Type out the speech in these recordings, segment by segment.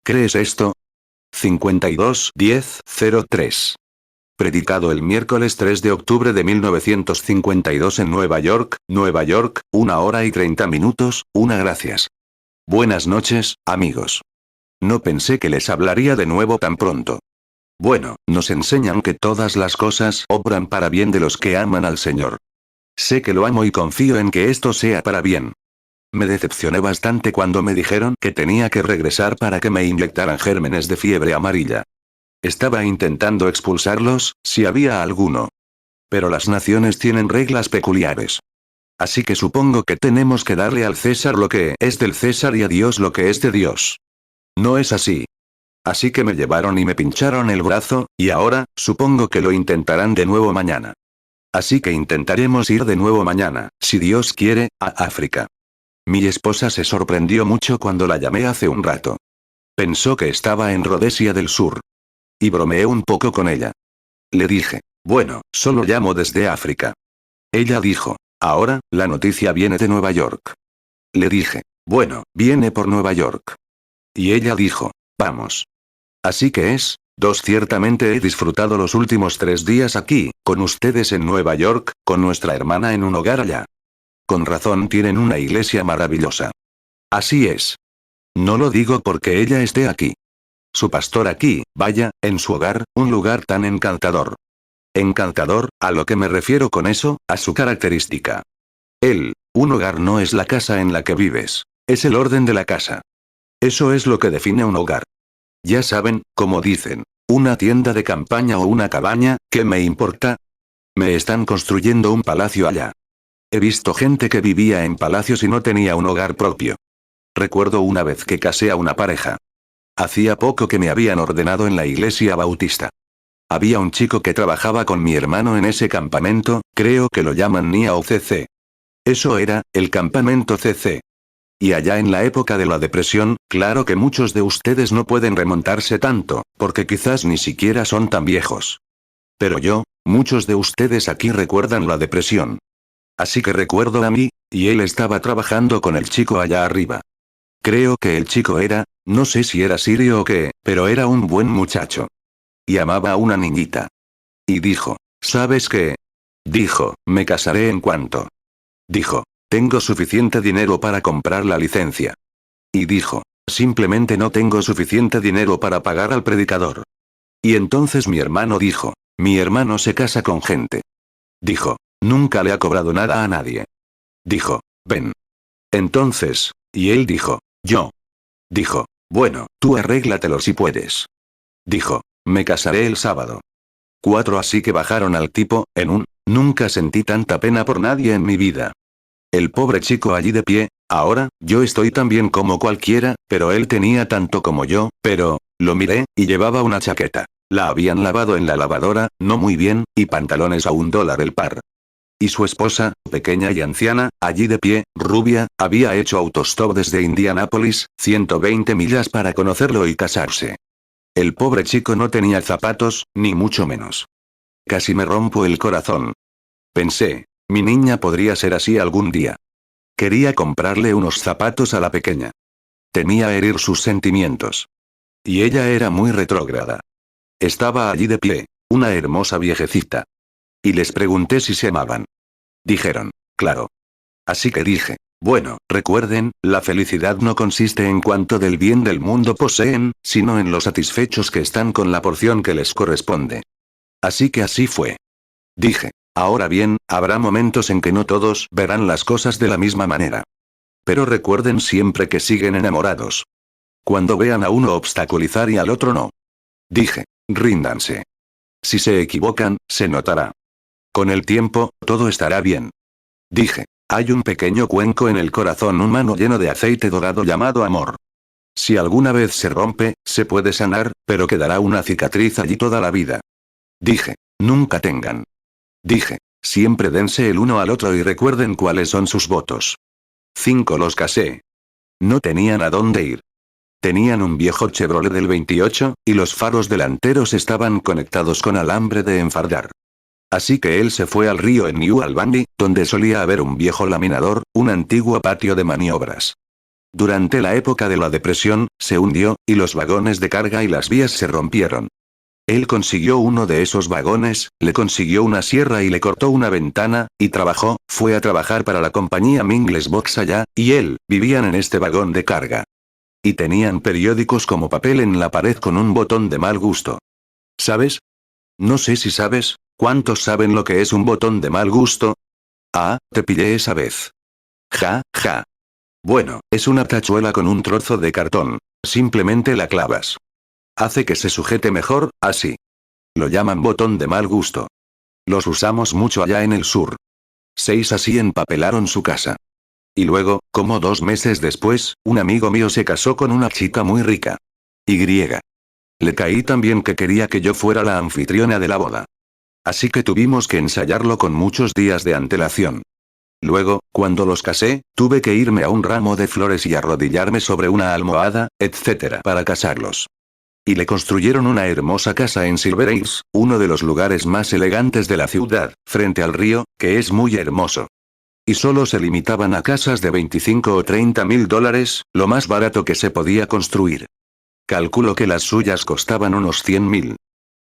¿Crees esto? 52-10-03. Predicado el miércoles 3 de octubre de 1952 en Nueva York, 1 hora y 30 minutos, una gracias. Buenas noches, amigos. No pensé que les hablaría de nuevo tan pronto. Bueno, nos enseñan que todas las cosas obran para bien de los que aman al Señor. Sé que lo amo y confío en que esto sea para bien. Me decepcioné bastante cuando me dijeron que tenía que regresar para que me inyectaran gérmenes de fiebre amarilla. Estaba intentando expulsarlos, si había alguno. Pero las naciones tienen reglas peculiares. Así que supongo que tenemos que darle al César lo que es del César y a Dios lo que es de Dios. ¿No es así? Así que me llevaron y me pincharon el brazo, y ahora, supongo que lo intentarán de nuevo mañana. Así que intentaremos ir de nuevo mañana, si Dios quiere, a África. Mi esposa se sorprendió mucho cuando la llamé hace un rato. Pensó que estaba en Rodesia del Sur. Y bromeé un poco con ella. Le dije, bueno, solo llamo desde África. Ella dijo, ahora, la noticia viene de Nueva York. Le dije, bueno, viene por Nueva York. Y ella dijo, vamos. Así que ciertamente he disfrutado los últimos 3 días aquí, con ustedes en Nueva York, con nuestra hermana en un hogar allá. Con razón tienen una iglesia maravillosa. Así es. No lo digo porque ella esté aquí. Su pastor aquí, vaya, en su hogar, un lugar tan encantador. Encantador, a lo que me refiero con eso, a su característica. Un hogar no es la casa en la que vives, es el orden de la casa. Eso es lo que define un hogar. Ya saben, como dicen, una tienda de campaña o una cabaña, ¿qué me importa? Me están construyendo un palacio allá. He visto gente que vivía en palacios y no tenía un hogar propio. Recuerdo una vez que casé a una pareja. Hacía poco que me habían ordenado en la iglesia bautista. Había un chico que trabajaba con mi hermano en ese campamento, creo que lo llaman NIA o CC. Eso era, el campamento CC. Y allá en la época de la depresión, claro que muchos de ustedes no pueden remontarse tanto, porque quizás ni siquiera son tan viejos. Pero muchos de ustedes aquí recuerdan la depresión. Así que recuerdo a mí, y él estaba trabajando con el chico allá arriba. Creo que el chico no sé si era sirio o qué, pero era un buen muchacho. Y amaba a una niñita. Y dijo, ¿sabes qué? Dijo, me casaré en cuanto. Dijo, tengo suficiente dinero para comprar la licencia. Y dijo, simplemente no tengo suficiente dinero para pagar al predicador. Y entonces mi hermano dijo, mi hermano se casa con gente. Dijo, nunca le ha cobrado nada a nadie. Dijo, ven. Entonces, y él dijo, yo. Dijo, bueno, tú arréglatelo si puedes. Dijo, me casaré el sábado. 4 Así que bajaron al tipo, nunca sentí tanta pena por nadie en mi vida. El pobre chico allí de pie, ahora, yo estoy tan bien como cualquiera, pero él tenía tanto como yo, pero, lo miré, y llevaba una chaqueta. La habían lavado en la lavadora, no muy bien, y pantalones a $1 el par. Y su esposa, pequeña y anciana, allí de pie, rubia, había hecho autostop desde Indianápolis, 120 millas para conocerlo y casarse. El pobre chico no tenía zapatos, ni mucho menos. Casi me rompo el corazón. Pensé, mi niña podría ser así algún día. Quería comprarle unos zapatos a la pequeña. Temía herir sus sentimientos. Y ella era muy retrógrada. Estaba allí de pie, una hermosa viejecita. Y les pregunté si se amaban. Dijeron, claro. Así que dije, bueno, recuerden, la felicidad no consiste en cuánto del bien del mundo poseen, sino en lo satisfechos que están con la porción que les corresponde. Así que así fue. Dije, ahora bien, habrá momentos en que no todos verán las cosas de la misma manera. Pero recuerden siempre que siguen enamorados. Cuando vean a uno obstaculizar y al otro no. Dije, ríndanse. Si se equivocan, se notará. Con el tiempo, todo estará bien. Dije, hay un pequeño cuenco en el corazón humano lleno de aceite dorado llamado amor. Si alguna vez se rompe, se puede sanar, pero quedará una cicatriz allí toda la vida. Dije, nunca tengan. Dije, siempre dense el uno al otro y recuerden cuáles son sus votos. 5 Los casé. No tenían a dónde ir. Tenían un viejo Chevrolet del 28, y los faros delanteros estaban conectados con alambre de enfardar. Así que él se fue al río en New Albany, donde solía haber un viejo laminador, un antiguo patio de maniobras. Durante la época de la depresión, se hundió, y los vagones de carga y las vías se rompieron. Él consiguió uno de esos vagones, le consiguió una sierra y le cortó una ventana, y fue a trabajar para la compañía Mingles Box allá, y él, vivían en este vagón de carga. Y tenían periódicos como papel en la pared con un botón de mal gusto. ¿Sabes? No sé si sabes, ¿cuántos saben lo que es un botón de mal gusto? Ah, te pillé esa vez. Ja, ja. Bueno, es una tachuela con un trozo de cartón. Simplemente la clavas. Hace que se sujete mejor, así. Lo llaman botón de mal gusto. Los usamos mucho allá en el sur. 6 así empapelaron su casa. Y luego, como 2 meses después, un amigo mío se casó con una chica muy rica. Y. Le caí tan bien que quería que yo fuera la anfitriona de la boda. Así que tuvimos que ensayarlo con muchos días de antelación. Luego, cuando los casé, tuve que irme a un ramo de flores y arrodillarme sobre una almohada, etc. para casarlos. Y le construyeron una hermosa casa en Silver Hills, uno de los lugares más elegantes de la ciudad, frente al río, que es muy hermoso. Y solo se limitaban a casas de 25 o 30 mil dólares, lo más barato que se podía construir. Calculo que las suyas costaban unos 100.000.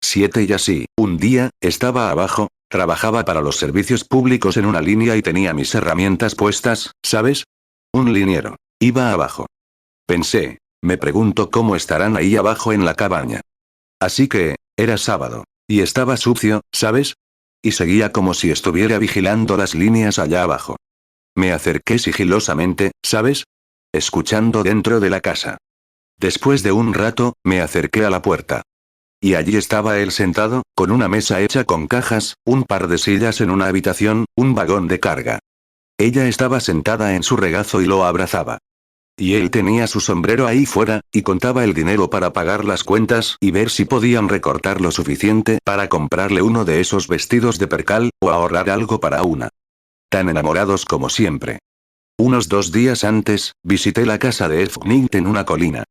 7 y así, un día, estaba abajo, trabajaba para los servicios públicos en una línea y tenía mis herramientas puestas, ¿sabes? Un liniero. Iba abajo. Pensé, me pregunto cómo estarán ahí abajo en la cabaña. Así que, era sábado. Y estaba sucio, ¿sabes? Y seguía como si estuviera vigilando las líneas allá abajo. Me acerqué sigilosamente, ¿sabes? Escuchando dentro de la casa. Después de un rato, me acerqué a la puerta. Y allí estaba él sentado, con una mesa hecha con cajas, un par de sillas en una habitación, un vagón de carga. Ella estaba sentada en su regazo y lo abrazaba. Y él tenía su sombrero ahí fuera, y contaba el dinero para pagar las cuentas y ver si podían recortar lo suficiente para comprarle uno de esos vestidos de percal, o ahorrar algo para una. Tan enamorados como siempre. Unos 2 días antes, visité la casa de Efnint en una colina.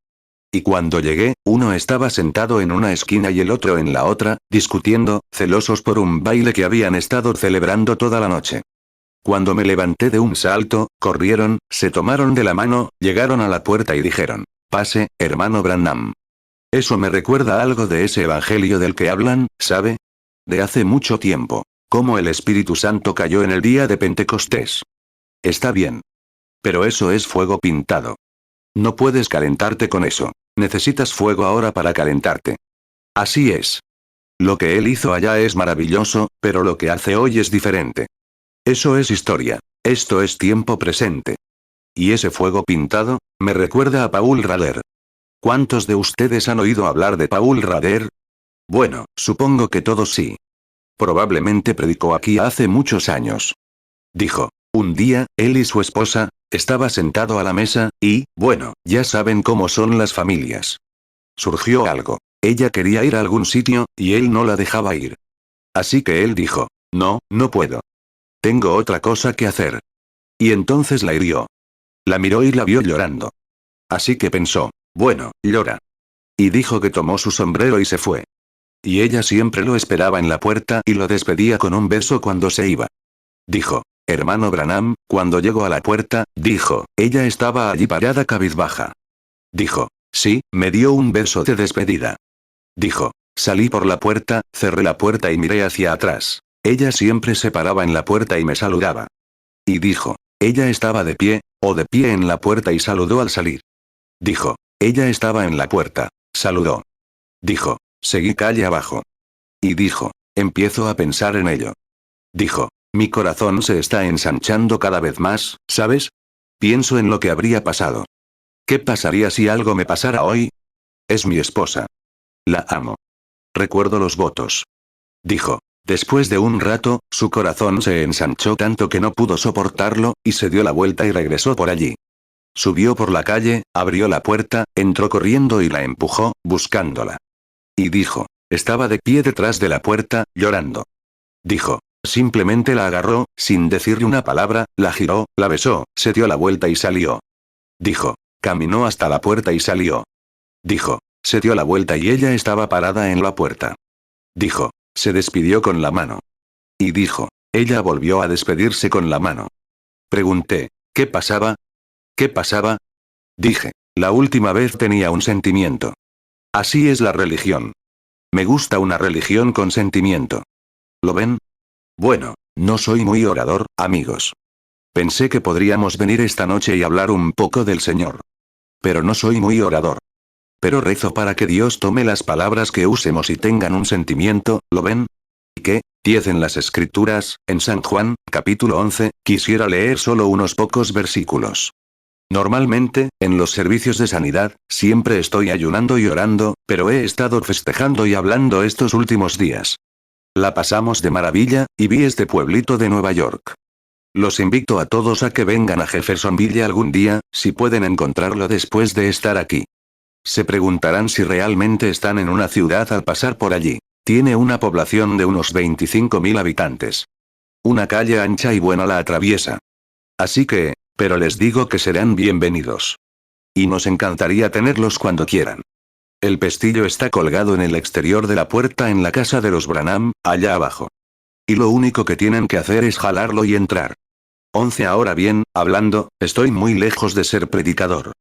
Y cuando llegué, uno estaba sentado en una esquina y el otro en la otra, discutiendo, celosos por un baile que habían estado celebrando toda la noche. Cuando me levanté de un salto, corrieron, se tomaron de la mano, llegaron a la puerta y dijeron: «Pase, hermano Branham». Eso me recuerda algo de ese evangelio del que hablan, ¿sabe? De hace mucho tiempo. Cómo el Espíritu Santo cayó en el día de Pentecostés. Está bien. Pero eso es fuego pintado. No puedes calentarte con eso. Necesitas fuego ahora para calentarte. Así es. Lo que él hizo allá es maravilloso, pero lo que hace hoy es diferente. Eso es historia. Esto es tiempo presente. Y ese fuego pintado, me recuerda a Paul Rader. ¿Cuántos de ustedes han oído hablar de Paul Rader? Bueno, supongo que todos sí. Probablemente predicó aquí hace muchos años. Dijo, un día, él y su esposa, estaba sentado a la mesa, y, bueno, ya saben cómo son las familias. Surgió algo. Ella quería ir a algún sitio, y él no la dejaba ir. Así que él dijo, no, no puedo. Tengo otra cosa que hacer. Y entonces la hirió. La miró y la vio llorando. Así que pensó, bueno, llora. Y dijo que tomó su sombrero y se fue. Y ella siempre lo esperaba en la puerta y lo despedía con un beso cuando se iba. Dijo, hermano Branham, cuando llegó a la puerta, dijo, ella estaba allí parada cabizbaja. Dijo, sí, me dio un beso de despedida. Dijo, salí por la puerta, cerré la puerta y miré hacia atrás. Ella siempre se paraba en la puerta y me saludaba. Y dijo, ella estaba de pie en la puerta y saludó al salir. Dijo, ella estaba en la puerta, saludó. Dijo, seguí calle abajo. Y dijo, empiezo a pensar en ello. Dijo, mi corazón se está ensanchando cada vez más, ¿sabes? Pienso en lo que habría pasado. ¿Qué pasaría si algo me pasara hoy? Es mi esposa. La amo. Recuerdo los votos. Dijo. Después de un rato, su corazón se ensanchó tanto que no pudo soportarlo, y se dio la vuelta y regresó por allí. Subió por la calle, abrió la puerta, entró corriendo y la empujó, buscándola. Y dijo, estaba de pie detrás de la puerta, llorando. Dijo, simplemente la agarró, sin decirle una palabra, la giró, la besó, se dio la vuelta y salió. Dijo, caminó hasta la puerta y salió. Dijo, se dio la vuelta y ella estaba parada en la puerta. Dijo, se despidió con la mano. Y dijo, ella volvió a despedirse con la mano. Pregunté, ¿qué pasaba? ¿Qué pasaba? Dije. La última vez tenía un sentimiento. Así es la religión. Me gusta una religión con sentimiento. ¿Lo ven? Bueno, no soy muy orador, amigos. Pensé que podríamos venir esta noche y hablar un poco del Señor. Pero no soy muy orador. Pero rezo para que Dios tome las palabras que usemos y tengan un sentimiento, ¿lo ven? ¿Y qué? 10 en las Escrituras, en San Juan, capítulo 11, quisiera leer solo unos pocos versículos. Normalmente, en los servicios de sanidad, siempre estoy ayunando y orando, pero he estado festejando y hablando estos últimos días. La pasamos de maravilla, y vi este pueblito de Nueva York. Los invito a todos a que vengan a Jeffersonville algún día, si pueden encontrarlo después de estar aquí. Se preguntarán si realmente están en una ciudad al pasar por allí. Tiene una población de unos 25.000 habitantes. Una calle ancha y buena la atraviesa. Así que, pero les digo que serán bienvenidos. Y nos encantaría tenerlos cuando quieran. El pestillo está colgado en el exterior de la puerta en la casa de los Branham, allá abajo. Y lo único que tienen que hacer es jalarlo y entrar. 11 Ahora bien, hablando, estoy muy lejos de ser predicador.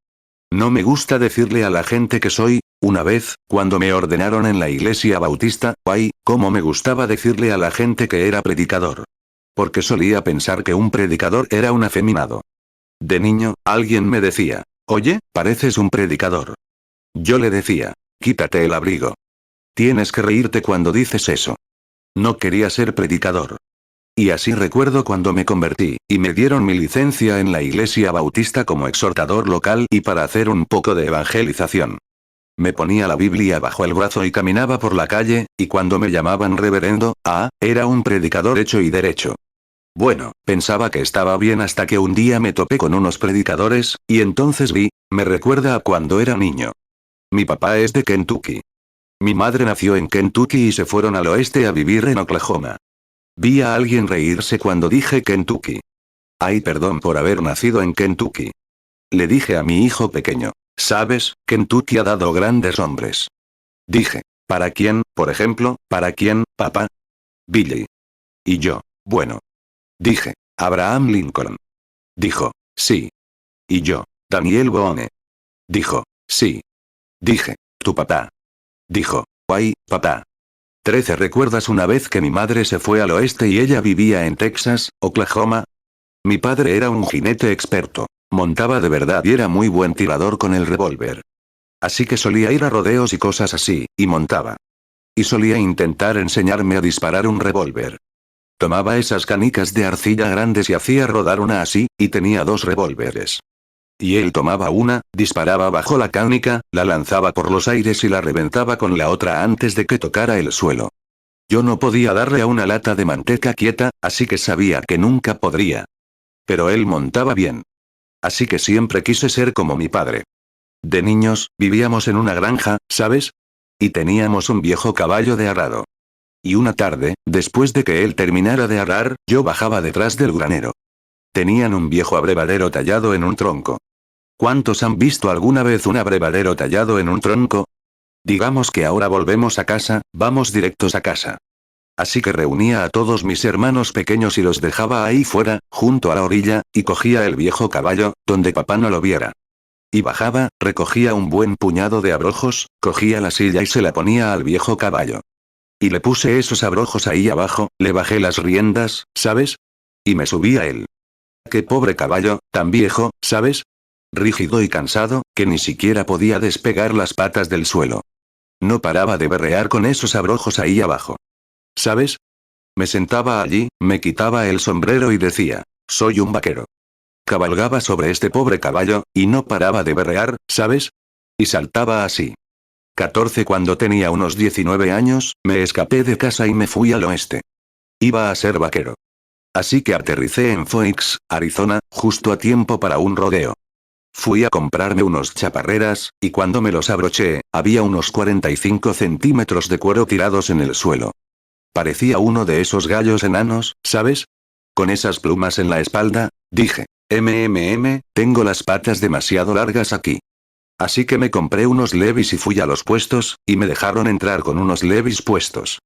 No me gusta decirle a la gente que soy. Una vez, cuando me ordenaron en la iglesia bautista, ¡ay! Cómo me gustaba decirle a la gente que era predicador. Porque solía pensar que un predicador era un afeminado. De niño, alguien me decía, oye, pareces un predicador. Yo le decía, quítate el abrigo. Tienes que reírte cuando dices eso. No quería ser predicador. Y así recuerdo cuando me convertí, y me dieron mi licencia en la iglesia bautista como exhortador local y para hacer un poco de evangelización. Me ponía la Biblia bajo el brazo y caminaba por la calle, y cuando me llamaban reverendo, era un predicador hecho y derecho. Bueno, pensaba que estaba bien hasta que un día me topé con unos predicadores, y entonces me recuerda a cuando era niño. Mi papá es de Kentucky. Mi madre nació en Kentucky y se fueron al oeste a vivir en Oklahoma. Vi a alguien reírse cuando dije Kentucky. Ay, perdón por haber nacido en Kentucky. Le dije a mi hijo pequeño, ¿sabes? Kentucky ha dado grandes hombres. Dije, ¿para quién, por ejemplo, para quién, papá? Billy. Y yo, bueno. Dije, Abraham Lincoln. Dijo, sí. Y yo, Daniel Boone. Dijo, sí. Dije, tu papá. Dijo, ay, papá. 13 ¿Recuerdas una vez que mi madre se fue al oeste y ella vivía en Texas, Oklahoma? Mi padre era un jinete experto. Montaba de verdad y era muy buen tirador con el revólver. Así que solía ir a rodeos y cosas así, y montaba. Y solía intentar enseñarme a disparar un revólver. Tomaba esas canicas de arcilla grandes y hacía rodar una así, y tenía 2 revólveres. Y él tomaba una, disparaba bajo la canica, la lanzaba por los aires y la reventaba con la otra antes de que tocara el suelo. Yo no podía darle a una lata de manteca quieta, así que sabía que nunca podría. Pero él montaba bien. Así que siempre quise ser como mi padre. De niños, vivíamos en una granja, ¿sabes? Y teníamos un viejo caballo de arado. Y una tarde, después de que él terminara de arar, yo bajaba detrás del granero. Tenían un viejo abrevadero tallado en un tronco. ¿Cuántos han visto alguna vez un abrevadero tallado en un tronco? Digamos que ahora volvemos a casa, vamos directos a casa. Así que reunía a todos mis hermanos pequeños y los dejaba ahí fuera, junto a la orilla, y cogía el viejo caballo, donde papá no lo viera. Y bajaba, recogía un buen puñado de abrojos, cogía la silla y se la ponía al viejo caballo. Y le puse esos abrojos ahí abajo, le bajé las riendas, ¿sabes? Y me subí a él. Qué pobre caballo, tan viejo, ¿sabes? Rígido y cansado, que ni siquiera podía despegar las patas del suelo. No paraba de berrear con esos abrojos ahí abajo. ¿Sabes? Me sentaba allí, me quitaba el sombrero y decía, soy un vaquero. Cabalgaba sobre este pobre caballo, y no paraba de berrear, ¿sabes? Y saltaba así. 14 Cuando tenía unos 19 años, me escapé de casa y me fui al oeste. Iba a ser vaquero. Así que aterricé en Phoenix, Arizona, justo a tiempo para un rodeo. Fui a comprarme unos chaparreras, y cuando me los abroché, había unos 45 centímetros de cuero tirados en el suelo. Parecía uno de esos gallos enanos, ¿sabes? Con esas plumas en la espalda, dije, tengo las patas demasiado largas aquí. Así que me compré unos Levi's y fui a los puestos, y me dejaron entrar con unos Levi's puestos.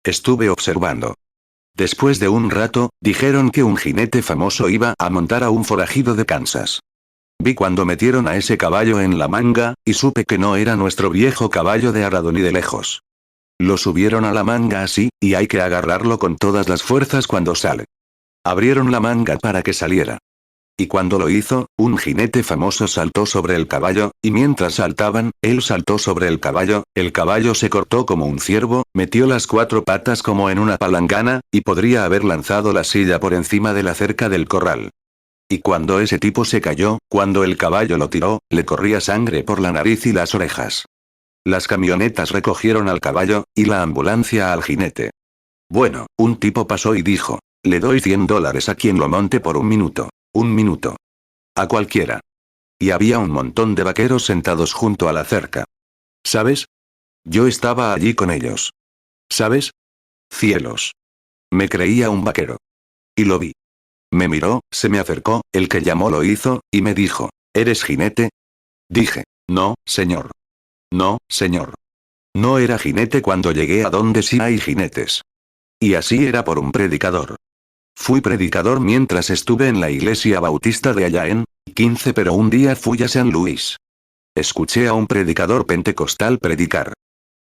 Estuve observando. Después de un rato, dijeron que un jinete famoso iba a montar a un forajido de Kansas. Vi cuando metieron a ese caballo en la manga, y supe que no era nuestro viejo caballo de arado ni de lejos. Lo subieron a la manga así, y hay que agarrarlo con todas las fuerzas cuando sale. Abrieron la manga para que saliera. Y cuando lo hizo, un jinete famoso saltó sobre el caballo, y mientras saltaban, él saltó sobre el caballo se cortó como un ciervo, metió las 4 patas como en una palangana, y podría haber lanzado la silla por encima de la cerca del corral. Y cuando ese tipo se cayó, cuando el caballo lo tiró, le corría sangre por la nariz y las orejas. Las camionetas recogieron al caballo, y la ambulancia al jinete. Bueno, un tipo pasó y dijo, le doy $100 a quien lo monte por 1 minuto. 1 minuto. A cualquiera. Y había un montón de vaqueros sentados junto a la cerca. ¿Sabes? Yo estaba allí con ellos. ¿Sabes? Cielos. Me creía un vaquero. Y lo vi. Me miró, se me acercó, el que llamó lo hizo, y me dijo, ¿eres jinete? Dije, no, señor. No, señor. No era jinete cuando llegué a donde sí hay jinetes. Y así era por un predicador. Fui predicador mientras estuve en la iglesia bautista de allá en 15, pero un día fui a San Luis. Escuché a un predicador pentecostal predicar.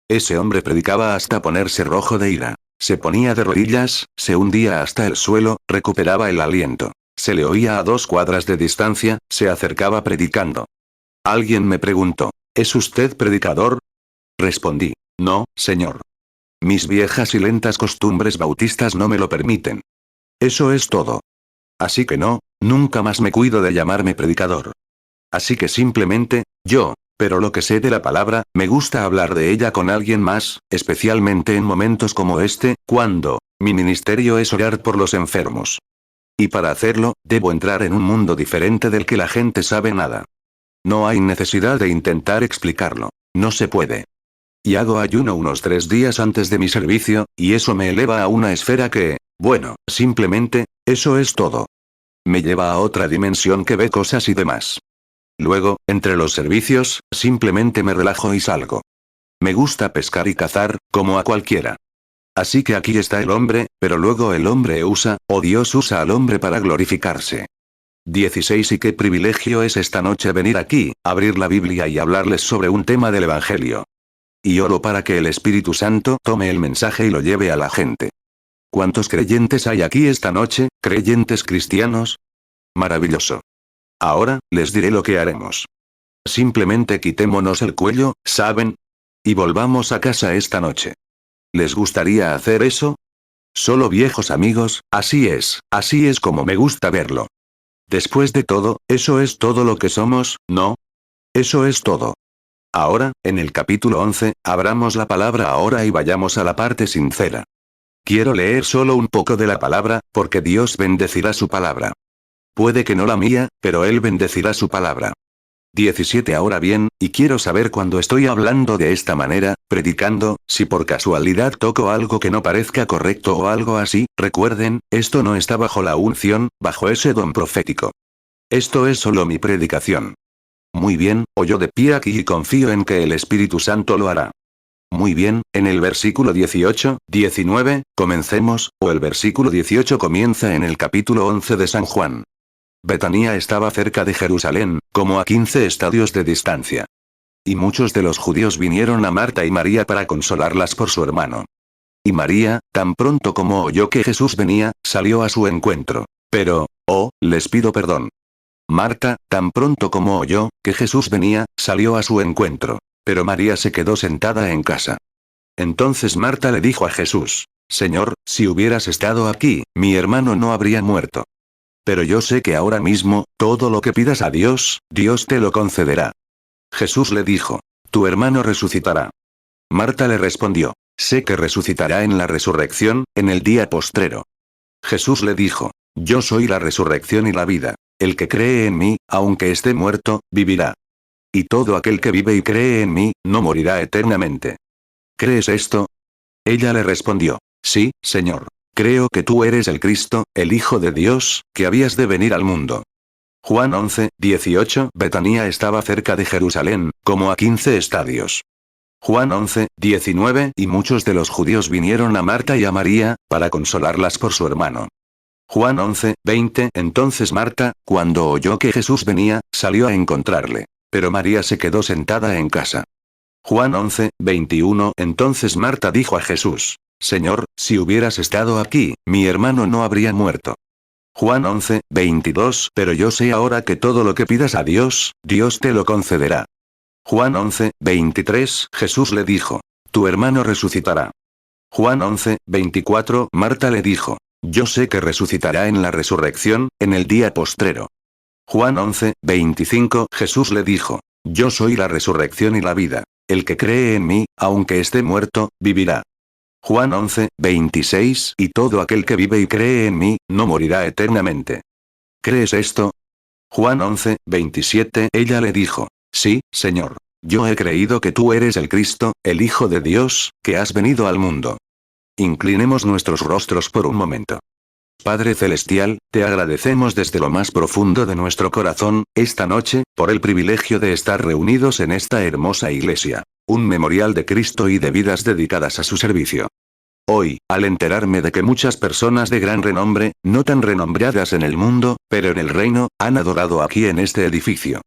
Ese hombre predicaba hasta ponerse rojo de ira. Se ponía de rodillas, se hundía hasta el suelo, recuperaba el aliento. Se le oía a 2 cuadras de distancia, se acercaba predicando. Alguien me preguntó, ¿es usted predicador? Respondí, no, señor. Mis viejas y lentas costumbres bautistas no me lo permiten. Eso es todo. Así que no, nunca más me cuido de llamarme predicador. Así que simplemente, pero lo que sé de la palabra, me gusta hablar de ella con alguien más, especialmente en momentos como este, cuando mi ministerio es orar por los enfermos. Y para hacerlo, debo entrar en un mundo diferente del que la gente sabe nada. No hay necesidad de intentar explicarlo. No se puede. Y hago ayuno unos 3 días antes de mi servicio, y eso me eleva a una esfera que, bueno, simplemente, eso es todo. Me lleva a otra dimensión que ve cosas y demás. Luego, entre los servicios, simplemente me relajo y salgo. Me gusta pescar y cazar, como a cualquiera. Así que aquí está el hombre, pero luego el hombre usa, o Dios usa al hombre para glorificarse. 16 Y qué privilegio es esta noche venir aquí, abrir la Biblia y hablarles sobre un tema del Evangelio. Y oro para que el Espíritu Santo tome el mensaje y lo lleve a la gente. ¿Cuántos creyentes hay aquí esta noche, creyentes cristianos? Maravilloso. Ahora, les diré lo que haremos. Simplemente quitémonos el cuello, ¿saben? Y volvamos a casa esta noche. ¿Les gustaría hacer eso? Solo viejos amigos, así es como me gusta verlo. Después de todo, eso es todo lo que somos, ¿no? Eso es todo. Ahora, en el capítulo 11, abramos la palabra ahora y vayamos a la parte sincera. Quiero leer solo un poco de la palabra, porque Dios bendecirá su palabra. Puede que no la mía, pero Él bendecirá su palabra. 17 Ahora bien, y quiero saber cuando estoy hablando de esta manera, predicando, si por casualidad toco algo que no parezca correcto o algo así, recuerden, esto no está bajo la unción, bajo ese don profético. Esto es solo mi predicación. Muy bien, o yo de pie aquí y confío en que el Espíritu Santo lo hará. Muy bien, en el versículo 18, 19, comencemos, o el versículo 18 comienza en el capítulo 11 de San Juan. Betanía estaba cerca de Jerusalén, como a 15 estadios de distancia. Y muchos de los judíos vinieron a Marta y María para consolarlas por su hermano. Y María, tan pronto como oyó que Jesús venía, salió a su encuentro. Pero, les pido perdón. Marta, tan pronto como oyó que Jesús venía, salió a su encuentro. Pero María se quedó sentada en casa. Entonces Marta le dijo a Jesús, Señor, si hubieras estado aquí, mi hermano no habría muerto. Pero yo sé que ahora mismo, todo lo que pidas a Dios, Dios te lo concederá. Jesús le dijo, tu hermano resucitará. Marta le respondió, sé que resucitará en la resurrección, en el día postrero. Jesús le dijo, yo soy la resurrección y la vida. El que cree en mí, aunque esté muerto, vivirá. Y todo aquel que vive y cree en mí, no morirá eternamente. ¿Crees esto? Ella le respondió, sí, Señor. Creo que tú eres el Cristo, el Hijo de Dios, que habías de venir al mundo. Juan 11, 18 Betanía estaba cerca de Jerusalén, como a 15 estadios. Juan 11, 19 Y muchos de los judíos vinieron a Marta y a María, para consolarlas por su hermano. Juan 11:20. Entonces Marta, cuando oyó que Jesús venía, salió a encontrarle. Pero María se quedó sentada en casa. Juan 11:21. Entonces Marta dijo a Jesús: Señor, si hubieras estado aquí, mi hermano no habría muerto. Juan 11:22. Pero yo sé ahora que todo lo que pidas a Dios, Dios te lo concederá. Juan 11:23. Jesús le dijo: Tu hermano resucitará. Juan 11:24. Marta le dijo: Yo sé que resucitará en la resurrección, en el día postrero. Juan 11:25. Jesús le dijo: Yo soy la resurrección y la vida. El que cree en mí, aunque esté muerto, vivirá. Juan 11:26. Y todo aquel que vive y cree en mí, no morirá eternamente. ¿Crees esto? Juan 11:27. Ella le dijo: Sí, Señor. Yo he creído que tú eres el Cristo, el Hijo de Dios, que has venido al mundo. Inclinemos nuestros rostros por un momento. Padre Celestial, te agradecemos desde lo más profundo de nuestro corazón, esta noche, por el privilegio de estar reunidos en esta hermosa iglesia. Un memorial de Cristo y de vidas dedicadas a su servicio. Hoy, al enterarme de que muchas personas de gran renombre, no tan renombradas en el mundo, pero en el reino, han adorado aquí en este edificio.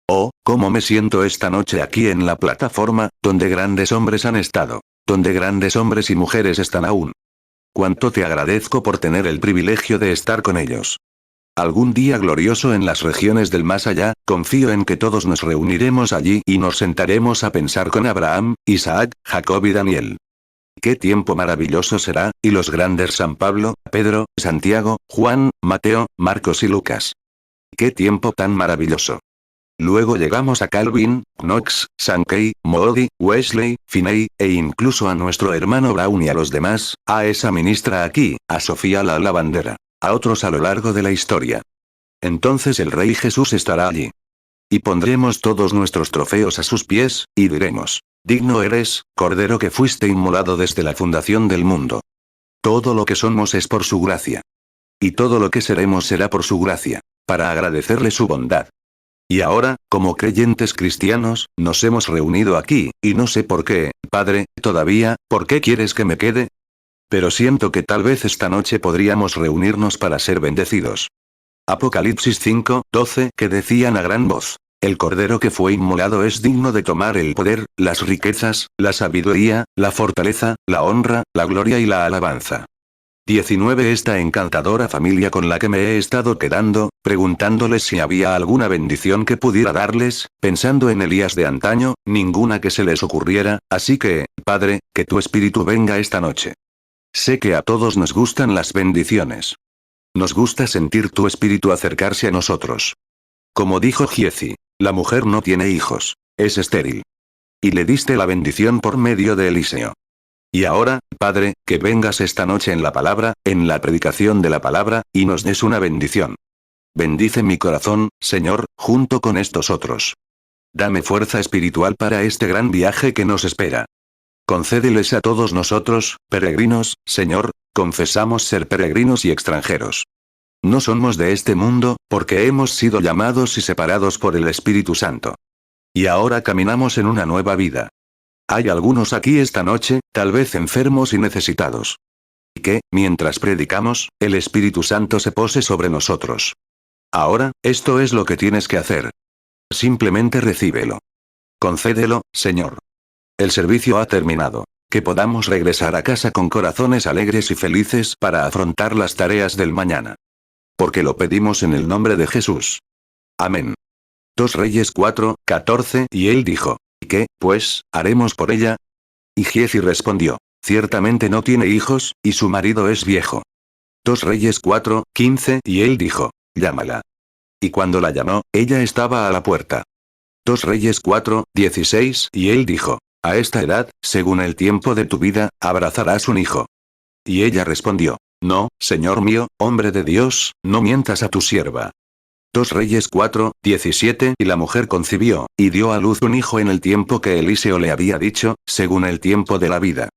Oh, cómo me siento esta noche aquí en la plataforma, donde grandes hombres han estado, donde grandes hombres y mujeres están aún. Cuánto te agradezco por tener el privilegio de estar con ellos. Algún día glorioso en las regiones del más allá, confío en que todos nos reuniremos allí y nos sentaremos a pensar con Abraham, Isaac, Jacob y Daniel. Qué tiempo maravilloso será, y los grandes San Pablo, Pedro, Santiago, Juan, Mateo, Marcos y Lucas. Qué tiempo tan maravilloso. Luego llegamos a Calvin, Knox, Sankey, Moody, Wesley, Finney, e incluso a nuestro hermano Brown y a los demás, a esa ministra aquí, a Sofía la lavandera, a otros a lo largo de la historia. Entonces el Rey Jesús estará allí. Y pondremos todos nuestros trofeos a sus pies, y diremos: Digno eres, Cordero que fuiste inmolado desde la fundación del mundo. Todo lo que somos es por su gracia. Y todo lo que seremos será por su gracia, para agradecerle su bondad. Y ahora, como creyentes cristianos, nos hemos reunido aquí, y no sé por qué, Padre, todavía, ¿por qué quieres que me quede? Pero siento que tal vez esta noche podríamos reunirnos para ser bendecidos. Apocalipsis 5:12, que decían a gran voz: El Cordero que fue inmolado es digno de tomar el poder, las riquezas, la sabiduría, la fortaleza, la honra, la gloria y la alabanza. 19. Esta encantadora familia con la que me he estado quedando, preguntándoles si había alguna bendición que pudiera darles, pensando en Elías de antaño, ninguna que se les ocurriera, así que, Padre, que tu espíritu venga esta noche. Sé que a todos nos gustan las bendiciones. Nos gusta sentir tu espíritu acercarse a nosotros. Como dijo Giezi, la mujer no tiene hijos, es estéril. Y le diste la bendición por medio de Eliseo. Y ahora, Padre, que vengas esta noche en la palabra, en la predicación de la palabra, y nos des una bendición. Bendice mi corazón, Señor, junto con estos otros. Dame fuerza espiritual para este gran viaje que nos espera. Concédeles a todos nosotros, peregrinos, Señor, confesamos ser peregrinos y extranjeros. No somos de este mundo, porque hemos sido llamados y separados por el Espíritu Santo. Y ahora caminamos en una nueva vida. Hay algunos aquí esta noche, tal vez enfermos y necesitados. Y que, mientras predicamos, el Espíritu Santo se pose sobre nosotros. Ahora, esto es lo que tienes que hacer. Simplemente recíbelo. Concédelo, Señor. El servicio ha terminado. Que podamos regresar a casa con corazones alegres y felices para afrontar las tareas del mañana. Porque lo pedimos en el nombre de Jesús. Amén. 2 Reyes 4:14. Y él dijo: ¿Y qué, pues, haremos por ella? Y Giezi respondió: Ciertamente no tiene hijos, y su marido es viejo. 2 Reyes 4:15. Y él dijo: Llámala. Y cuando la llamó, ella estaba a la puerta. 2 Reyes 4:16. Y él dijo: A esta edad, según el tiempo de tu vida, abrazarás un hijo. Y ella respondió: No, Señor mío, hombre de Dios, no mientas a tu sierva. 2 Reyes 4:17. Y la mujer concibió, y dio a luz un hijo en el tiempo que Eliseo le había dicho, según el tiempo de la vida.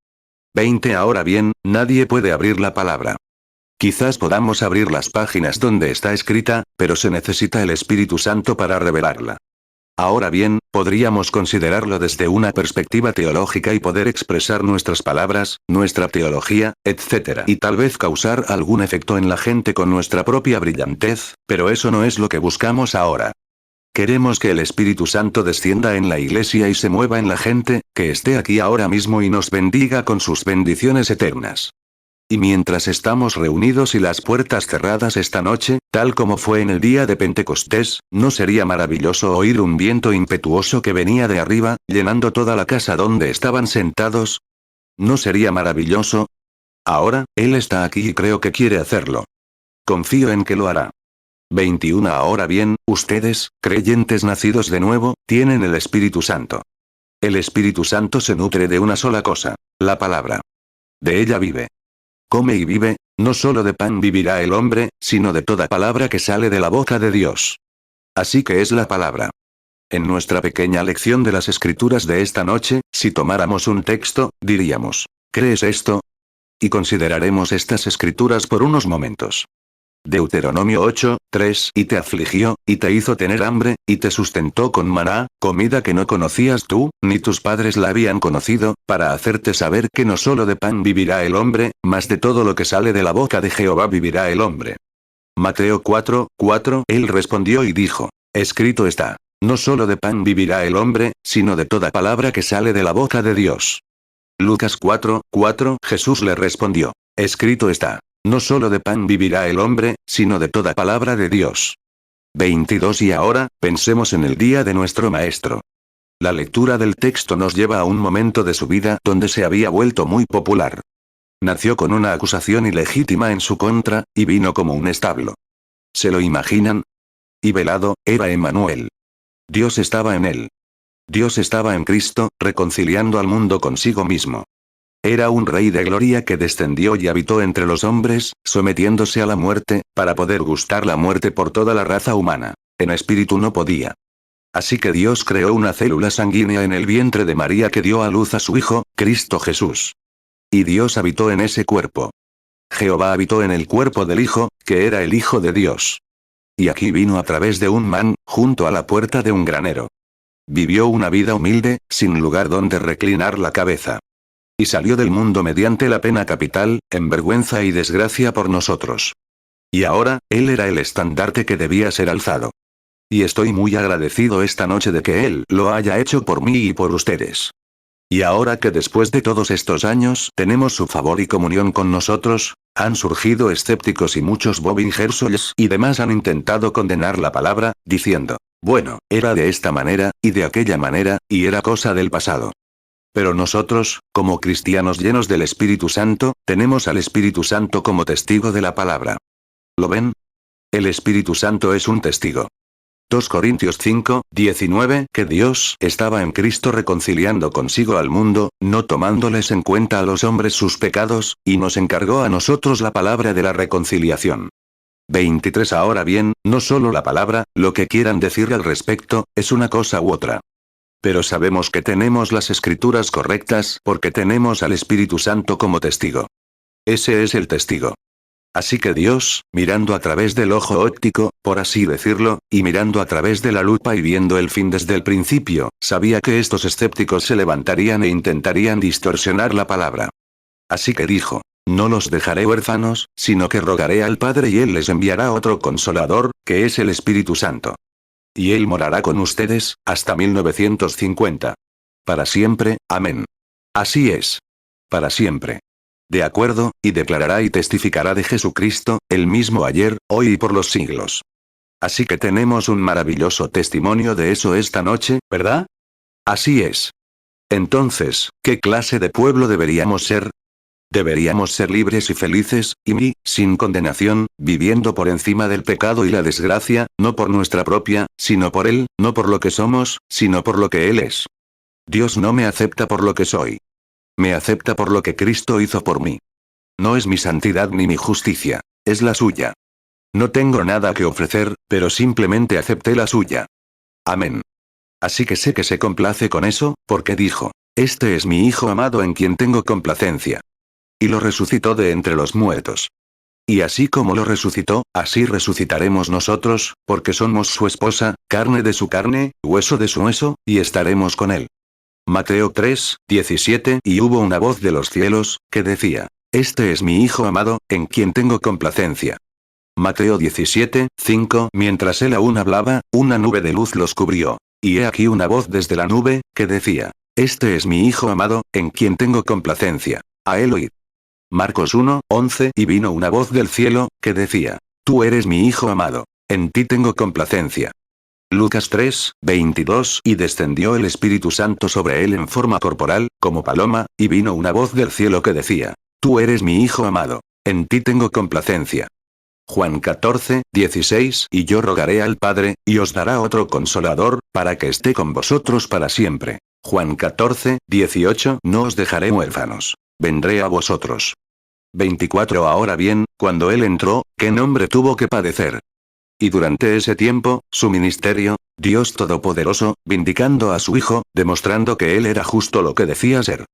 20. Ahora bien, nadie puede abrir la palabra. Quizás podamos abrir las páginas donde está escrita, pero se necesita el Espíritu Santo para revelarla. Ahora bien, podríamos considerarlo desde una perspectiva teológica y poder expresar nuestras palabras, nuestra teología, etc. Y tal vez causar algún efecto en la gente con nuestra propia brillantez, pero eso no es lo que buscamos ahora. Queremos que el Espíritu Santo descienda en la iglesia y se mueva en la gente, que esté aquí ahora mismo y nos bendiga con sus bendiciones eternas. Y mientras estamos reunidos y las puertas cerradas esta noche, tal como fue en el día de Pentecostés, ¿no sería maravilloso oír un viento impetuoso que venía de arriba, llenando toda la casa donde estaban sentados? ¿No sería maravilloso? Ahora, Él está aquí y creo que quiere hacerlo. Confío en que lo hará. 21. Ahora bien, ustedes, creyentes nacidos de nuevo, tienen el Espíritu Santo. El Espíritu Santo se nutre de una sola cosa, la palabra. De ella vive. Come y vive, no solo de pan vivirá el hombre, sino de toda palabra que sale de la boca de Dios. Así que es la palabra. En nuestra pequeña lección de las Escrituras de esta noche, si tomáramos un texto, diríamos, ¿crees esto? Y consideraremos estas Escrituras por unos momentos. Deuteronomio 8, 3. Y te afligió, y te hizo tener hambre, y te sustentó con maná, comida que no conocías tú, ni tus padres la habían conocido, para hacerte saber que no solo de pan vivirá el hombre, mas de todo lo que sale de la boca de Jehová vivirá el hombre. Mateo 4, 4. Él respondió y dijo, escrito está, no solo de pan vivirá el hombre, sino de toda palabra que sale de la boca de Dios. Lucas 4, 4. Jesús le respondió, escrito está, no solo de pan vivirá el hombre, sino de toda palabra de Dios. 22. Y ahora, pensemos en el día de nuestro Maestro. La lectura del texto nos lleva a un momento de su vida donde se había vuelto muy popular. Nació con una acusación ilegítima en su contra, y vino como un establo. ¿Se lo imaginan? Y velado, era Emmanuel. Dios estaba en él. Dios estaba en Cristo, reconciliando al mundo consigo mismo. Era un rey de gloria que descendió y habitó entre los hombres, sometiéndose a la muerte, para poder gustar la muerte por toda la raza humana. En espíritu no podía. Así que Dios creó una célula sanguínea en el vientre de María que dio a luz a su Hijo, Cristo Jesús. Y Dios habitó en ese cuerpo. Jehová habitó en el cuerpo del Hijo, que era el Hijo de Dios. Y aquí vino a través de un man, junto a la puerta de un granero. Vivió una vida humilde, sin lugar donde reclinar la cabeza. Y salió del mundo mediante la pena capital, en vergüenza y desgracia por nosotros. Y ahora, Él era el estandarte que debía ser alzado. Y estoy muy agradecido esta noche de que Él lo haya hecho por mí y por ustedes. Y ahora que después de todos estos años tenemos su favor y comunión con nosotros, han surgido escépticos y muchos bobingersoles y demás han intentado condenar la palabra, diciendo, bueno, era de esta manera, y de aquella manera, y era cosa del pasado. Pero nosotros, como cristianos llenos del Espíritu Santo, tenemos al Espíritu Santo como testigo de la palabra. ¿Lo ven? El Espíritu Santo es un testigo. 2 Corintios 5, 19. Que Dios estaba en Cristo reconciliando consigo al mundo, no tomándoles en cuenta a los hombres sus pecados, y nos encargó a nosotros la palabra de la reconciliación. 23. Ahora bien, no solo la palabra, lo que quieran decir al respecto, es una cosa u otra. Pero sabemos que tenemos las escrituras correctas porque tenemos al Espíritu Santo como testigo. Ese es el testigo. Así que Dios, mirando a través del ojo óptico, por así decirlo, y mirando a través de la lupa y viendo el fin desde el principio, sabía que estos escépticos se levantarían e intentarían distorsionar la palabra. Así que dijo, no los dejaré huérfanos, sino que rogaré al Padre y Él les enviará otro consolador, que es el Espíritu Santo. Y Él morará con ustedes, hasta 1950. Para siempre, amén. Así es. Para siempre. De acuerdo, y declarará y testificará de Jesucristo, el mismo ayer, hoy y por los siglos. Así que tenemos un maravilloso testimonio de eso esta noche, ¿verdad? Así es. Entonces, ¿qué clase de pueblo deberíamos ser? Deberíamos ser libres y felices, sin condenación, viviendo por encima del pecado y la desgracia, no por nuestra propia, sino por Él, no por lo que somos, sino por lo que Él es. Dios no me acepta por lo que soy. Me acepta por lo que Cristo hizo por mí. No es mi santidad ni mi justicia, es la suya. No tengo nada que ofrecer, pero simplemente acepté la suya. Amén. Así que sé que se complace con eso, porque dijo, este es mi Hijo amado en quien tengo complacencia. Y lo resucitó de entre los muertos. Y así como lo resucitó, así resucitaremos nosotros, porque somos su esposa, carne de su carne, hueso de su hueso, y estaremos con él. Mateo 3, 17. Y hubo una voz de los cielos, que decía: Este es mi Hijo amado, en quien tengo complacencia. Mateo 17, 5. Mientras él aún hablaba, una nube de luz los cubrió. Y he aquí una voz desde la nube, que decía: Este es mi Hijo amado, en quien tengo complacencia. A él oíd. Marcos 1, 11. Y vino una voz del cielo, que decía: Tú eres mi Hijo amado. En ti tengo complacencia. Lucas 3, 22. Y descendió el Espíritu Santo sobre él en forma corporal, como paloma, y vino una voz del cielo que decía: Tú eres mi Hijo amado. En ti tengo complacencia. Juan 14, 16. Y yo rogaré al Padre, y os dará otro consolador, para que esté con vosotros para siempre. Juan 14, 18. No os dejaré huérfanos. Vendré a vosotros. 24. Ahora bien, cuando él entró, ¿qué nombre tuvo que padecer? Y durante ese tiempo, su ministerio, Dios Todopoderoso, vindicando a su Hijo, demostrando que él era justo lo que decía ser.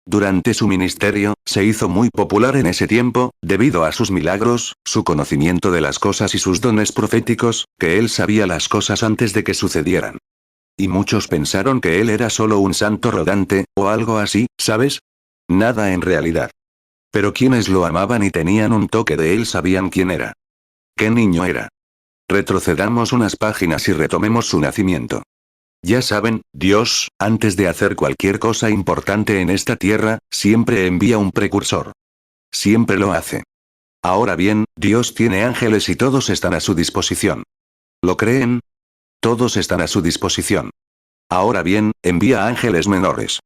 Durante su ministerio, se hizo muy popular en ese tiempo, debido a sus milagros, su conocimiento de las cosas y sus dones proféticos, que él sabía las cosas antes de que sucedieran. Y muchos pensaron que él era solo un santo rodante, o algo así, ¿sabes? Nada en realidad. Pero quienes lo amaban y tenían un toque de él sabían quién era. ¿Qué niño era? Retrocedamos unas páginas y retomemos su nacimiento. Ya saben, Dios, antes de hacer cualquier cosa importante en esta tierra, siempre envía un precursor. Siempre lo hace. Ahora bien, Dios tiene ángeles y todos están a su disposición. ¿Lo creen? Todos están a su disposición. Ahora bien, envía ángeles menores.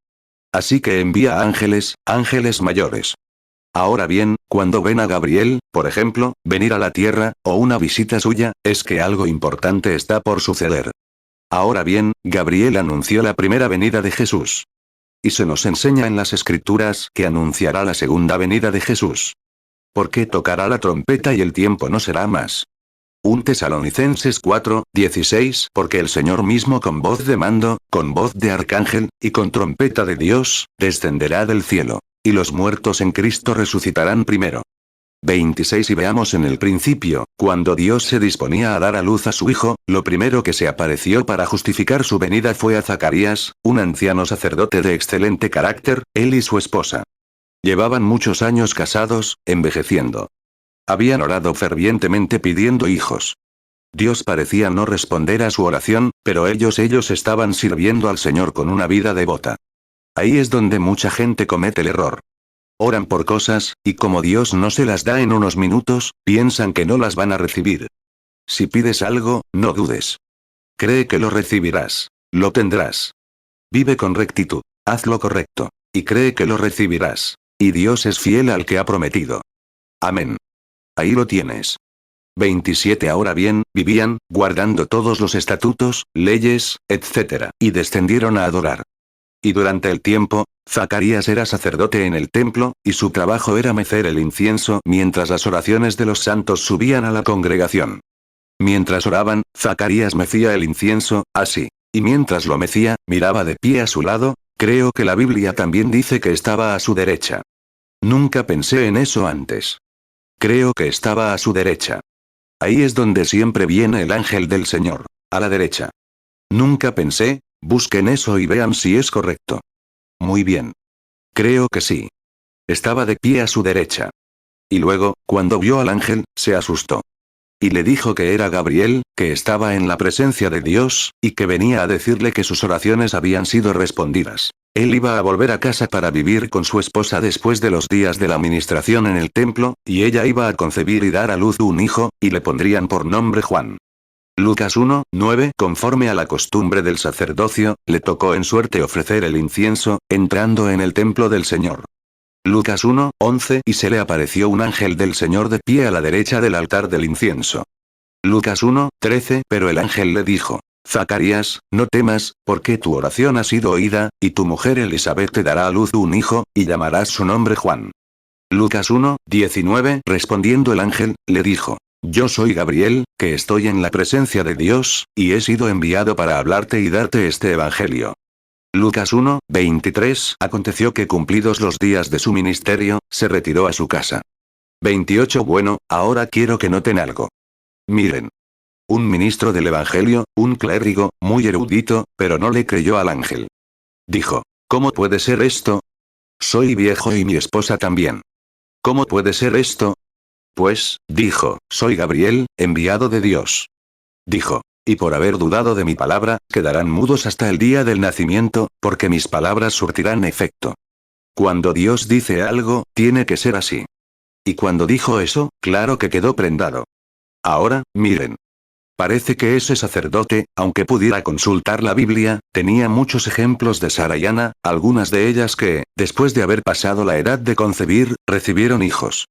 Así que envía ángeles mayores. Ahora bien, cuando ven a Gabriel, por ejemplo, venir a la tierra, o una visita suya, es que algo importante está por suceder. Ahora bien, Gabriel anunció la primera venida de Jesús. Y se nos enseña en las Escrituras que anunciará la segunda venida de Jesús. Porque tocará la trompeta y el tiempo no será más. 1 Tesalonicenses 4, 16. Porque el Señor mismo con voz de mando, con voz de arcángel, y con trompeta de Dios, descenderá del cielo. Y los muertos en Cristo resucitarán primero. 26. Y veamos en el principio, cuando Dios se disponía a dar a luz a su Hijo, lo primero que se apareció para justificar su venida fue a Zacarías, un anciano sacerdote de excelente carácter, él y su esposa. Llevaban muchos años casados, envejeciendo. Habían orado fervientemente pidiendo hijos. Dios parecía no responder a su oración, pero ellos estaban sirviendo al Señor con una vida devota. Ahí es donde mucha gente comete el error. Oran por cosas, y como Dios no se las da en unos minutos, piensan que no las van a recibir. Si pides algo, no dudes. Cree que lo recibirás. Lo tendrás. Vive con rectitud. Haz lo correcto. Y cree que lo recibirás. Y Dios es fiel al que ha prometido. Amén. Ahí lo tienes. 27. Ahora bien, vivían, guardando todos los estatutos, leyes, etc. Y descendieron a adorar. Y durante el tiempo, Zacarías era sacerdote en el templo, y su trabajo era mecer el incienso mientras las oraciones de los santos subían a la congregación. Mientras oraban, Zacarías mecía el incienso, así. Y mientras lo mecía, miraba de pie a su lado, creo que la Biblia también dice que estaba a su derecha. Nunca pensé en eso antes. Creo que estaba a su derecha. Ahí es donde siempre viene el ángel del Señor, a la derecha. Nunca pensé, busquen eso y vean si es correcto. Muy bien. Creo que sí. Estaba de pie a su derecha. Y luego, cuando vio al ángel, se asustó. Y le dijo que era Gabriel, que estaba en la presencia de Dios, y que venía a decirle que sus oraciones habían sido respondidas. Él iba a volver a casa para vivir con su esposa después de los días de la ministración en el templo, y ella iba a concebir y dar a luz un hijo, y le pondrían por nombre Juan. Lucas 1, 9. Conforme a la costumbre del sacerdocio, le tocó en suerte ofrecer el incienso, entrando en el templo del Señor. Lucas 1, 11. Y se le apareció un ángel del Señor de pie a la derecha del altar del incienso. Lucas 1, 13. Pero el ángel le dijo: Zacarías, no temas, porque tu oración ha sido oída, y tu mujer Elizabeth te dará a luz un hijo, y llamarás su nombre Juan. Lucas 1, 19. Respondiendo el ángel, le dijo: Yo soy Gabriel, que estoy en la presencia de Dios, y he sido enviado para hablarte y darte este evangelio. Lucas 1, 23. Aconteció que cumplidos los días de su ministerio, se retiró a su casa. 28 Bueno, ahora quiero que noten algo. Miren. Un ministro del Evangelio, un clérigo, muy erudito, pero no le creyó al ángel. Dijo, ¿cómo puede ser esto? Soy viejo y mi esposa también. ¿Cómo puede ser esto? Pues, dijo, soy Gabriel, enviado de Dios. Dijo, y por haber dudado de mi palabra, quedarán mudos hasta el día del nacimiento, porque mis palabras surtirán efecto. Cuando Dios dice algo, tiene que ser así. Y cuando dijo eso, claro que quedó prendado. Ahora, miren. Parece que ese sacerdote, aunque pudiera consultar la Biblia, tenía muchos ejemplos de Sara y Ana, algunas de ellas que, después de haber pasado la edad de concebir, recibieron hijos.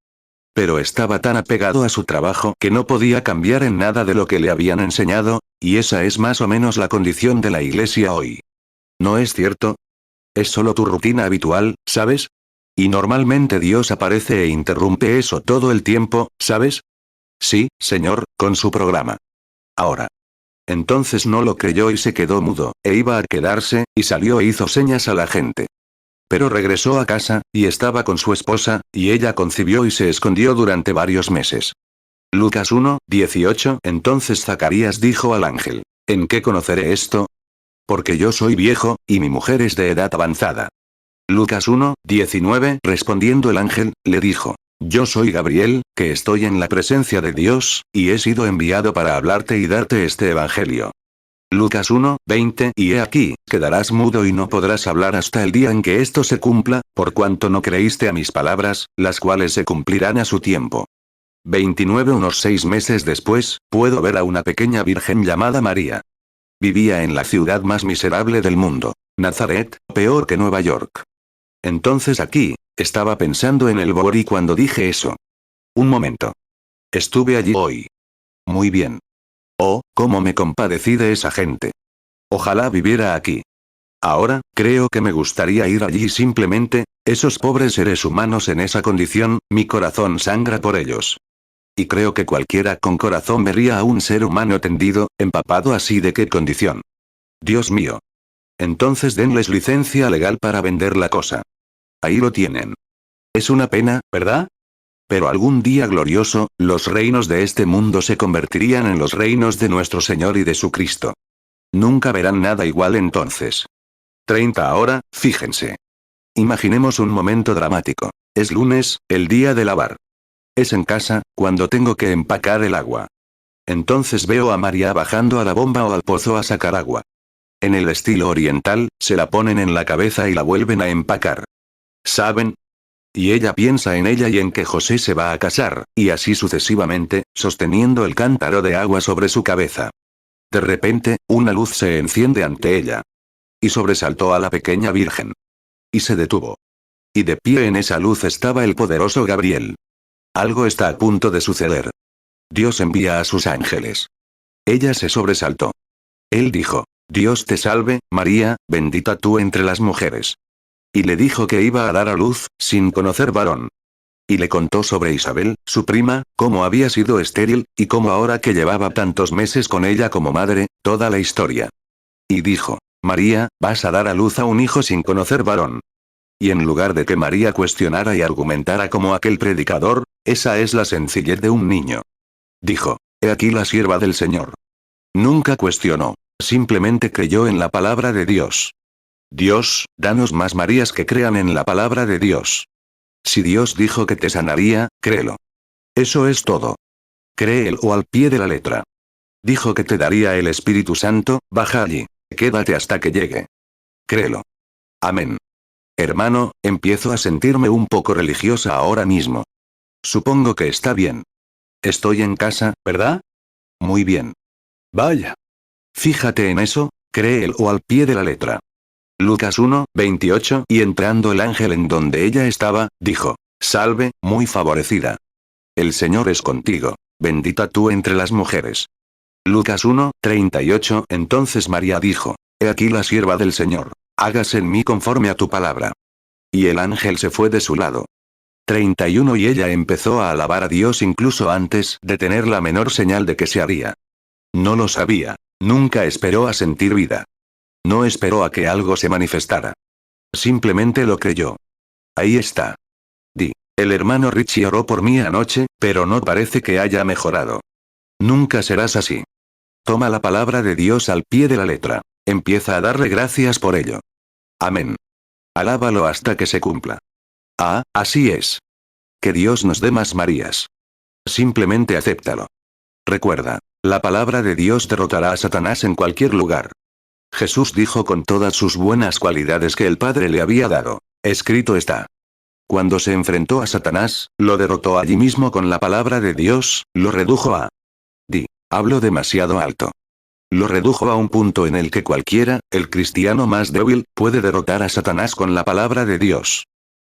Pero estaba tan apegado a su trabajo que no podía cambiar en nada de lo que le habían enseñado, y esa es más o menos la condición de la iglesia hoy. ¿No es cierto? Es solo tu rutina habitual, ¿sabes? Y normalmente Dios aparece e interrumpe eso todo el tiempo, ¿sabes? Sí, señor, con su programa. Ahora. Entonces no lo creyó y se quedó mudo, e iba a quedarse, y salió e hizo señas a la gente. Pero regresó a casa, y estaba con su esposa, y ella concibió y se escondió durante varios meses. Lucas 1, 18 Entonces Zacarías dijo al ángel, ¿en qué conoceré esto? Porque yo soy viejo, y mi mujer es de edad avanzada. Lucas 1, 19 Respondiendo el ángel, le dijo, yo soy Gabriel, que estoy en la presencia de Dios, y he sido enviado para hablarte y darte este evangelio. Lucas 1, 20 Y he aquí, quedarás mudo y no podrás hablar hasta el día en que esto se cumpla, por cuanto no creíste a mis palabras, las cuales se cumplirán a su tiempo. 29 Unos 6 meses después, puedo ver a una pequeña virgen llamada María. Vivía en la ciudad más miserable del mundo. Nazaret, peor que Nueva York. Entonces aquí, estaba pensando en el Bori cuando dije eso. Un momento. Estuve allí hoy. Muy bien. Oh, cómo me compadecí de esa gente. Ojalá viviera aquí. Ahora, creo que me gustaría ir allí simplemente, esos pobres seres humanos en esa condición, mi corazón sangra por ellos. Y creo que cualquiera con corazón vería a un ser humano tendido, empapado así de qué condición. Dios mío. Entonces denles licencia legal para vender la cosa. Ahí lo tienen. Es una pena, ¿verdad? Pero algún día glorioso, los reinos de este mundo se convertirían en los reinos de nuestro Señor y de su Cristo. Nunca verán nada igual entonces. 30 Ahora, fíjense. Imaginemos un momento dramático. Es lunes, el día de lavar. Es en casa, cuando tengo que empacar el agua. Entonces veo a María bajando a la bomba o al pozo a sacar agua. En el estilo oriental, se la ponen en la cabeza y la vuelven a empacar. ¿Saben? Y ella piensa en ella y en que José se va a casar, y así sucesivamente, sosteniendo el cántaro de agua sobre su cabeza. De repente, una luz se enciende ante ella. Y sobresaltó a la pequeña virgen. Y se detuvo. Y de pie en esa luz estaba el poderoso Gabriel. Algo está a punto de suceder. Dios envía a sus ángeles. Ella se sobresaltó. Él dijo, Dios te salve, María, bendita tú entre las mujeres. Y le dijo que iba a dar a luz, sin conocer varón. Y le contó sobre Isabel, su prima, cómo había sido estéril, y cómo ahora que llevaba tantos meses con ella como madre, toda la historia. Y dijo, María, vas a dar a luz a un hijo sin conocer varón. Y en lugar de que María cuestionara y argumentara como aquel predicador, esa es la sencillez de un niño. Dijo, he aquí la sierva del Señor. Nunca cuestionó, simplemente creyó en la palabra de Dios. Dios, danos más Marías que crean en la palabra de Dios. Si Dios dijo que te sanaría, créelo. Eso es todo. Créelo al pie de la letra. Dijo que te daría el Espíritu Santo, baja allí. Quédate hasta que llegue. Créelo. Amén. Hermano, empiezo a sentirme un poco religiosa ahora mismo. Supongo que está bien. Estoy en casa, ¿verdad? Muy bien. Vaya. Fíjate en eso, créelo al pie de la letra. Lucas 1, 28 Y entrando el ángel en donde ella estaba, dijo, Salve, muy favorecida. El Señor es contigo, bendita tú entre las mujeres. Lucas 1, 38 Entonces María dijo, He aquí la sierva del Señor, hágase en mí conforme a tu palabra. Y el ángel se fue de su lado. 31 Y ella empezó a alabar a Dios incluso antes de tener la menor señal de que se haría. No lo sabía, nunca esperó a sentir vida. No esperó a que algo se manifestara. Simplemente lo creyó. Ahí está. Di. El hermano Richie oró por mí anoche, pero no parece que haya mejorado. Nunca serás así. Toma la palabra de Dios al pie de la letra. Empieza a darle gracias por ello. Amén. Alábalo hasta que se cumpla. Ah, así es. Que Dios nos dé más Marías. Simplemente acéptalo. Recuerda, la palabra de Dios derrotará a Satanás en cualquier lugar. Jesús dijo con todas sus buenas cualidades que el Padre le había dado. Escrito está. Cuando se enfrentó a Satanás, lo derrotó allí mismo con la palabra de Dios, lo redujo a... Hablo demasiado alto. Lo redujo a un punto en el que cualquiera, el cristiano más débil, puede derrotar a Satanás con la palabra de Dios.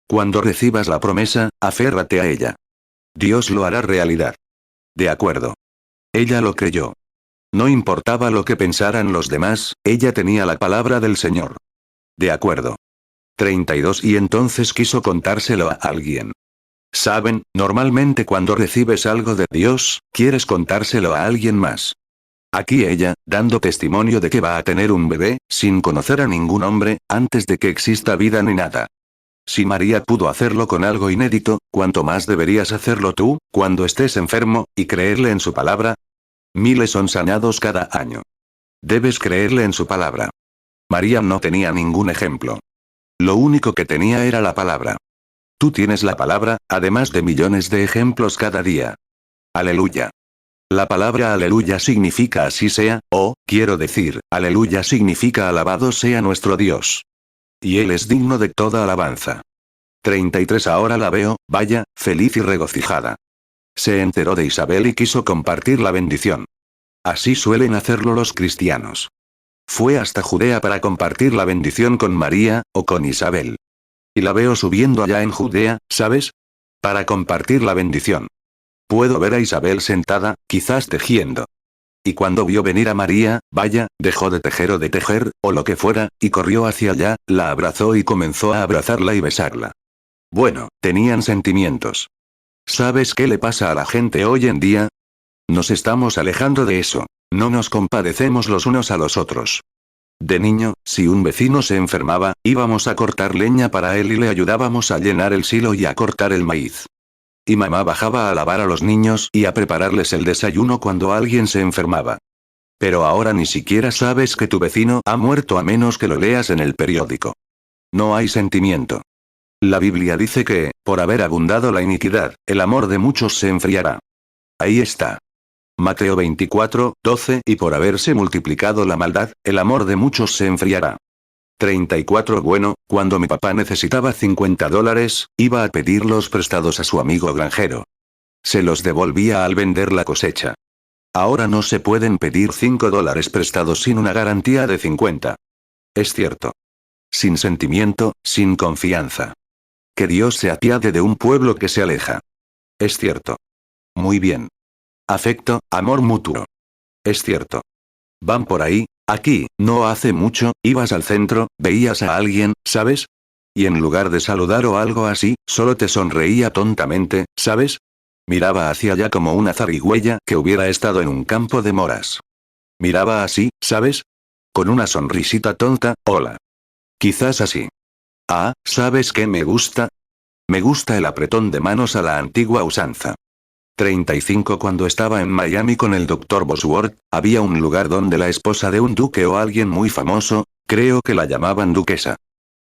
Cuando recibas la promesa, aférrate a ella. Dios lo hará realidad. De acuerdo. Ella lo creyó. No importaba lo que pensaran los demás, ella tenía la palabra del Señor. De acuerdo. 32 Y entonces quiso contárselo a alguien. Saben, normalmente cuando recibes algo de Dios, quieres contárselo a alguien más. Aquí ella, dando testimonio de que va a tener un bebé, sin conocer a ningún hombre, antes de que exista vida ni nada. Si María pudo hacerlo con algo inédito, ¿cuánto más deberías hacerlo tú, cuando estés enfermo, y creerle en su palabra? Miles son sanados cada año. Debes creerle en su palabra. María no tenía ningún ejemplo. Lo único que tenía era la palabra. Tú tienes la palabra, además de millones de ejemplos cada día. Aleluya. La palabra aleluya significa así sea, o, quiero decir, aleluya significa alabado sea nuestro Dios. Y Él es digno de toda alabanza. 33 Ahora la veo, vaya, feliz y regocijada. Se enteró de Isabel y quiso compartir la bendición. Así suelen hacerlo los cristianos. Fue hasta Judea para compartir la bendición con María, o con Isabel. Y la veo subiendo allá en Judea, ¿sabes? Para compartir la bendición. Puedo ver a Isabel sentada, quizás tejiendo. Y cuando vio venir a María, vaya, dejó de tejer o de tejer, o lo que fuera, y corrió hacia allá, la abrazó y comenzó a abrazarla y besarla. Bueno, tenían sentimientos. ¿Sabes qué le pasa a la gente hoy en día? Nos estamos alejando de eso. No nos compadecemos los unos a los otros. De niño, si un vecino se enfermaba, íbamos a cortar leña para él y le ayudábamos a llenar el silo y a cortar el maíz. Y mamá bajaba a lavar a los niños y a prepararles el desayuno cuando alguien se enfermaba. Pero ahora ni siquiera sabes que tu vecino ha muerto a menos que lo leas en el periódico. No hay sentimiento. La Biblia dice que, por haber abundado la iniquidad, el amor de muchos se enfriará. Ahí está. Mateo 24:12 Y por haberse multiplicado la maldad, el amor de muchos se enfriará. 34 Bueno, cuando mi papá necesitaba $50, iba a pedirlos prestados a su amigo granjero. Se los devolvía al vender la cosecha. Ahora no se pueden pedir $5 prestados sin una garantía de 50. Es cierto. Sin sentimiento, sin confianza. Que Dios se apiade de un pueblo que se aleja. Es cierto. Muy bien. Afecto, amor mutuo. Es cierto. Van por ahí, aquí, no hace mucho, ibas al centro, veías a alguien, ¿sabes? Y en lugar de saludar o algo así, solo te sonreía tontamente, ¿sabes? Miraba hacia allá como una zarigüeya que hubiera estado en un campo de moras. Miraba así, ¿sabes? Con una sonrisita tonta, hola. Quizás así. Ah, ¿sabes qué me gusta? Me gusta el apretón de manos a la antigua usanza. 35 Cuando estaba en Miami con el Dr. Bosworth, había un lugar donde la esposa de un duque o alguien muy famoso, creo que la llamaban duquesa.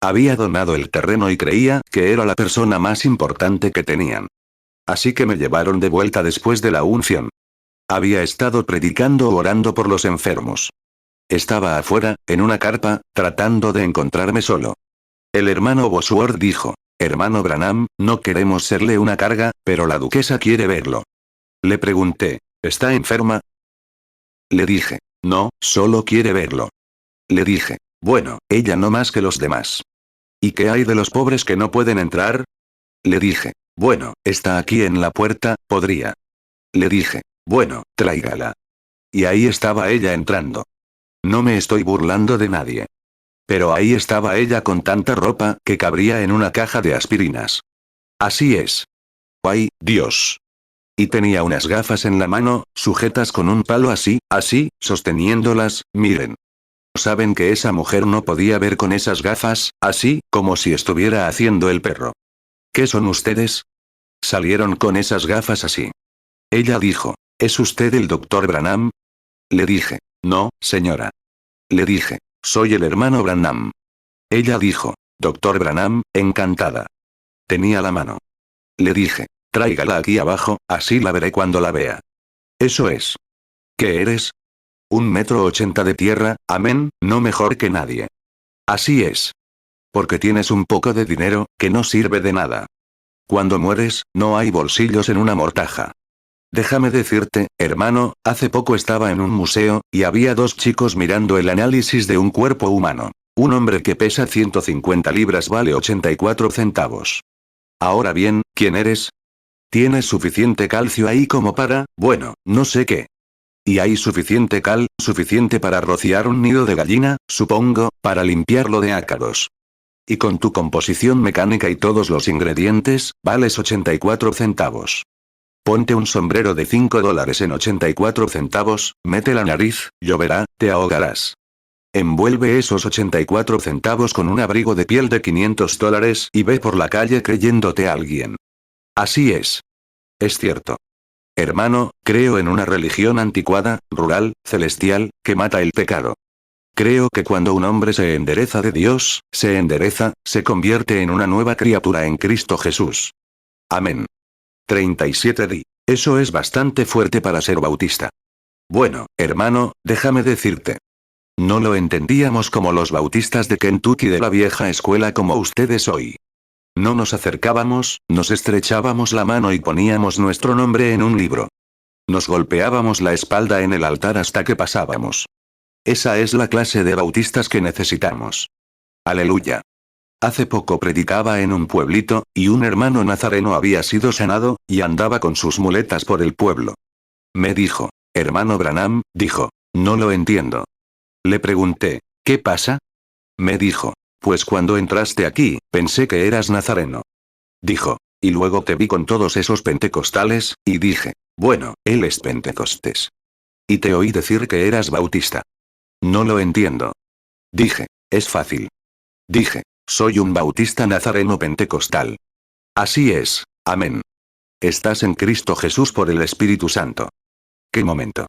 Había donado el terreno y creía que era la persona más importante que tenían. Así que me llevaron de vuelta después de la unción. Había estado predicando o orando por los enfermos. Estaba afuera, en una carpa, tratando de encontrarme solo. El hermano Bosworth dijo: Hermano Branham, no queremos serle una carga, pero la duquesa quiere verlo. Le pregunté: ¿está enferma? Le dije: no, solo quiere verlo. Le dije: bueno, ella no más que los demás. ¿Y qué hay de los pobres que no pueden entrar? Le dije: bueno, está aquí en la puerta, podría. Le dije: bueno, tráigala. Y ahí estaba ella entrando. No me estoy burlando de nadie. Pero ahí estaba ella con tanta ropa que cabría en una caja de aspirinas. Así es. ¡Ay, Dios! Y tenía unas gafas en la mano, sujetas con un palo así, sosteniéndolas, miren. ¿Saben que esa mujer no podía ver con esas gafas, así, como si estuviera haciendo el perro? ¿Qué son ustedes? Salieron con esas gafas así. Ella dijo, ¿es usted el doctor Branham? Le dije, no, señora. Le dije, soy el hermano Branham. Ella dijo, doctor Branham, encantada. Tenía la mano. Le dije, tráigala aquí abajo, así la veré cuando la vea. Eso es. ¿Qué eres? 1,80 m de tierra, amén, no mejor que nadie. Así es. Porque tienes un poco de dinero, que no sirve de nada. Cuando mueres, no hay bolsillos en una mortaja. Déjame decirte, hermano, hace poco estaba en un museo, y había dos chicos mirando el análisis de un cuerpo humano. Un hombre que pesa 150 libras vale 84 centavos. Ahora bien, ¿quién eres? ¿Tienes suficiente calcio ahí como para, bueno, no sé qué? Y hay suficiente cal, suficiente para rociar un nido de gallina, supongo, para limpiarlo de ácaros. Y con tu composición mecánica y todos los ingredientes, vales 84 centavos. Ponte un sombrero de $5 en 84 centavos, mete la nariz, lloverá, te ahogarás. Envuelve esos 84 centavos con un abrigo de piel de $500 y ve por la calle creyéndote alguien. Así es. Es cierto. Hermano, creo en una religión anticuada, rural, celestial, que mata el pecado. Creo que cuando un hombre se endereza de Dios, se convierte en una nueva criatura en Cristo Jesús. Amén. 37 di. Eso es bastante fuerte para ser bautista. Bueno, hermano, déjame decirte. No lo entendíamos como los bautistas de Kentucky de la vieja escuela como ustedes hoy. No nos acercábamos, nos estrechábamos la mano y poníamos nuestro nombre en un libro. Nos golpeábamos la espalda en el altar hasta que pasábamos. Esa es la clase de bautistas que necesitamos. Aleluya. Hace poco predicaba en un pueblito, y un hermano nazareno había sido sanado, y andaba con sus muletas por el pueblo. Me dijo, hermano Branham, dijo, no lo entiendo. Le pregunté, ¿qué pasa? Me dijo, pues cuando entraste aquí, pensé que eras nazareno. Dijo, y luego te vi con todos esos pentecostales, y dije, bueno, él es Pentecostés. Y te oí decir que eras bautista. No lo entiendo. Dije, es fácil. Dije, soy un bautista nazareno pentecostal. Así es, amén. Estás en Cristo Jesús por el Espíritu Santo. ¿Qué momento?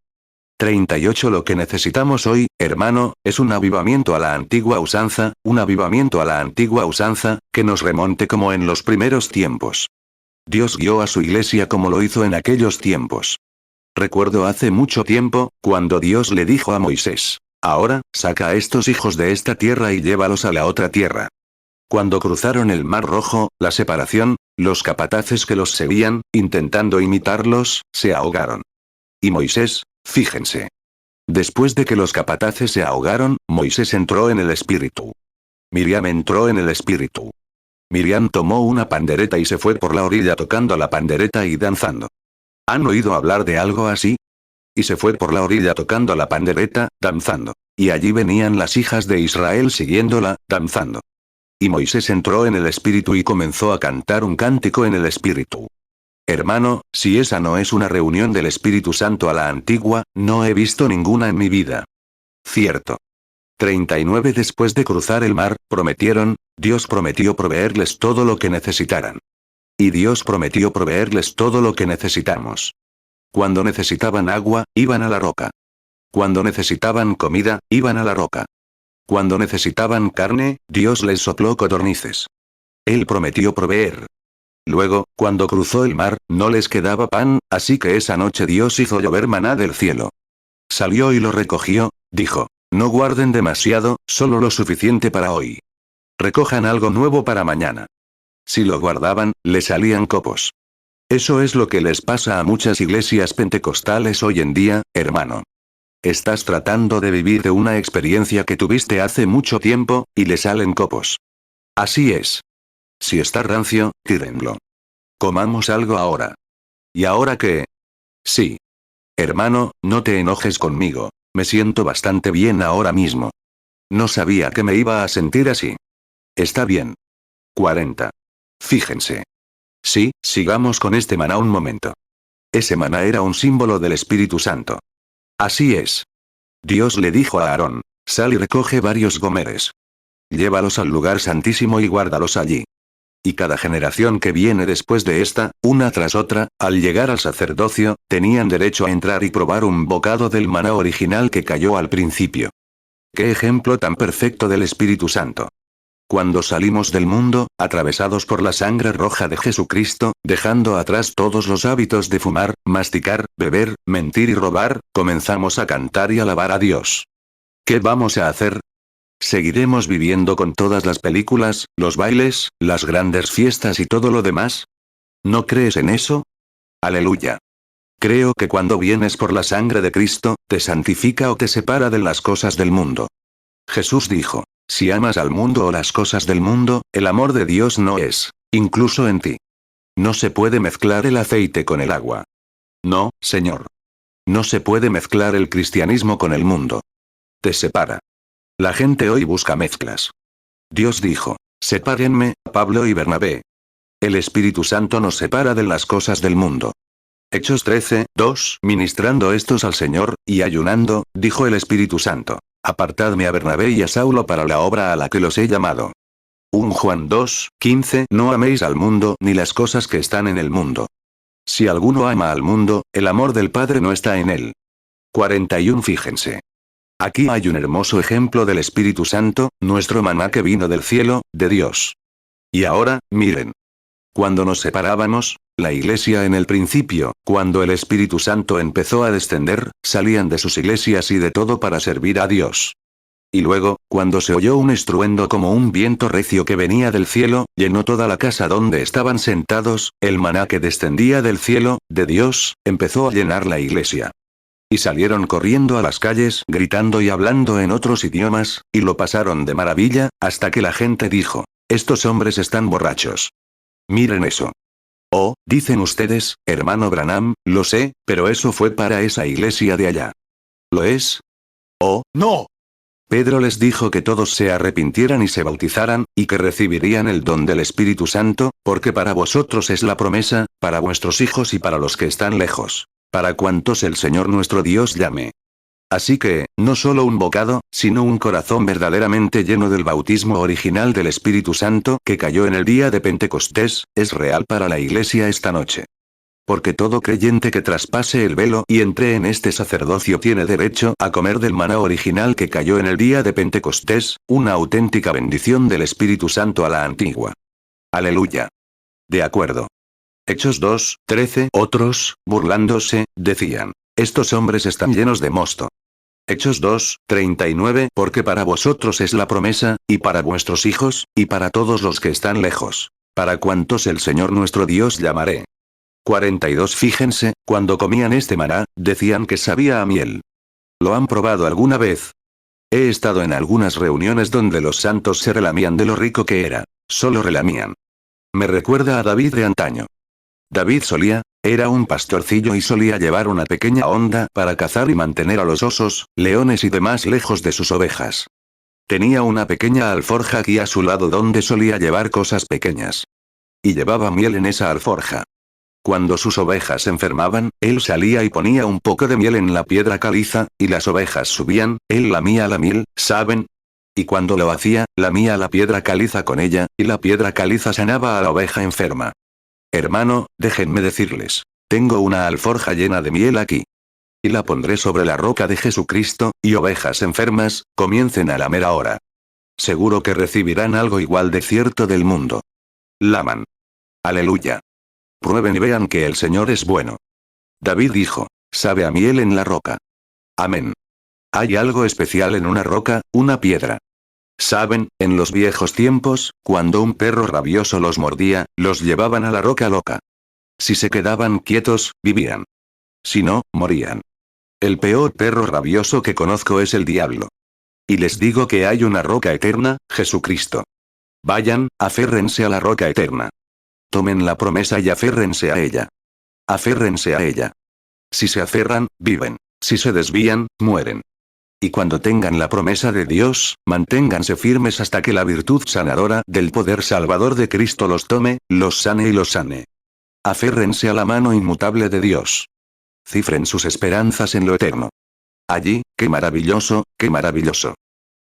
38 Lo que necesitamos hoy, hermano, es un avivamiento a la antigua usanza, que nos remonte como en los primeros tiempos. Dios guió a su iglesia como lo hizo en aquellos tiempos. Recuerdo hace mucho tiempo, cuando Dios le dijo a Moisés, ahora, saca a estos hijos de esta tierra y llévalos a la otra tierra. Cuando cruzaron el Mar Rojo, la separación, los capataces que los seguían, intentando imitarlos, se ahogaron. Y Moisés, fíjense. Después de que los capataces se ahogaron, Moisés entró en el espíritu. Miriam entró en el espíritu. Miriam tomó una pandereta y se fue por la orilla tocando la pandereta y danzando. ¿Han oído hablar de algo así? Y se fue por la orilla tocando la pandereta, danzando. Y allí venían las hijas de Israel siguiéndola, danzando. Y Moisés entró en el espíritu y comenzó a cantar un cántico en el espíritu. Hermano, si esa no es una reunión del Espíritu Santo a la antigua, no he visto ninguna en mi vida. Cierto. 39 Después de cruzar el mar, Dios prometió proveerles todo lo que necesitaran. Y Dios prometió proveerles todo lo que necesitamos. Cuando necesitaban agua, iban a la roca. Cuando necesitaban comida, iban a la roca. Cuando necesitaban carne, Dios les sopló codornices. Él prometió proveer. Luego, cuando cruzó el mar, no les quedaba pan, así que esa noche Dios hizo llover maná del cielo. Salió y lo recogió, dijo, no guarden demasiado, solo lo suficiente para hoy. Recojan algo nuevo para mañana. Si lo guardaban, le salían copos. Eso es lo que les pasa a muchas iglesias pentecostales hoy en día, hermano. Estás tratando de vivir de una experiencia que tuviste hace mucho tiempo, y le salen copos. Así es. Si está rancio, tírenlo. Comamos algo ahora. ¿Y ahora qué? Sí. Hermano, no te enojes conmigo. Me siento bastante bien ahora mismo. No sabía que me iba a sentir así. Está bien. 40. Fíjense. Sí, sigamos con este maná un momento. Ese maná era un símbolo del Espíritu Santo. Así es. Dios le dijo a Aarón, sal y recoge varios gomeres. Llévalos al lugar santísimo y guárdalos allí. Y cada generación que viene después de esta, una tras otra, al llegar al sacerdocio, tenían derecho a entrar y probar un bocado del maná original que cayó al principio. ¡Qué ejemplo tan perfecto del Espíritu Santo! Cuando salimos del mundo, atravesados por la sangre roja de Jesucristo, dejando atrás todos los hábitos de fumar, masticar, beber, mentir y robar, comenzamos a cantar y alabar a Dios. ¿Qué vamos a hacer? ¿Seguiremos viviendo con todas las películas, los bailes, las grandes fiestas y todo lo demás? ¿No crees en eso? Aleluya. Creo que cuando vienes por la sangre de Cristo, te santifica o te separa de las cosas del mundo. Jesús dijo, si amas al mundo o las cosas del mundo, el amor de Dios no es, incluso en ti. No se puede mezclar el aceite con el agua. No, Señor. No se puede mezclar el cristianismo con el mundo. Te separa. La gente hoy busca mezclas. Dios dijo, sepárenme, Pablo y Bernabé. El Espíritu Santo nos separa de las cosas del mundo. Hechos 13, 2. Ministrando estos al Señor, y ayunando, dijo el Espíritu Santo, apartadme a Bernabé y a Saulo para la obra a la que los he llamado. 1 Juan 2, 15. No améis al mundo ni las cosas que están en el mundo. Si alguno ama al mundo, el amor del Padre no está en él. 41. Fíjense. Aquí hay un hermoso ejemplo del Espíritu Santo, nuestro maná que vino del cielo, de Dios. Y ahora, miren. Cuando nos separábamos, la iglesia en el principio, cuando el Espíritu Santo empezó a descender, salían de sus iglesias y de todo para servir a Dios. Y luego, cuando se oyó un estruendo como un viento recio que venía del cielo, llenó toda la casa donde estaban sentados, el maná que descendía del cielo, de Dios, empezó a llenar la iglesia. Y salieron corriendo a las calles, gritando y hablando en otros idiomas, y lo pasaron de maravilla, hasta que la gente dijo, estos hombres están borrachos. Miren eso. Oh, dicen ustedes, hermano Branham, lo sé, pero eso fue para esa iglesia de allá. ¿Lo es? Oh, no. Pedro les dijo que todos se arrepintieran y se bautizaran, y que recibirían el don del Espíritu Santo, porque para vosotros es la promesa, para vuestros hijos y para los que están lejos, para cuantos el Señor nuestro Dios llame. Así que, no solo un bocado, sino un corazón verdaderamente lleno del bautismo original del Espíritu Santo que cayó en el día de Pentecostés, es real para la iglesia esta noche. Porque todo creyente que traspase el velo y entre en este sacerdocio tiene derecho a comer del maná original que cayó en el día de Pentecostés, una auténtica bendición del Espíritu Santo a la antigua. Aleluya. De acuerdo. Hechos 2, 13. Otros, burlándose, decían, estos hombres están llenos de mosto. Hechos 2, 39. Porque para vosotros es la promesa, y para vuestros hijos, y para todos los que están lejos, para cuantos el Señor nuestro Dios llamaré. 42. Fíjense, cuando comían este maná, decían que sabía a miel. ¿Lo han probado alguna vez? He estado en algunas reuniones donde los santos se relamían de lo rico que era. Solo relamían. Me recuerda a David de antaño. David era un pastorcillo y solía llevar una pequeña honda para cazar y mantener a los osos, leones y demás lejos de sus ovejas. Tenía una pequeña alforja aquí a su lado donde solía llevar cosas pequeñas. Y llevaba miel en esa alforja. Cuando sus ovejas se enfermaban, él salía y ponía un poco de miel en la piedra caliza, y las ovejas subían, él lamía la miel, ¿saben? Y cuando lo hacía, lamía la piedra caliza con ella, y la piedra caliza sanaba a la oveja enferma. Hermano, déjenme decirles, tengo una alforja llena de miel aquí. Y la pondré sobre la roca de Jesucristo, y ovejas enfermas, comiencen a lamer ahora. Seguro que recibirán algo igual de cierto del mundo. Laman. Aleluya. Prueben y vean que el Señor es bueno. David dijo, sabe a miel en la roca. Amén. Hay algo especial en una roca, una piedra. Saben, en los viejos tiempos, cuando un perro rabioso los mordía, los llevaban a la roca loca. Si se quedaban quietos, vivían. Si no, morían. El peor perro rabioso que conozco es el diablo. Y les digo que hay una roca eterna, Jesucristo. Vayan, aférrense a la roca eterna. Tomen la promesa y aférrense a ella. Aférrense a ella. Si se aferran, viven. Si se desvían, mueren. Y cuando tengan la promesa de Dios, manténganse firmes hasta que la virtud sanadora del poder salvador de Cristo los tome, los sane y los sane. Aférrense a la mano inmutable de Dios. Cifren sus esperanzas en lo eterno. Allí, qué maravilloso, qué maravilloso.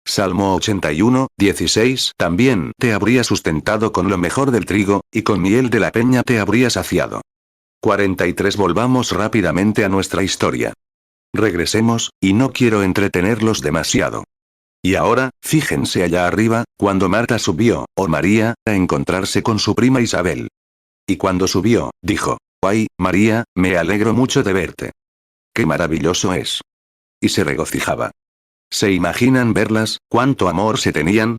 Salmo 81, 16. También te habría sustentado con lo mejor del trigo, y con miel de la peña te habría saciado. 43. Volvamos rápidamente a nuestra historia. Regresemos, y no quiero entretenerlos demasiado. Y ahora, fíjense allá arriba, cuando Marta subió, o María, a encontrarse con su prima Isabel. Y cuando subió, dijo: «Ay, María, me alegro mucho de verte. ¡Qué maravilloso es!» Y se regocijaba. ¿Se imaginan verlas, cuánto amor se tenían?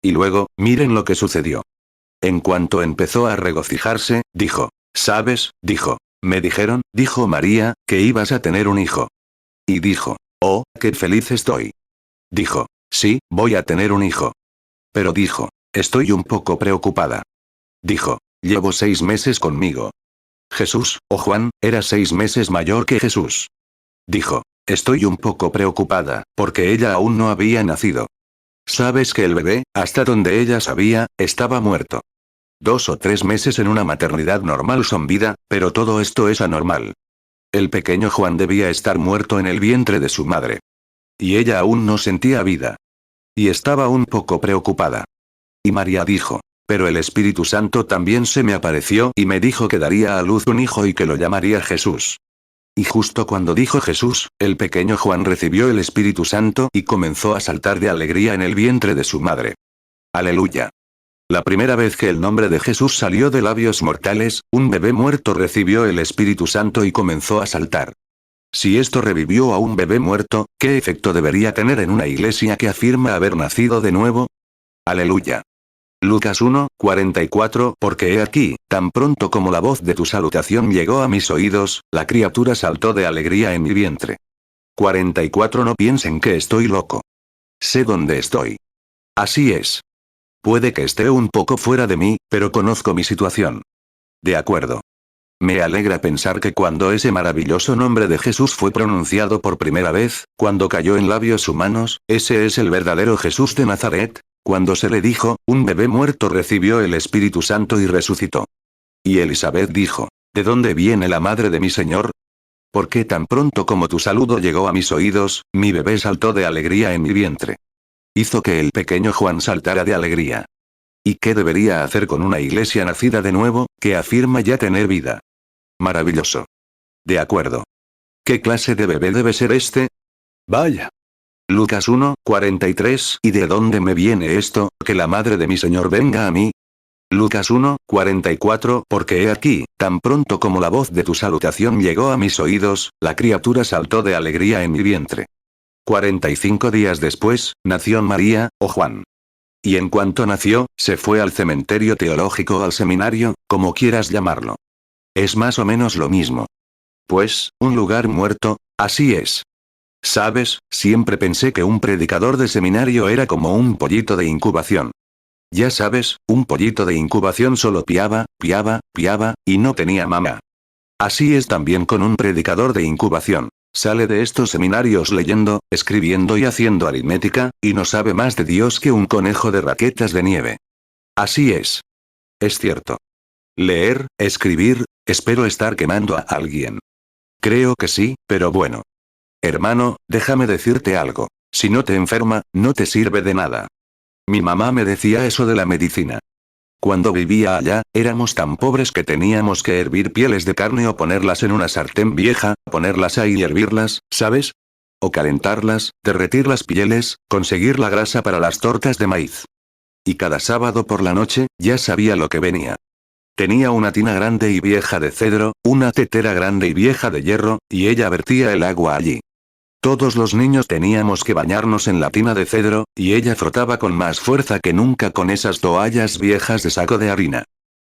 Y luego, miren lo que sucedió. En cuanto empezó a regocijarse, dijo: «¿Sabes?», dijo. «Me dijeron», dijo María, «que ibas a tener un hijo». Y dijo: «Oh, qué feliz estoy». Dijo: «Sí, voy a tener un hijo». Pero dijo: «Estoy un poco preocupada». Dijo: «Llevo 6 meses conmigo». Jesús, o Juan, era 6 meses mayor que Jesús. Dijo: «Estoy un poco preocupada, porque ella aún no había nacido. ¿Sabes que el bebé, hasta donde ella sabía, estaba muerto? 2 o 3 meses en una maternidad normal son vida, pero todo esto es anormal. El pequeño Juan debía estar muerto en el vientre de su madre. Y ella aún no sentía vida. Y estaba un poco preocupada. Y María dijo: «Pero el Espíritu Santo también se me apareció y me dijo que daría a luz un hijo y que lo llamaría Jesús». Y justo cuando dijo Jesús, el pequeño Juan recibió el Espíritu Santo y comenzó a saltar de alegría en el vientre de su madre. Aleluya. La primera vez que el nombre de Jesús salió de labios mortales, un bebé muerto recibió el Espíritu Santo y comenzó a saltar. Si esto revivió a un bebé muerto, ¿qué efecto debería tener en una iglesia que afirma haber nacido de nuevo? Aleluya. Lucas 1, 44. Porque he aquí, tan pronto como la voz de tu salutación llegó a mis oídos, la criatura saltó de alegría en mi vientre. 44. No piensen que estoy loco. Sé dónde estoy. Así es. Puede que esté un poco fuera de mí, pero conozco mi situación. De acuerdo. Me alegra pensar que cuando ese maravilloso nombre de Jesús fue pronunciado por primera vez, cuando cayó en labios humanos, ese es el verdadero Jesús de Nazaret. Cuando se le dijo, un bebé muerto recibió el Espíritu Santo y resucitó. Y Elizabeth dijo: ¿De dónde viene la madre de mi Señor? Porque tan pronto como tu saludo llegó a mis oídos, mi bebé saltó de alegría en mi vientre. Hizo que el pequeño Juan saltara de alegría. ¿Y qué debería hacer con una iglesia nacida de nuevo, que afirma ya tener vida? Maravilloso. De acuerdo. ¿Qué clase de bebé debe ser este? Vaya. Lucas 1, 43. ¿Y de dónde me viene esto, que la madre de mi Señor venga a mí? Lucas 1, 44. Porque he aquí, tan pronto como la voz de tu salutación llegó a mis oídos, la criatura saltó de alegría en mi vientre. 45 días después, nació María, o Juan. Y en cuanto nació, se fue al cementerio teológico o al seminario, como quieras llamarlo. Es más o menos lo mismo. Pues, un lugar muerto, así es. ¿Sabes? Siempre pensé que un predicador de seminario era como un pollito de incubación. Ya sabes, un pollito de incubación solo piaba, piaba, piaba, y no tenía mamá. Así es también con un predicador de incubación. Sale de estos seminarios leyendo, escribiendo y haciendo aritmética, y no sabe más de Dios que un conejo de raquetas de nieve. Así es. Es cierto. Leer, escribir, espero estar quemando a alguien. Creo que sí, pero bueno. Hermano, déjame decirte algo. Si no te enferma, no te sirve de nada. Mi mamá me decía eso de la medicina. Cuando vivía allá, éramos tan pobres que teníamos que hervir pieles de carne o ponerlas en una sartén vieja, ponerlas ahí y hervirlas, ¿sabes? O calentarlas, derretir las pieles, conseguir la grasa para las tortas de maíz. Y cada sábado por la noche, ya sabía lo que venía. Tenía una tina grande y vieja de cedro, una tetera grande y vieja de hierro, y ella vertía el agua allí. Todos los niños teníamos que bañarnos en la tina de cedro, y ella frotaba con más fuerza que nunca con esas toallas viejas de saco de harina.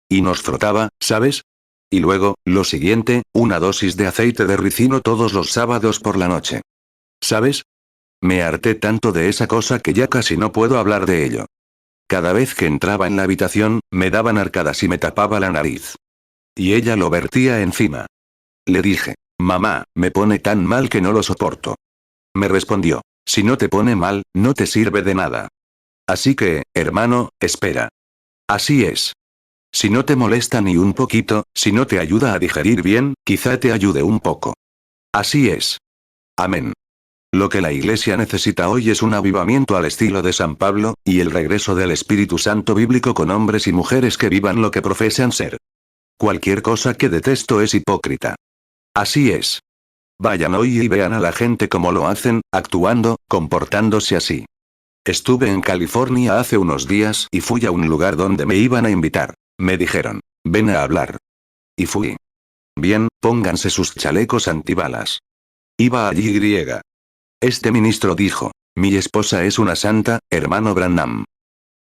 Y nos frotaba, ¿sabes? Y luego, lo siguiente, una dosis de aceite de ricino todos los sábados por la noche. ¿Sabes? Me harté tanto de esa cosa que ya casi no puedo hablar de ello. Cada vez que entraba en la habitación, me daban arcadas y me tapaba la nariz. Y ella lo vertía encima. Le dije: «Mamá, me pone tan mal que no lo soporto». Me respondió: «Si no te pone mal, no te sirve de nada. Así que, hermano, espera». Así es. Si no te molesta ni un poquito, si no te ayuda a digerir bien, quizá te ayude un poco. Así es. Amén. Lo que la Iglesia necesita hoy es un avivamiento al estilo de San Pablo, y el regreso del Espíritu Santo bíblico con hombres y mujeres que vivan lo que profesan ser. Cualquier cosa que detesto es hipócrita. Así es. Vayan hoy y vean a la gente cómo lo hacen, actuando, comportándose así. Estuve en California hace unos días y fui a un lugar donde me iban a invitar. Me dijeron, ven a hablar. Y fui. Bien, pónganse sus chalecos antibalas. Iba allí griega. Este ministro dijo, mi esposa es una santa, hermano Branham.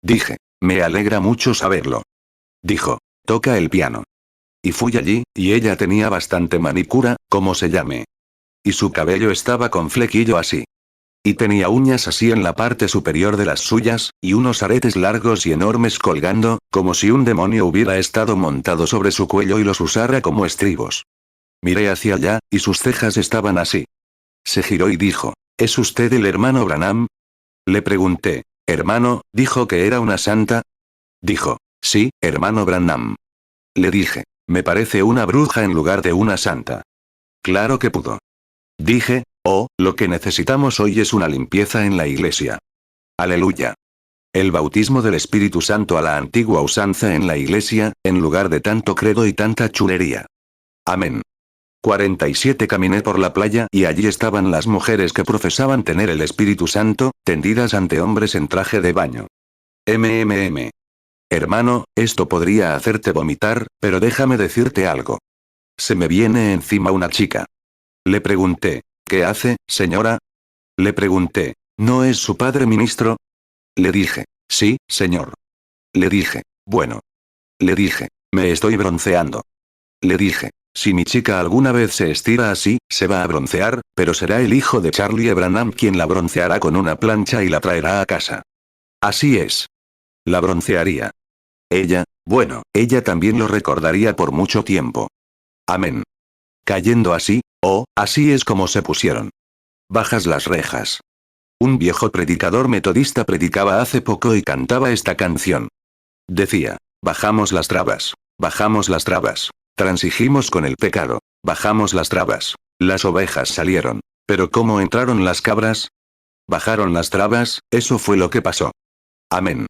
Dije, me alegra mucho saberlo. Dijo, toca el piano. Y fui allí, y ella tenía bastante manicura, como se llame. Y su cabello estaba con flequillo así. Y tenía uñas así en la parte superior de las suyas, y unos aretes largos y enormes colgando, como si un demonio hubiera estado montado sobre su cuello y los usara como estribos. Miré hacia allá, y sus cejas estaban así. Se giró y dijo, ¿es usted el hermano Branham? Le pregunté, hermano, ¿dijo que era una santa? Dijo, sí, hermano Branham. Le dije, me parece una bruja en lugar de una santa. Claro que pudo. Dije, oh, lo que necesitamos hoy es una limpieza en la iglesia. Aleluya. El bautismo del Espíritu Santo a la antigua usanza en la iglesia, en lugar de tanto credo y tanta chulería. Amén. 47 Caminé por la playa y allí estaban las mujeres que profesaban tener el Espíritu Santo, tendidas ante hombres en traje de baño. Hermano, esto podría hacerte vomitar, pero déjame decirte algo. Se me viene encima una chica. Le pregunté, ¿qué hace, señora? Le pregunté, ¿no es su padre ministro? Le dije, sí, señor. Le dije, bueno. Le dije, me estoy bronceando. Le dije, si mi chica alguna vez se estira así, se va a broncear, pero será el hijo de Charlie Branham quien la bronceará con una plancha y la traerá a casa. Así es. La broncearía. Ella, bueno, ella también lo recordaría por mucho tiempo. Amén. Cayendo así, oh, así es como se pusieron. Bajas las rejas. Un viejo predicador metodista predicaba hace poco y cantaba esta canción. Decía, bajamos las trabas, transigimos con el pecado, bajamos las trabas, las ovejas salieron, pero ¿cómo entraron las cabras? Bajaron las trabas, eso fue lo que pasó. Amén.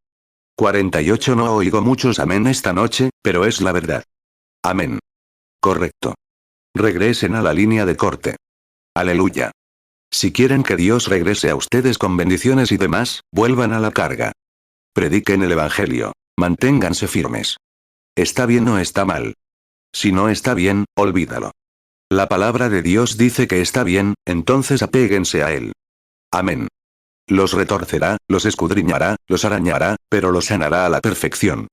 48 No oigo muchos amén esta noche, pero es la verdad. Amén. Correcto. Regresen a la línea de corte. Aleluya. Si quieren que Dios regrese a ustedes con bendiciones y demás, vuelvan a la carga. Prediquen el Evangelio. Manténganse firmes. ¿Está bien o está mal? Si no está bien, olvídalo. La palabra de Dios dice que está bien, entonces apéguense a él. Amén. Los retorcerá, los escudriñará, los arañará, pero los sanará a la perfección.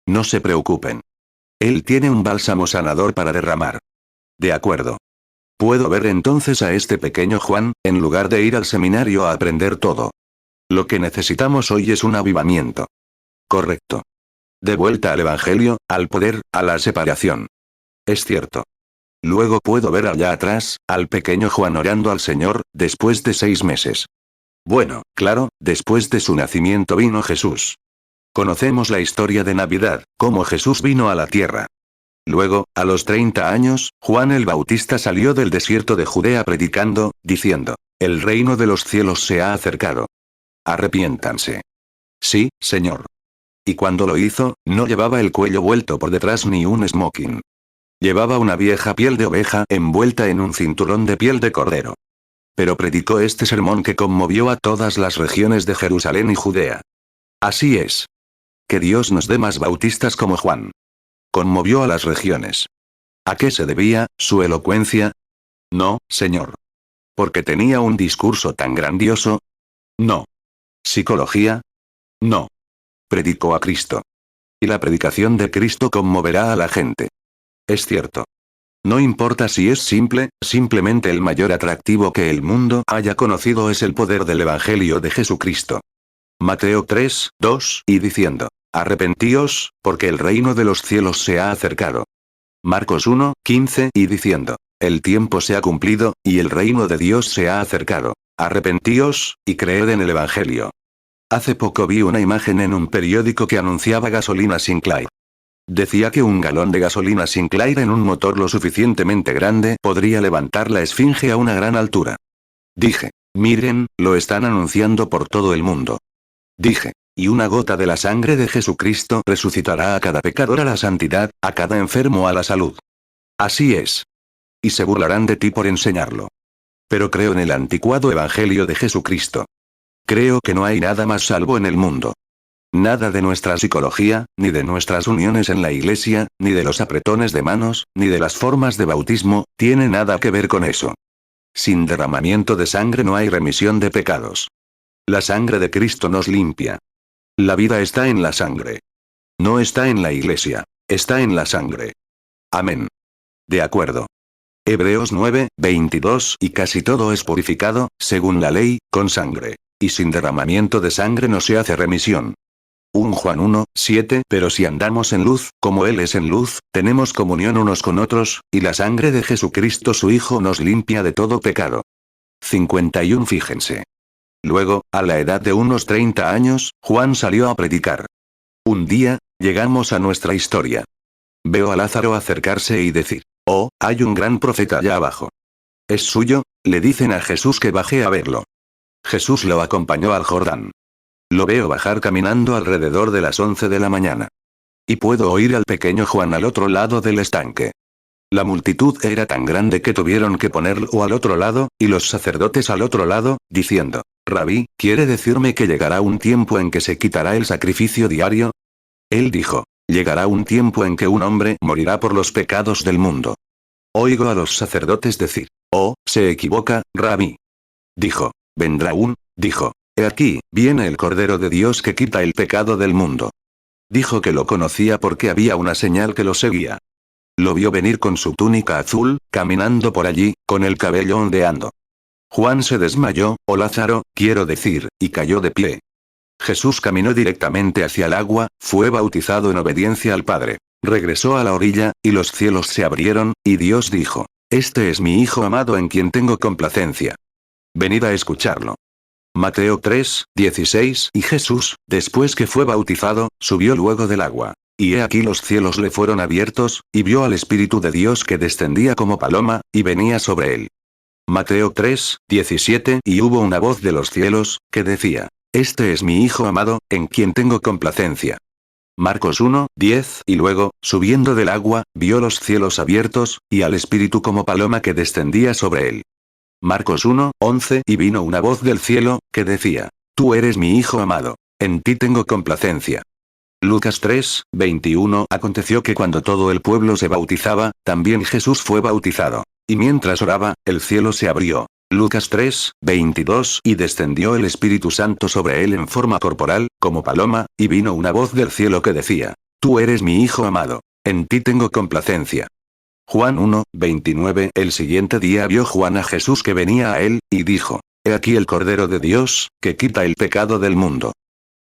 No se preocupen. Él tiene un bálsamo sanador para derramar. De acuerdo. Puedo ver entonces a este pequeño Juan, en lugar de ir al seminario a aprender todo. Lo que necesitamos hoy es un avivamiento. Correcto. De vuelta al Evangelio, al poder, a la separación. Es cierto. Luego puedo ver allá atrás, al pequeño Juan orando al Señor, después de 6 meses. Bueno, claro, después de su nacimiento vino Jesús. Conocemos la historia de Navidad, cómo Jesús vino a la tierra. Luego, a los 30 años, Juan el Bautista salió del desierto de Judea predicando, diciendo, el reino de los cielos se ha acercado. Arrepiéntanse. Sí, Señor. Y cuando lo hizo, no llevaba el cuello vuelto por detrás ni un smoking. Llevaba una vieja piel de oveja envuelta en un cinturón de piel de cordero. Pero predicó este sermón que conmovió a todas las regiones de Jerusalén y Judea. Así es. Que Dios nos dé más bautistas como Juan. Conmovió a las regiones. ¿A qué se debía, su elocuencia? No, Señor. ¿Porque tenía un discurso tan grandioso? No. ¿Psicología? No. Predicó a Cristo. Y la predicación de Cristo conmoverá a la gente. Es cierto. No importa si es simple, simplemente el mayor atractivo que el mundo haya conocido es el poder del Evangelio de Jesucristo. Mateo 3, 2, y diciendo, arrepentíos, porque el reino de los cielos se ha acercado. Marcos 1, 15, y diciendo, el tiempo se ha cumplido, y el reino de Dios se ha acercado. Arrepentíos, y creed en el Evangelio. Hace poco vi una imagen en un periódico que anunciaba gasolina Sinclair. Decía que un galón de gasolina Sinclair en un motor lo suficientemente grande podría levantar la esfinge a una gran altura. Dije, Miren, lo están anunciando por todo el mundo. Dije. Y una gota de la sangre de Jesucristo resucitará a cada pecador a la santidad, a cada enfermo a la salud. Así es. Y se burlarán de ti por enseñarlo. Pero creo en el anticuado evangelio de Jesucristo. Creo que no hay nada más salvo en el mundo. Nada de nuestra psicología, ni de nuestras uniones en la iglesia, ni de los apretones de manos, ni de las formas de bautismo, tiene nada que ver con eso. Sin derramamiento de sangre no hay remisión de pecados. La sangre de Cristo nos limpia. La vida está en la sangre. No está en la iglesia, está en la sangre. Amén. De acuerdo. Hebreos 9, 22 y casi todo es purificado, según la ley, con sangre. Y sin derramamiento de sangre no se hace remisión. 1 Juan 1, 7 Pero si andamos en luz, como Él es en luz, tenemos comunión unos con otros, y la sangre de Jesucristo su Hijo nos limpia de todo pecado. 51 Fíjense. Luego, a la edad de unos 30 años, Juan salió a predicar. Un día, llegamos a nuestra historia. Veo a Lázaro acercarse y decir, «Oh, hay un gran profeta allá abajo». «¿Es suyo?», le dicen a Jesús que baje a verlo. Jesús lo acompañó al Jordán. Lo veo bajar caminando alrededor de las 11 de la mañana. Y puedo oír al pequeño Juan al otro lado del estanque. La multitud era tan grande que tuvieron que ponerlo al otro lado, y los sacerdotes al otro lado, diciendo, «Rabí, ¿quiere decirme que llegará un tiempo en que se quitará el sacrificio diario?» Él dijo, «Llegará un tiempo en que un hombre morirá por los pecados del mundo». Oigo a los sacerdotes decir, «Oh, se equivoca, Rabí». Dijo, dijo, «He aquí, viene el Cordero de Dios que quita el pecado del mundo». Dijo que lo conocía porque había una señal que lo seguía. Lo vio venir con su túnica azul, caminando por allí, con el cabello ondeando. Juan se desmayó, o Lázaro, quiero decir, y cayó de pie. Jesús caminó directamente hacia el agua, fue bautizado en obediencia al Padre. Regresó a la orilla, y los cielos se abrieron, y Dios dijo, «Este es mi Hijo amado en quien tengo complacencia. Venid a escucharlo». Mateo 3, 16 Y Jesús, después que fue bautizado, subió luego del agua. Y he aquí los cielos le fueron abiertos, y vio al Espíritu de Dios que descendía como paloma, y venía sobre él. Mateo 3, 17 Y hubo una voz de los cielos, que decía, «Este es mi Hijo amado, en quien tengo complacencia». Marcos 1, 10 Y luego, subiendo del agua, vio los cielos abiertos, y al Espíritu como paloma que descendía sobre él. Marcos 1, 11 Y vino una voz del cielo, que decía, «Tú eres mi Hijo amado, en ti tengo complacencia». Lucas 3, 21 Aconteció que cuando todo el pueblo se bautizaba, también Jesús fue bautizado. Y mientras oraba, el cielo se abrió. Lucas 3, 22 Y descendió el Espíritu Santo sobre él en forma corporal, como paloma, y vino una voz del cielo que decía, «Tú eres mi Hijo amado, en ti tengo complacencia». Juan 1, 29 El siguiente día vio Juan a Jesús que venía a él, y dijo, «He aquí el Cordero de Dios, que quita el pecado del mundo».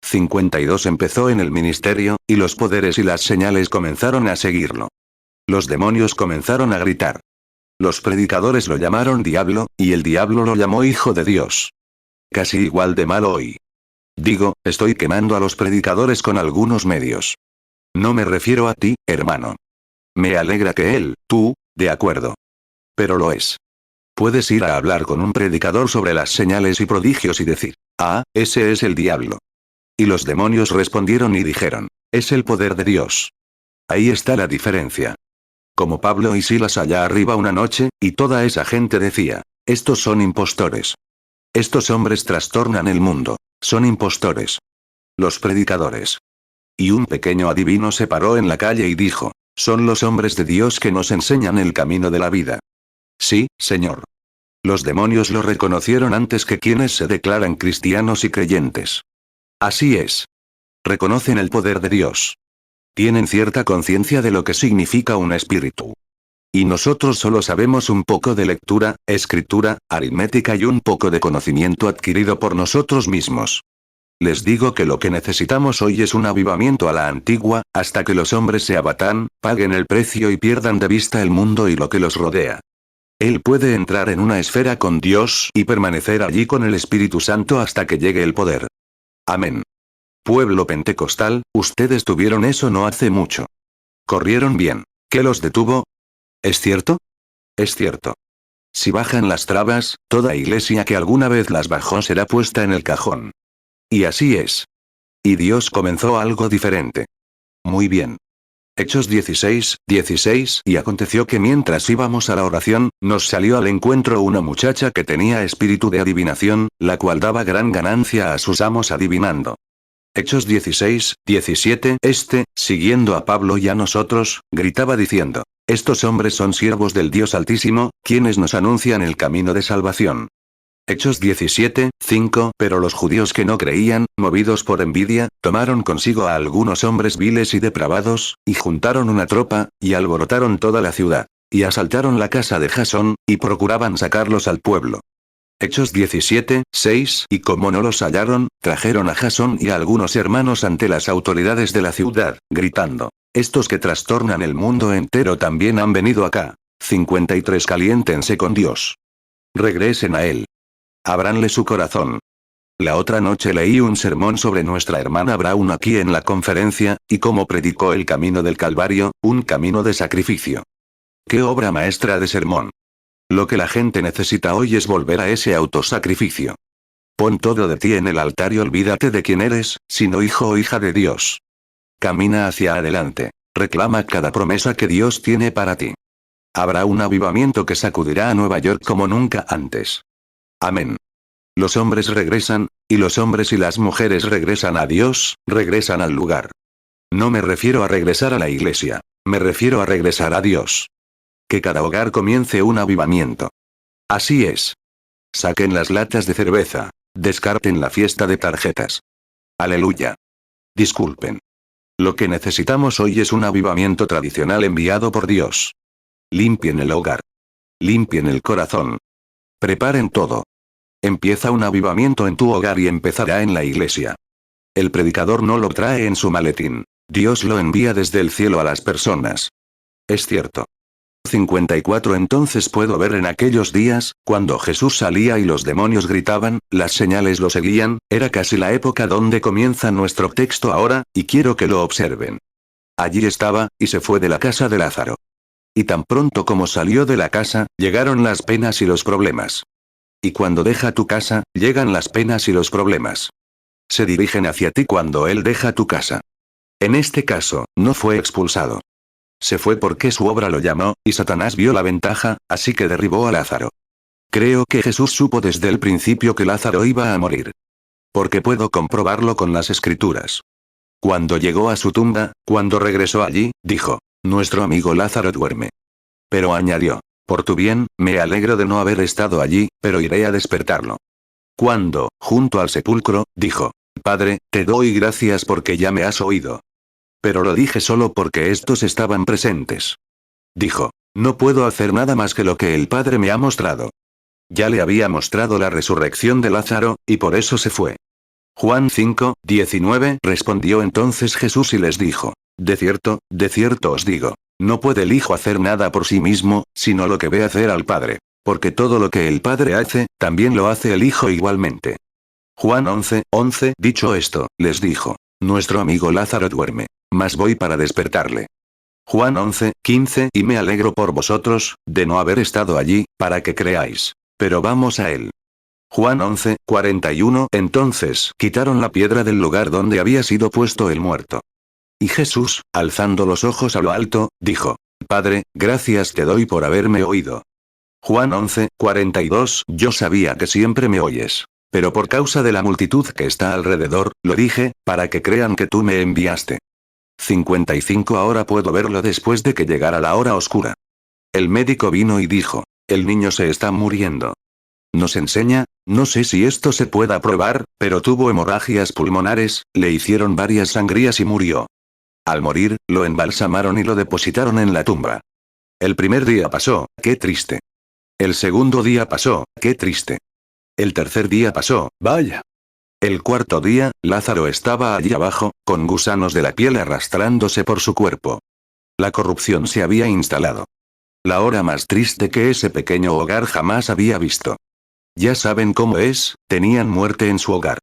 52 Empezó en el ministerio, y los poderes y las señales comenzaron a seguirlo. Los demonios comenzaron a gritar. Los predicadores lo llamaron diablo, y el diablo lo llamó hijo de Dios. Casi igual de malo hoy. Digo, estoy quemando a los predicadores con algunos medios. No me refiero a ti, hermano. Me alegra que de acuerdo. Pero lo es. Puedes ir a hablar con un predicador sobre las señales y prodigios y decir, «Ah, ese es el diablo». Y los demonios respondieron y dijeron, «Es el poder de Dios». Ahí está la diferencia. Como Pablo y Silas allá arriba una noche, y toda esa gente decía, «Estos son impostores. Estos hombres trastornan el mundo. Son impostores». Los predicadores. Y un pequeño adivino se paró en la calle y dijo, «Son los hombres de Dios que nos enseñan el camino de la vida». Sí, Señor. Los demonios lo reconocieron antes que quienes se declaran cristianos y creyentes. Así es. Reconocen el poder de Dios. Tienen cierta conciencia de lo que significa un espíritu. Y nosotros solo sabemos un poco de lectura, escritura, aritmética y un poco de conocimiento adquirido por nosotros mismos. Les digo que lo que necesitamos hoy es un avivamiento a la antigua, hasta que los hombres se abatan, paguen el precio y pierdan de vista el mundo y lo que los rodea. Él puede entrar en una esfera con Dios y permanecer allí con el Espíritu Santo hasta que llegue el poder. Amén. Pueblo pentecostal, ustedes tuvieron eso no hace mucho. Corrieron bien. ¿Qué los detuvo? ¿Es cierto? Es cierto. Si bajan las trabas, toda iglesia que alguna vez las bajó será puesta en el cajón. Y así es. Y Dios comenzó algo diferente. Muy bien. Hechos 16, 16. Y aconteció que mientras íbamos a la oración, nos salió al encuentro una muchacha que tenía espíritu de adivinación, la cual daba gran ganancia a sus amos adivinando. Hechos 16, 17. Siguiendo a Pablo y a nosotros, gritaba diciendo: estos hombres son siervos del Dios Altísimo, quienes nos anuncian el camino de salvación. Hechos 17, 5. Pero los judíos que no creían, movidos por envidia, tomaron consigo a algunos hombres viles y depravados, y juntaron una tropa, y alborotaron toda la ciudad. Y asaltaron la casa de Jasón, y procuraban sacarlos al pueblo. Hechos 17, 6. Y como no los hallaron, trajeron a Jasón y a algunos hermanos ante las autoridades de la ciudad, gritando: estos que trastornan el mundo entero también han venido acá. 53. Caliéntense con Dios. Regresen a él. Ábranle su corazón. La otra noche leí un sermón sobre nuestra hermana Brown aquí en la conferencia, y cómo predicó el camino del Calvario, un camino de sacrificio. ¡Qué obra maestra de sermón! Lo que la gente necesita hoy es volver a ese autosacrificio. Pon todo de ti en el altar y olvídate de quién eres, sino hijo o hija de Dios. Camina hacia adelante. Reclama cada promesa que Dios tiene para ti. Habrá un avivamiento que sacudirá a Nueva York como nunca antes. Amén. Los hombres regresan, y los hombres y las mujeres regresan a Dios, regresan al lugar. No me refiero a regresar a la iglesia. Me refiero a regresar a Dios. Que cada hogar comience un avivamiento. Así es. Saquen las latas de cerveza. Descarten la fiesta de tarjetas. Aleluya. Disculpen. Lo que necesitamos hoy es un avivamiento tradicional enviado por Dios. Limpien el hogar. Limpien el corazón. Preparen todo. Empieza un avivamiento en tu hogar y empezará en la iglesia. El predicador no lo trae en su maletín. Dios lo envía desde el cielo a las personas. Es cierto. 54. Entonces puedo ver en aquellos días, cuando Jesús salía y los demonios gritaban, las señales lo seguían, era casi la época donde comienza nuestro texto ahora, y quiero que lo observen. Allí estaba, y se fue de la casa de Lázaro. Y tan pronto como salió de la casa, llegaron las penas y los problemas. Y cuando deja tu casa, llegan las penas y los problemas. Se dirigen hacia ti cuando él deja tu casa. En este caso, no fue expulsado. Se fue porque su obra lo llamó, y Satanás vio la ventaja, así que derribó a Lázaro. Creo que Jesús supo desde el principio que Lázaro iba a morir. Porque puedo comprobarlo con las escrituras. Cuando llegó a su tumba, cuando regresó allí, dijo: nuestro amigo Lázaro duerme. Pero añadió: por tu bien, me alegro de no haber estado allí, pero iré a despertarlo. Cuando, junto al sepulcro, dijo: Padre, te doy gracias porque ya me has oído. Pero lo dije solo porque estos estaban presentes. Dijo: no puedo hacer nada más que lo que el Padre me ha mostrado. Ya le había mostrado la resurrección de Lázaro, y por eso se fue. Juan 5, 19. Respondió entonces Jesús y les dijo: de cierto os digo, no puede el Hijo hacer nada por sí mismo, sino lo que ve hacer al Padre. Porque todo lo que el Padre hace, también lo hace el Hijo igualmente. Juan 11, 11. Dicho esto, les dijo: nuestro amigo Lázaro duerme, mas voy para despertarle. Juan 11, 15. Y me alegro por vosotros, de no haber estado allí, para que creáis. Pero vamos a él. Juan 11, 41. Entonces quitaron la piedra del lugar donde había sido puesto el muerto. Y Jesús, alzando los ojos a lo alto, dijo: Padre, gracias te doy por haberme oído. Juan 11, 42. Yo sabía que siempre me oyes. Pero por causa de la multitud que está alrededor, lo dije, para que crean que tú me enviaste. 55. Ahora puedo verlo después de que llegara la hora oscura. El médico vino y dijo: el niño se está muriendo. Nos enseña, no sé si esto se pueda probar, pero tuvo hemorragias pulmonares, le hicieron varias sangrías y murió. Al morir, lo embalsamaron y lo depositaron en la tumba. El primer día pasó, qué triste. El segundo día pasó, qué triste. El tercer día pasó, vaya. El cuarto día, Lázaro estaba allí abajo, con gusanos de la piel arrastrándose por su cuerpo. La corrupción se había instalado. La hora más triste que ese pequeño hogar jamás había visto. Ya saben cómo es, tenían muerte en su hogar.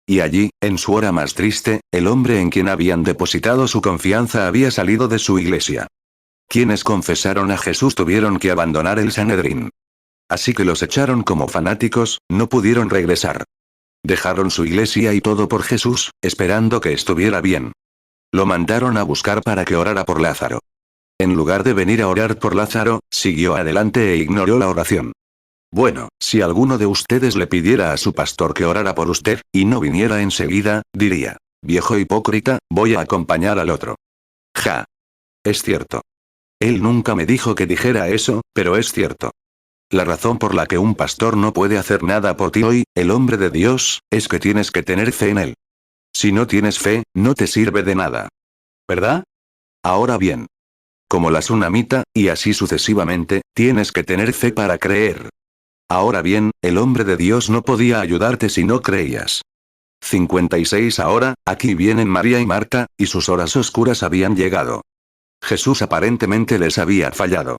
Y allí, en su hora más triste, el hombre en quien habían depositado su confianza había salido de su iglesia. Quienes confesaron a Jesús tuvieron que abandonar el Sanedrín. así que los echaron como fanáticos, no pudieron regresar. Dejaron su iglesia y todo por Jesús, esperando que estuviera bien. Lo mandaron a buscar para que orara por Lázaro. En lugar de venir a orar por Lázaro, siguió adelante e ignoró la oración. Bueno, si alguno de ustedes le pidiera a su pastor que orara por usted, y no viniera enseguida, diría: viejo hipócrita, voy a acompañar al otro. Ja. Es cierto. Él nunca me dijo que dijera eso, pero es cierto. La razón por la que un pastor no puede hacer nada por ti hoy, el hombre de Dios, es que tienes que tener fe en él. Si no tienes fe, no te sirve de nada. ¿Verdad? Ahora bien. Como la tsunamita, y así sucesivamente, tienes que tener fe para creer. Ahora bien, el hombre de Dios no podía ayudarte si no creías. 56 Ahora, aquí vienen María y Marta, y sus horas oscuras habían llegado. Jesús aparentemente les había fallado.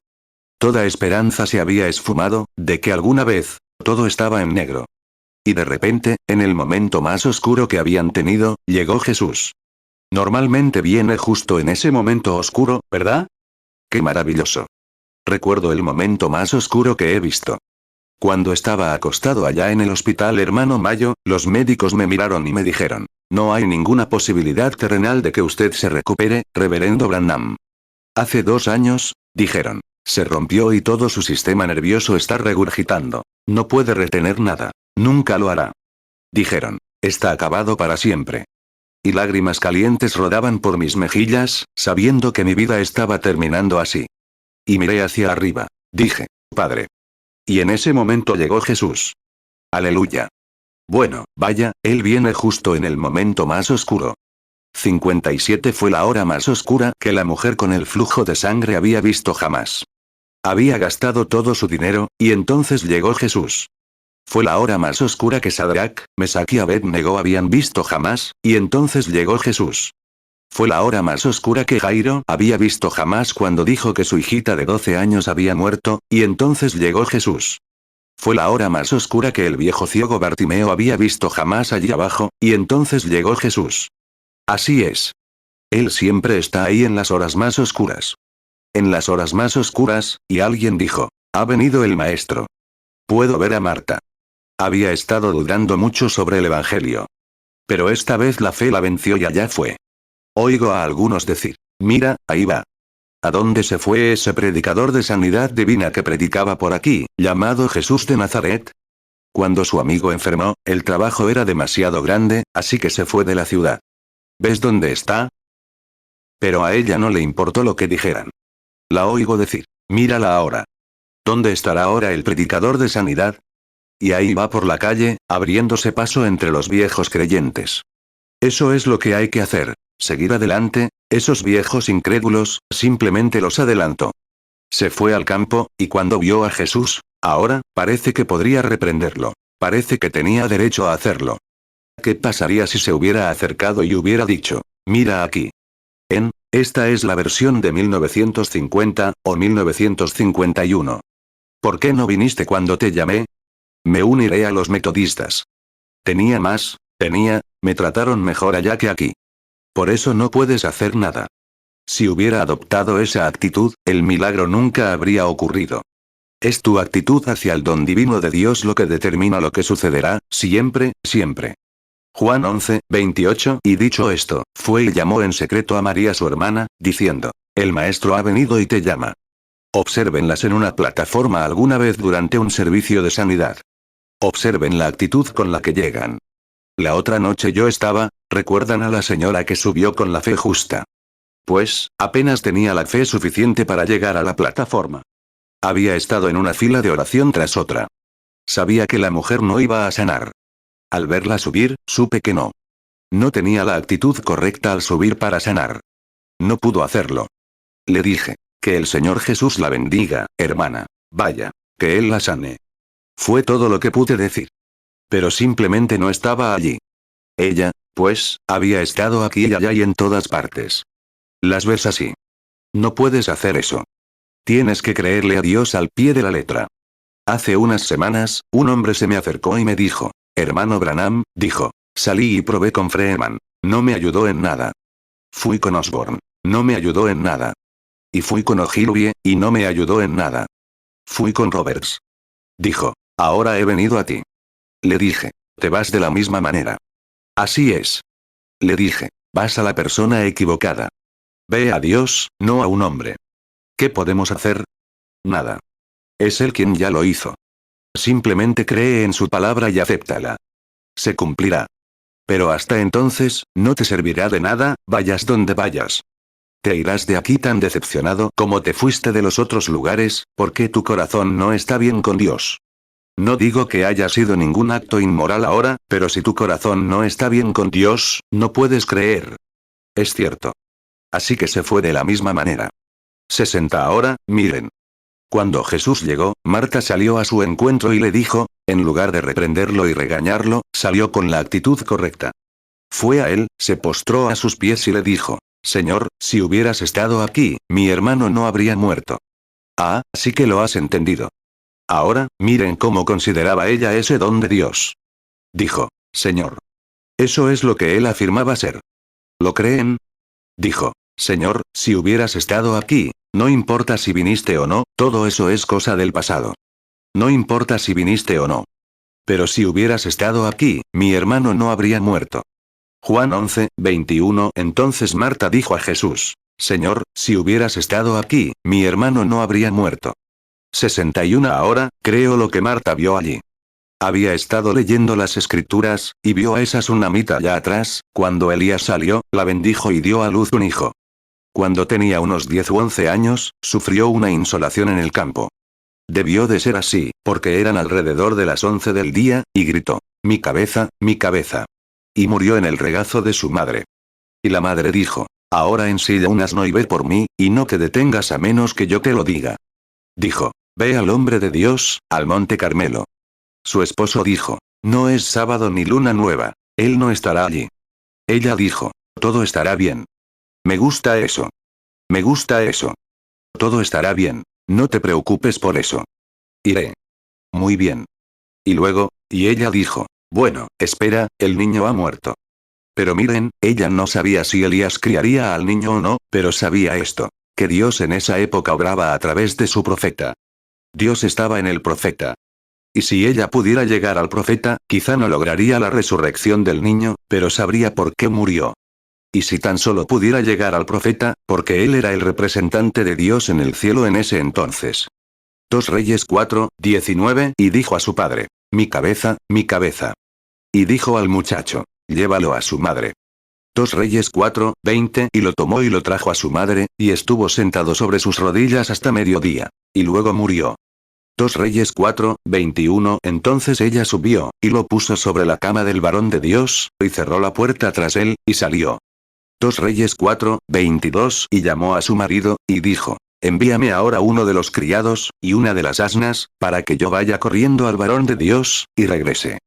Toda esperanza se había esfumado, de que alguna vez, todo estaba en negro. Y de repente, en el momento más oscuro que habían tenido, llegó Jesús. Normalmente viene justo en ese momento oscuro, ¿verdad? ¡Qué maravilloso! Recuerdo el momento más oscuro que he visto. Cuando estaba acostado allá en el hospital Hermano Mayo, los médicos me miraron y me dijeron: no hay ninguna posibilidad terrenal de que usted se recupere, reverendo Branham. Hace 2 años, dijeron. Se rompió y todo su sistema nervioso está regurgitando. No puede retener nada. Nunca lo hará. Dijeron. Está acabado para siempre. Y lágrimas calientes rodaban por mis mejillas, sabiendo que mi vida estaba terminando así. Y miré hacia arriba. Dije: Padre. Y en ese momento llegó Jesús. Aleluya. Bueno, vaya, Él viene justo en el momento más oscuro. 57 fue la hora más oscura que la mujer con el flujo de sangre había visto jamás. Había gastado todo su dinero, y entonces llegó Jesús. Fue la hora más oscura que Sadrach, Mesach y Abed-Nego habían visto jamás, y entonces llegó Jesús. Fue la hora más oscura que Jairo había visto jamás cuando dijo que su hijita de 12 años había muerto, y entonces llegó Jesús. Fue la hora más oscura que el viejo ciego Bartimeo había visto jamás allí abajo, y entonces llegó Jesús. Así es. Él siempre está ahí en las horas más oscuras. En las horas más oscuras, y alguien dijo: ha venido el maestro. Puedo ver a Marta. Había estado dudando mucho sobre el Evangelio. Pero esta vez la fe la venció y allá fue. Oigo a algunos decir: mira, ahí va. ¿A dónde se fue ese predicador de sanidad divina que predicaba por aquí, llamado Jesús de Nazaret? Cuando su amigo enfermó, el trabajo era demasiado grande, así que se fue de la ciudad. ¿Ves dónde está? Pero a ella no le importó lo que dijeran. La oigo decir: mírala ahora. ¿Dónde estará ahora el predicador de sanidad? Y ahí va por la calle, abriéndose paso entre los viejos creyentes. Eso es lo que hay que hacer, seguir adelante. Esos viejos incrédulos, simplemente los adelantó. Se fue al campo, y cuando vio a Jesús, ahora, parece que podría reprenderlo. Parece que tenía derecho a hacerlo. ¿Qué pasaría si se hubiera acercado y hubiera dicho: mira aquí? Esta es la versión de 1950, o 1951. ¿Por qué no viniste cuando te llamé? Me uniré a los metodistas. Me trataron mejor allá que aquí. Por eso no puedes hacer nada. Si hubiera adoptado esa actitud, el milagro nunca habría ocurrido. Es tu actitud hacia el don divino de Dios lo que determina lo que sucederá, siempre, siempre. Juan 11, 28. Y dicho esto, fue y llamó en secreto a María su hermana, diciendo: el maestro ha venido y te llama. Obsérvenlas en una plataforma alguna vez durante un servicio de sanidad. Observen la actitud con la que llegan. La otra noche yo estaba, ¿recuerdan a la señora que subió con la fe justa? Pues, apenas tenía la fe suficiente para llegar a la plataforma. Había estado en una fila de oración tras otra. Sabía que la mujer no iba a sanar. Al verla subir, supe que no. No tenía la actitud correcta al subir para sanar. No pudo hacerlo. Le dije: que el Señor Jesús la bendiga, hermana. Vaya, que Él la sane. Fue todo lo que pude decir. Pero simplemente no estaba allí. Ella, pues, había estado aquí y allá y en todas partes. Las ves así. No puedes hacer eso. Tienes que creerle a Dios al pie de la letra. Hace unas semanas, un hombre se me acercó y me dijo: hermano Branham, dijo, salí y probé con Freeman. No me ayudó en nada. Fui con Osborne. No me ayudó en nada. Y fui con Ogilvie, y no me ayudó en nada. Fui con Roberts. Dijo, ahora he venido a ti. Le dije, te vas de la misma manera. Así es. Le dije, vas a la persona equivocada. Ve a Dios, no a un hombre. ¿Qué podemos hacer? Nada. Es Él quien ya lo hizo. Simplemente cree en su palabra y acéptala. Se cumplirá. Pero hasta entonces, no te servirá de nada, vayas donde vayas. Te irás de aquí tan decepcionado como te fuiste de los otros lugares, porque tu corazón no está bien con Dios. No digo que haya sido ningún acto inmoral ahora, pero si tu corazón no está bien con Dios, no puedes creer. Es cierto. Así que se fue de la misma manera. 60 ahora, miren. Cuando Jesús llegó, Marta salió a su encuentro y le dijo, en lugar de reprenderlo y regañarlo, salió con la actitud correcta. Fue a él, se postró a sus pies y le dijo, Señor, si hubieras estado aquí, mi hermano no habría muerto. Ah, sí que lo has entendido. Ahora, miren cómo consideraba ella ese don de Dios. Dijo, Señor. Eso es lo que él afirmaba ser. ¿Lo creen? Dijo, Señor, si hubieras estado aquí, no importa si viniste o no, todo eso es cosa del pasado. No importa si viniste o no. Pero si hubieras estado aquí, mi hermano no habría muerto. Juan 11, 21. Entonces Marta dijo a Jesús, Señor, si hubieras estado aquí, mi hermano no habría muerto. 61. Ahora, creo lo que Marta vio allí. Había estado leyendo las escrituras, y vio a esa tsunamita allá atrás, cuando Elías salió, la bendijo y dio a luz un hijo. Cuando tenía unos 10 u 11 años, sufrió una insolación en el campo. Debió de ser así, porque eran alrededor de las 11 del día, y gritó, mi cabeza, mi cabeza. Y murió en el regazo de su madre. Y la madre dijo, ahora ensilla un asno y ve por mí, y no te detengas a menos que yo te lo diga. Dijo, ve al hombre de Dios, al monte Carmelo. Su esposo dijo, no es sábado ni luna nueva, él no estará allí. Ella dijo, todo estará bien. Me gusta eso. Me gusta eso. Todo estará bien, no te preocupes por eso. Iré. Muy bien. Y luego, y ella dijo, bueno, espera, el niño ha muerto. Pero miren, ella no sabía si Elías criaría al niño o no, pero sabía esto, que Dios en esa época obraba a través de su profeta. Dios estaba en el profeta. Y si ella pudiera llegar al profeta, quizá no lograría la resurrección del niño, pero sabría por qué murió. Y si tan solo pudiera llegar al profeta, porque él era el representante de Dios en el cielo en ese entonces. 2 Reyes 4, 19, y dijo a su padre, mi cabeza, mi cabeza. Y dijo al muchacho, llévalo a su madre. 2 Reyes 4, 20, y lo tomó y lo trajo a su madre, y estuvo sentado sobre sus rodillas hasta mediodía. Y luego murió. 2 Reyes 4, 21, entonces ella subió, y lo puso sobre la cama del varón de Dios, y cerró la puerta tras él, y salió. 2 Reyes 4, 22, y llamó a su marido, y dijo, envíame ahora uno de los criados, y una de las asnas, para que yo vaya corriendo al varón de Dios, y regrese.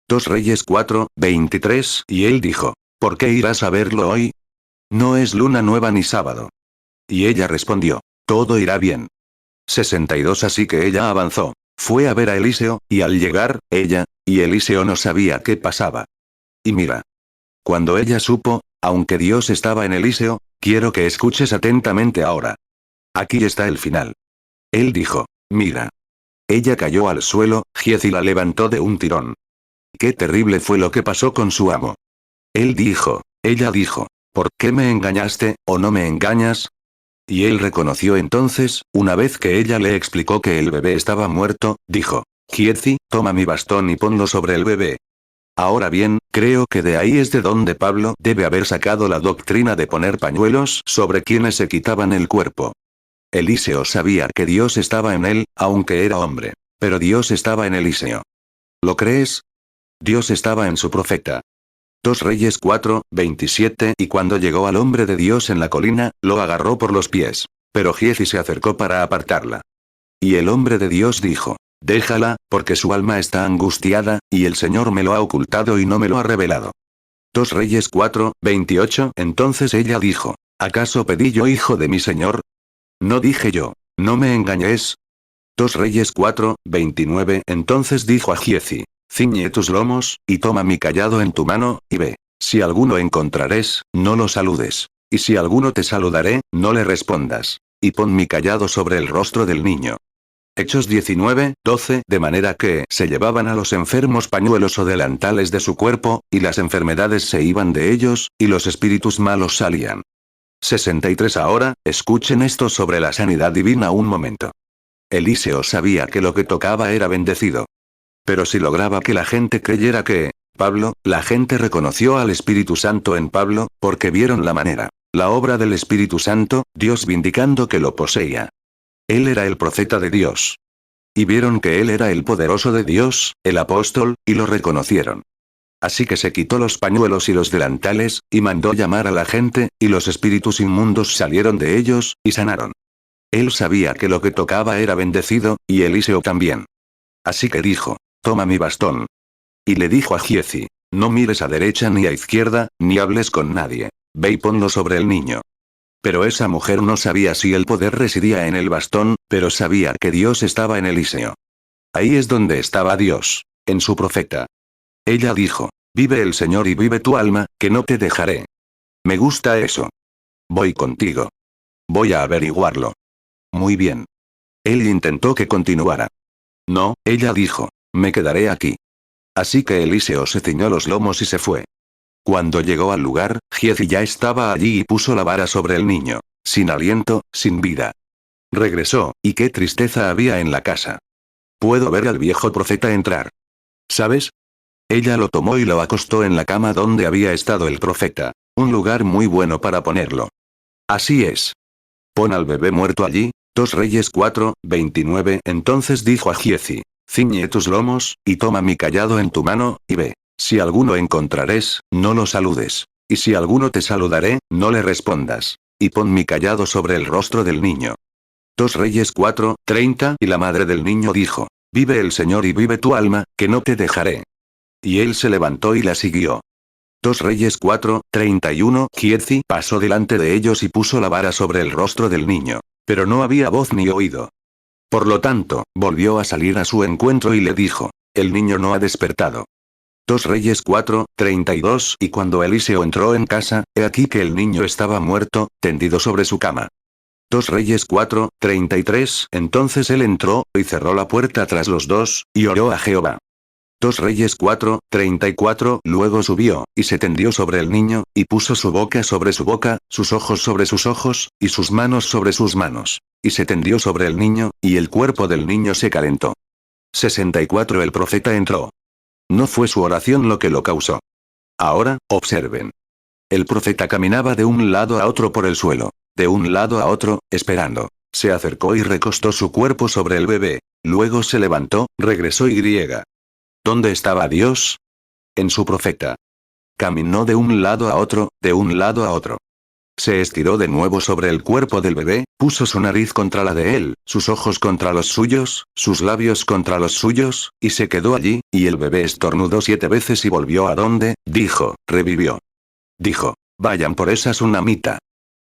2 Reyes 4, 23, y él dijo, ¿por qué irás a verlo hoy? No es luna nueva ni sábado. Y ella respondió, todo irá bien. 62. Así que ella avanzó, fue a ver a Eliseo, y al llegar, ella, y Eliseo no sabía qué pasaba. Y mira. Cuando ella supo, aunque Dios estaba en Eliseo, quiero que escuches atentamente ahora. Aquí está el final. Él dijo, mira. Ella cayó al suelo, Giezi la levantó de un tirón. Qué terrible fue lo que pasó con su amo. Ella dijo, ¿por qué me engañaste, o no me engañas? Y él reconoció entonces, una vez que ella le explicó que el bebé estaba muerto, dijo, Giezi, toma mi bastón y ponlo sobre el bebé. Ahora bien, creo que de ahí es de donde Pablo debe haber sacado la doctrina de poner pañuelos sobre quienes se quitaban el cuerpo. Eliseo sabía que Dios estaba en él, aunque era hombre. Pero Dios estaba en Eliseo. ¿Lo crees? Dios estaba en su profeta. 2 Reyes 4, 27, y cuando llegó al hombre de Dios en la colina, lo agarró por los pies. Pero Giezi se acercó para apartarla. Y el hombre de Dios dijo, déjala, porque su alma está angustiada, y el Señor me lo ha ocultado y no me lo ha revelado. 2 Reyes 4, 28, entonces ella dijo, ¿acaso pedí yo hijo de mi Señor? No dije yo, no me engañes. 2 Reyes 4, 29, entonces dijo a Giezi, ciñe tus lomos, y toma mi cayado en tu mano, y ve. Si alguno encontrares, no lo saludes. Y si alguno te saludaré, no le respondas. Y pon mi cayado sobre el rostro del niño. Hechos 19:12, de manera que se llevaban a los enfermos pañuelos o delantales de su cuerpo, y las enfermedades se iban de ellos, y los espíritus malos salían. 63. Ahora, escuchen esto sobre la sanidad divina un momento. Eliseo sabía que lo que tocaba era bendecido. Pero si lograba que la gente creyera que, Pablo, la gente reconoció al Espíritu Santo en Pablo, porque vieron la manera, la obra del Espíritu Santo, Dios vindicando que lo poseía. Él era el profeta de Dios. Y vieron que él era el poderoso de Dios, el apóstol, y lo reconocieron. Así que se quitó los pañuelos y los delantales, y mandó llamar a la gente, y los espíritus inmundos salieron de ellos, y sanaron. Él sabía que lo que tocaba era bendecido, y Eliseo también. Así que dijo, toma mi bastón. Y le dijo a Giezi, no mires a derecha ni a izquierda, ni hables con nadie. Ve y ponlo sobre el niño. Pero esa mujer no sabía si el poder residía en el bastón, pero sabía que Dios estaba en Eliseo. Ahí es donde estaba Dios, en su profeta. Ella dijo, vive el Señor y vive tu alma, que no te dejaré. Me gusta eso. Voy contigo. Voy a averiguarlo. Muy bien. Él intentó que continuara. No, ella dijo, me quedaré aquí. Así que Eliseo se ciñó los lomos y se fue. Cuando llegó al lugar, Giezi ya estaba allí y puso la vara sobre el niño, sin aliento, sin vida. Regresó, y qué tristeza había en la casa. Puedo ver al viejo profeta entrar. ¿Sabes? Ella lo tomó y lo acostó en la cama donde había estado el profeta, un lugar muy bueno para ponerlo. Así es. Pon al bebé muerto allí. 2 Reyes 4:29. Entonces dijo a Giezi, ciñe tus lomos, y toma mi cayado en tu mano, y ve. Si alguno encontrares, no lo saludes. Y si alguno te saludaré, no le respondas. Y pon mi cayado sobre el rostro del niño. 2 Reyes 4:30. Y la madre del niño dijo, vive el Señor y vive tu alma, que no te dejaré. Y él se levantó y la siguió. 2 Reyes 4:31. Giezi pasó delante de ellos y puso la vara sobre el rostro del niño. Pero no había voz ni oído. Por lo tanto, volvió a salir a su encuentro y le dijo, el niño no ha despertado. 2 Reyes 4:32. Y cuando Eliseo entró en casa, he aquí que el niño estaba muerto, tendido sobre su cama. 2 Reyes 4:33. Entonces él entró, y cerró la puerta tras los dos, y oró a Jehová. 2 Reyes 4:34. Luego subió, y se tendió sobre el niño, y puso su boca sobre su boca, sus ojos sobre sus ojos, y sus manos sobre sus manos. Y se tendió sobre el niño, y el cuerpo del niño se calentó. 64. El profeta entró. No fue su oración lo que lo causó. Ahora, observen. El profeta caminaba de un lado a otro por el suelo, de un lado a otro, esperando. Se acercó y recostó su cuerpo sobre el bebé. Luego se levantó, regresó y griega. ¿Dónde estaba Dios? En su profeta. Caminó de un lado a otro, de un lado a otro. Se estiró de nuevo sobre el cuerpo del bebé, puso su nariz contra la de él, sus ojos contra los suyos, sus labios contra los suyos, y se quedó allí, y el bebé estornudó 7 veces y volvió a donde, dijo, revivió. Dijo, vayan por esa tsunamita.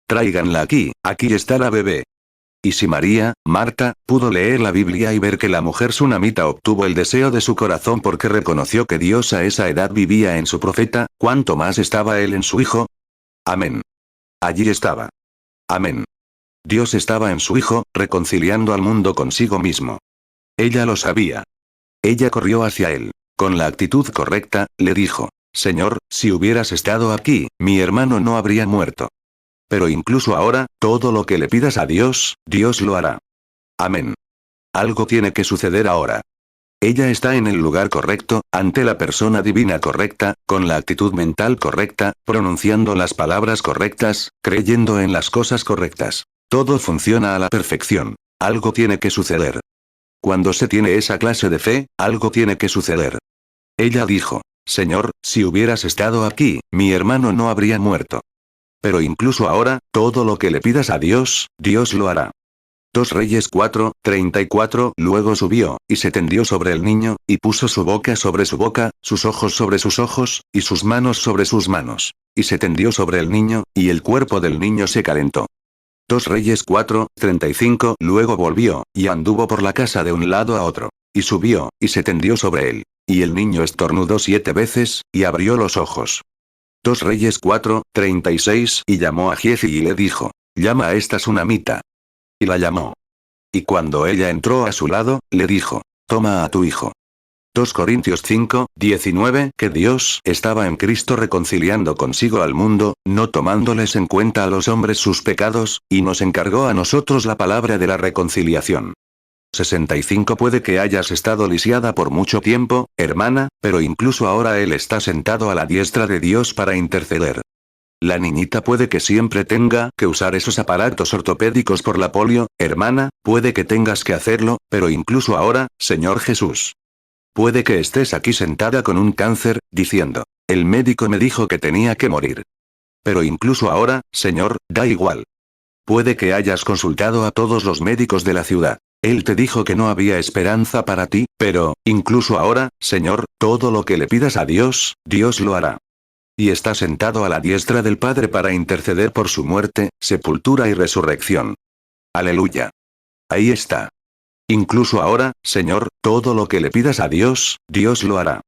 Tráiganla aquí, aquí está la bebé. Y si María, Marta, pudo leer la Biblia y ver que la mujer tsunamita obtuvo el deseo de su corazón porque reconoció que Dios a esa edad vivía en su profeta, ¿cuánto más estaba él en su hijo? Amén. Allí estaba. Amén. Dios estaba en su hijo, reconciliando al mundo consigo mismo. Ella lo sabía. Ella corrió hacia él. Con la actitud correcta, le dijo, Señor, si hubieras estado aquí, mi hermano no habría muerto. Pero incluso ahora, todo lo que le pidas a Dios, Dios lo hará. Amén. Algo tiene que suceder ahora. Ella está en el lugar correcto, ante la persona divina correcta, con la actitud mental correcta, pronunciando las palabras correctas, creyendo en las cosas correctas. Todo funciona a la perfección. Algo tiene que suceder. Cuando se tiene esa clase de fe, algo tiene que suceder. Ella dijo, Señor, si hubieras estado aquí, mi hermano no habría muerto. Pero incluso ahora, todo lo que le pidas a Dios, Dios lo hará. 2 Reyes 4:34. Luego subió, y se tendió sobre el niño, y puso su boca sobre su boca, sus ojos sobre sus ojos, y sus manos sobre sus manos. Y se tendió sobre el niño, y el cuerpo del niño se calentó. 2 Reyes 4:35. Luego volvió, y anduvo por la casa de un lado a otro. Y subió, y se tendió sobre él. Y el niño estornudó 7 veces, y abrió los ojos. 2 Reyes 4:36. Y llamó a Giezi y le dijo, llama a esta tsunamita. Y la llamó. Y cuando ella entró a su lado, le dijo, toma a tu hijo. 2 Corintios 5, 19, que Dios estaba en Cristo reconciliando consigo al mundo, no tomándoles en cuenta a los hombres sus pecados, y nos encargó a nosotros la palabra de la reconciliación. 65 Puede que hayas estado lisiada por mucho tiempo, hermana, pero incluso ahora Él está sentado a la diestra de Dios para interceder. La niñita puede que siempre tenga que usar esos aparatos ortopédicos por la polio, hermana, puede que tengas que hacerlo, pero incluso ahora, Señor Jesús. Puede que estés aquí sentada con un cáncer, diciendo, el médico me dijo que tenía que morir. Pero incluso ahora, Señor, da igual. Puede que hayas consultado a todos los médicos de la ciudad. Él te dijo que no había esperanza para ti, pero, incluso ahora, Señor, todo lo que le pidas a Dios, Dios lo hará. Y está sentado a la diestra del Padre para interceder por su muerte, sepultura y resurrección. Aleluya. Ahí está. Incluso ahora, Señor, todo lo que le pidas a Dios, Dios lo hará.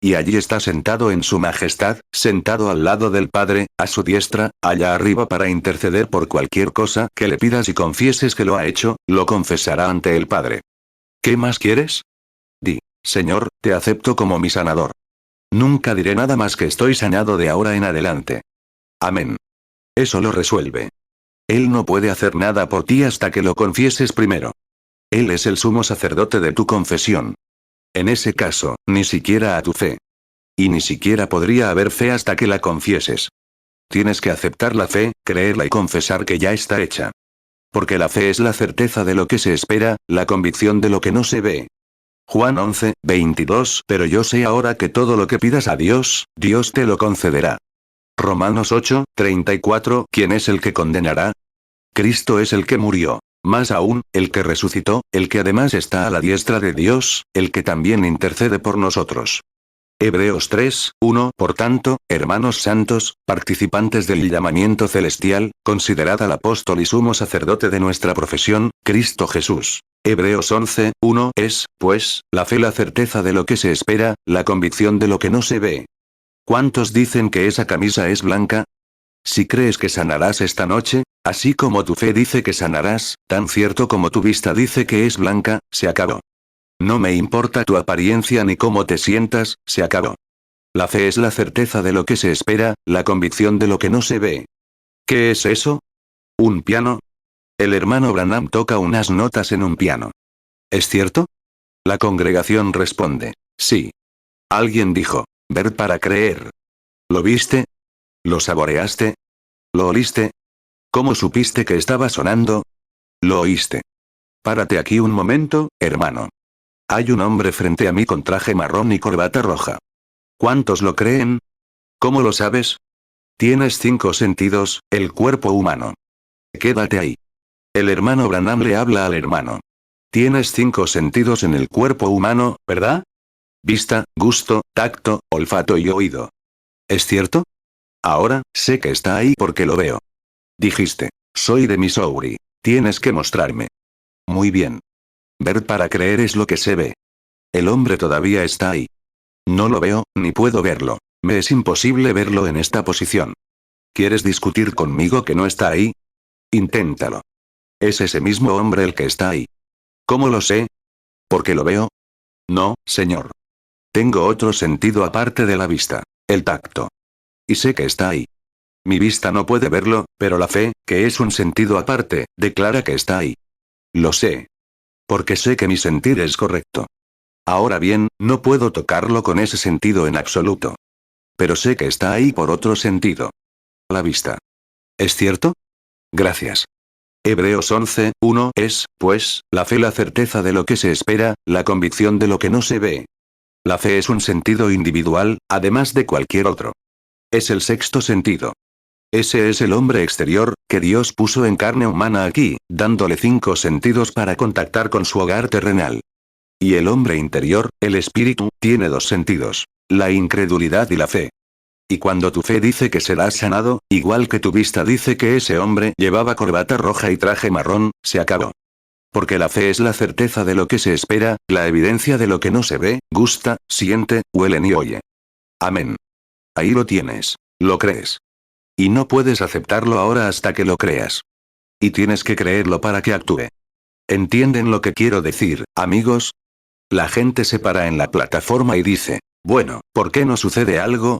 Y allí está sentado en su majestad, sentado al lado del Padre, a su diestra, allá arriba para interceder por cualquier cosa que le pidas y confieses que lo ha hecho, lo confesará ante el Padre. ¿Qué más quieres? Di, Señor, te acepto como mi sanador. Nunca diré nada más que estoy sanado de ahora en adelante. Amén. Eso lo resuelve. Él no puede hacer nada por ti hasta que lo confieses primero. Él es el sumo sacerdote de tu confesión. En ese caso, ni siquiera a tu fe. Y ni siquiera podría haber fe hasta que la confieses. Tienes que aceptar la fe, creerla y confesar que ya está hecha. Porque la fe es la certeza de lo que se espera, la convicción de lo que no se ve. Juan 11, 22 Pero yo sé ahora que todo lo que pidas a Dios, Dios te lo concederá. Romanos 8, 34 ¿Quién es el que condenará? Cristo es el que murió. Más aún, el que resucitó, el que además está a la diestra de Dios, el que también intercede por nosotros. Hebreos 3, 1 Por tanto, hermanos santos, participantes del llamamiento celestial, considerad al apóstol y sumo sacerdote de nuestra profesión, Cristo Jesús. Hebreos 11, 1 Es, pues, la fe la certeza de lo que se espera, la convicción de lo que no se ve. ¿Cuántos dicen que esa camisa es blanca? Si crees que sanarás esta noche, así como tu fe dice que sanarás, tan cierto como tu vista dice que es blanca, se acabó. No me importa tu apariencia ni cómo te sientas, se acabó. La fe es la certeza de lo que se espera, la convicción de lo que no se ve. ¿Qué es eso? ¿Un piano? El hermano Branham toca unas notas en un piano. ¿Es cierto? La congregación responde, sí. Alguien dijo, ver para creer. ¿Lo viste? ¿Lo saboreaste? ¿Lo oliste? ¿Cómo supiste que estaba sonando? ¿Lo oíste? Párate aquí un momento, hermano. Hay un hombre frente a mí con traje marrón y corbata roja. ¿Cuántos lo creen? ¿Cómo lo sabes? Tienes 5 sentidos, el cuerpo humano. Quédate ahí. El hermano Branham le habla al hermano. Tienes 5 sentidos en el cuerpo humano, ¿verdad? Vista, gusto, tacto, olfato y oído. ¿Es cierto? Ahora, sé que está ahí porque lo veo. Dijiste, soy de Missouri. Tienes que mostrarme. Muy bien. Ver para creer es lo que se ve. El hombre todavía está ahí. No lo veo, ni puedo verlo. Me es imposible verlo en esta posición. ¿Quieres discutir conmigo que no está ahí? Inténtalo. Es ese mismo hombre el que está ahí. ¿Cómo lo sé? ¿Porque lo veo? No, señor. Tengo otro sentido aparte de la vista, el tacto. Y sé que está ahí. Mi vista no puede verlo, pero la fe, que es un sentido aparte, declara que está ahí. Lo sé. Porque sé que mi sentir es correcto. Ahora bien, no puedo tocarlo con ese sentido en absoluto. Pero sé que está ahí por otro sentido. La vista. ¿Es cierto? Gracias. Hebreos 11, 1 Es, pues, la fe la certeza de lo que se espera, la convicción de lo que no se ve. La fe es un sentido individual, además de cualquier otro. Es el sexto sentido. Ese es el hombre exterior, que Dios puso en carne humana aquí, dándole 5 sentidos para contactar con su hogar terrenal. Y el hombre interior, el espíritu, tiene 2 sentidos, la incredulidad y la fe. Y cuando tu fe dice que serás sanado, igual que tu vista dice que ese hombre llevaba corbata roja y traje marrón, se acabó. Porque la fe es la certeza de lo que se espera, la evidencia de lo que no se ve, gusta, siente, huele ni oye. Amén. Ahí lo tienes. ¿Lo crees? Y no puedes aceptarlo ahora hasta que lo creas. Y tienes que creerlo para que actúe. ¿Entienden lo que quiero decir, amigos? La gente se para en la plataforma y dice, bueno, ¿por qué no sucede algo?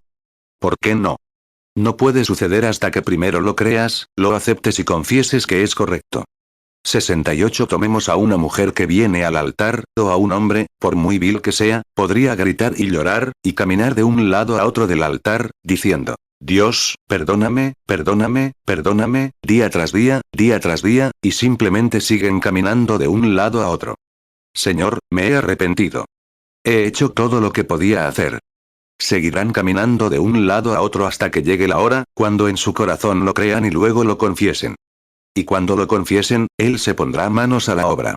¿Por qué no? No puede suceder hasta que primero lo creas, lo aceptes y confieses que es correcto. 68. Tomemos a una mujer que viene al altar, o a un hombre, por muy vil que sea, podría gritar y llorar, y caminar de un lado a otro del altar, diciendo, Dios, perdóname, perdóname, perdóname, día tras día, y simplemente siguen caminando de un lado a otro. Señor, me he arrepentido. He hecho todo lo que podía hacer. Seguirán caminando de un lado a otro hasta que llegue la hora, cuando en su corazón lo crean y luego lo confiesen. Y cuando lo confiesen, Él se pondrá manos a la obra.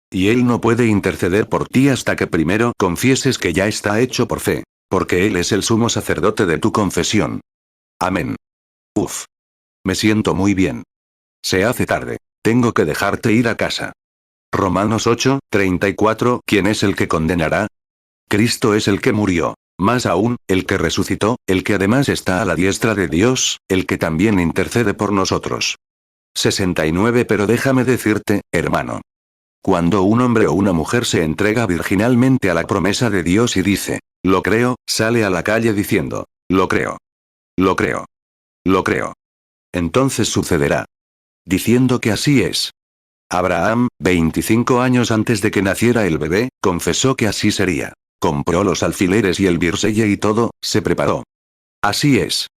Y Él no puede interceder por ti hasta que primero confieses que ya está hecho por fe. Porque Él es el sumo sacerdote de tu confesión. Amén. Uf. Me siento muy bien. Se hace tarde. Tengo que dejarte ir a casa. Romanos 8:34. ¿Quién es el que condenará? Cristo es el que murió. Más aún, el que resucitó, el que además está a la diestra de Dios, el que también intercede por nosotros. 69. Pero déjame decirte, hermano. Cuando un hombre o una mujer se entrega virginalmente a la promesa de Dios y dice, lo creo, sale a la calle diciendo, lo creo. Lo creo. Lo creo. Entonces sucederá. Diciendo que así es. Abraham, 25 años antes de que naciera el bebé, confesó que así sería. Compró los alfileres y el birselle y todo, se preparó. Así es.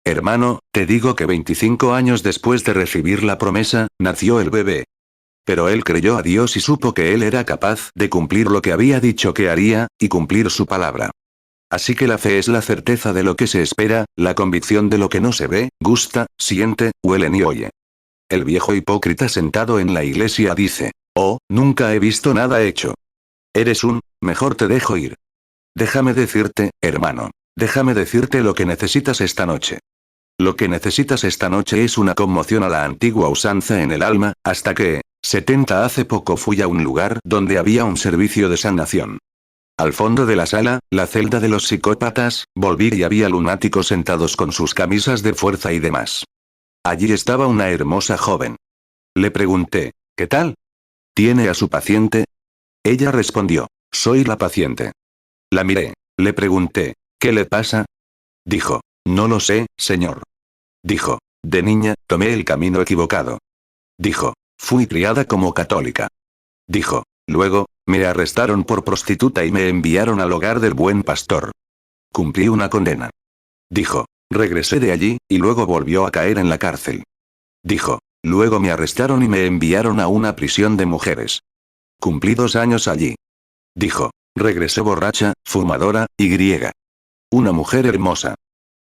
Hermano, te digo que 25 años después de recibir la promesa, nació el bebé. Pero él creyó a Dios y supo que él era capaz de cumplir lo que había dicho que haría, y cumplir su palabra. Así que la fe es la certeza de lo que se espera, la convicción de lo que no se ve, gusta, siente, huele ni oye. El viejo hipócrita sentado en la iglesia dice, oh, nunca he visto nada hecho. Mejor te dejo ir. Déjame decirte, hermano. Déjame decirte lo que necesitas esta noche. Lo que necesitas esta noche es una conmoción a la antigua usanza en el alma, hasta que, 70 hace poco fui a un lugar donde había un servicio de sanación. Al fondo de la sala, la celda de los psicópatas, volví y había lunáticos sentados con sus camisas de fuerza y demás. Allí estaba una hermosa joven. Le pregunté, ¿qué tal? ¿Tiene a su paciente? Ella respondió, soy la paciente. La miré. Le pregunté, ¿qué le pasa? Dijo, no lo sé, señor. Dijo, de niña, tomé el camino equivocado. Dijo, fui criada como católica. Dijo, luego, me arrestaron por prostituta y me enviaron al hogar del buen pastor. Cumplí una condena. Dijo, regresé de allí, y luego volvió a caer en la cárcel. Dijo, luego me arrestaron y me enviaron a una prisión de mujeres. Cumplí 2 años allí. Dijo, regresé borracha, fumadora, y griega. Una mujer hermosa.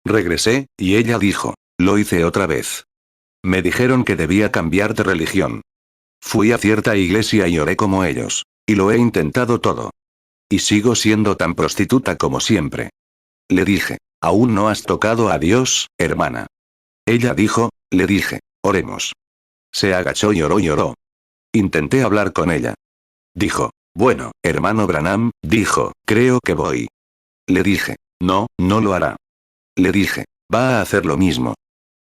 Regresé, y ella dijo, lo hice otra vez. Me dijeron que debía cambiar de religión. Fui a cierta iglesia y oré como ellos. Y lo he intentado todo. Y sigo siendo tan prostituta como siempre. Le dije, aún no has tocado a Dios, hermana. Ella dijo, le dije, oremos. Se agachó y oró. Intenté hablar con ella. Dijo, bueno, hermano Branham, dijo, creo que voy. Le dije, no, no lo hará. Le dije, va a hacer lo mismo.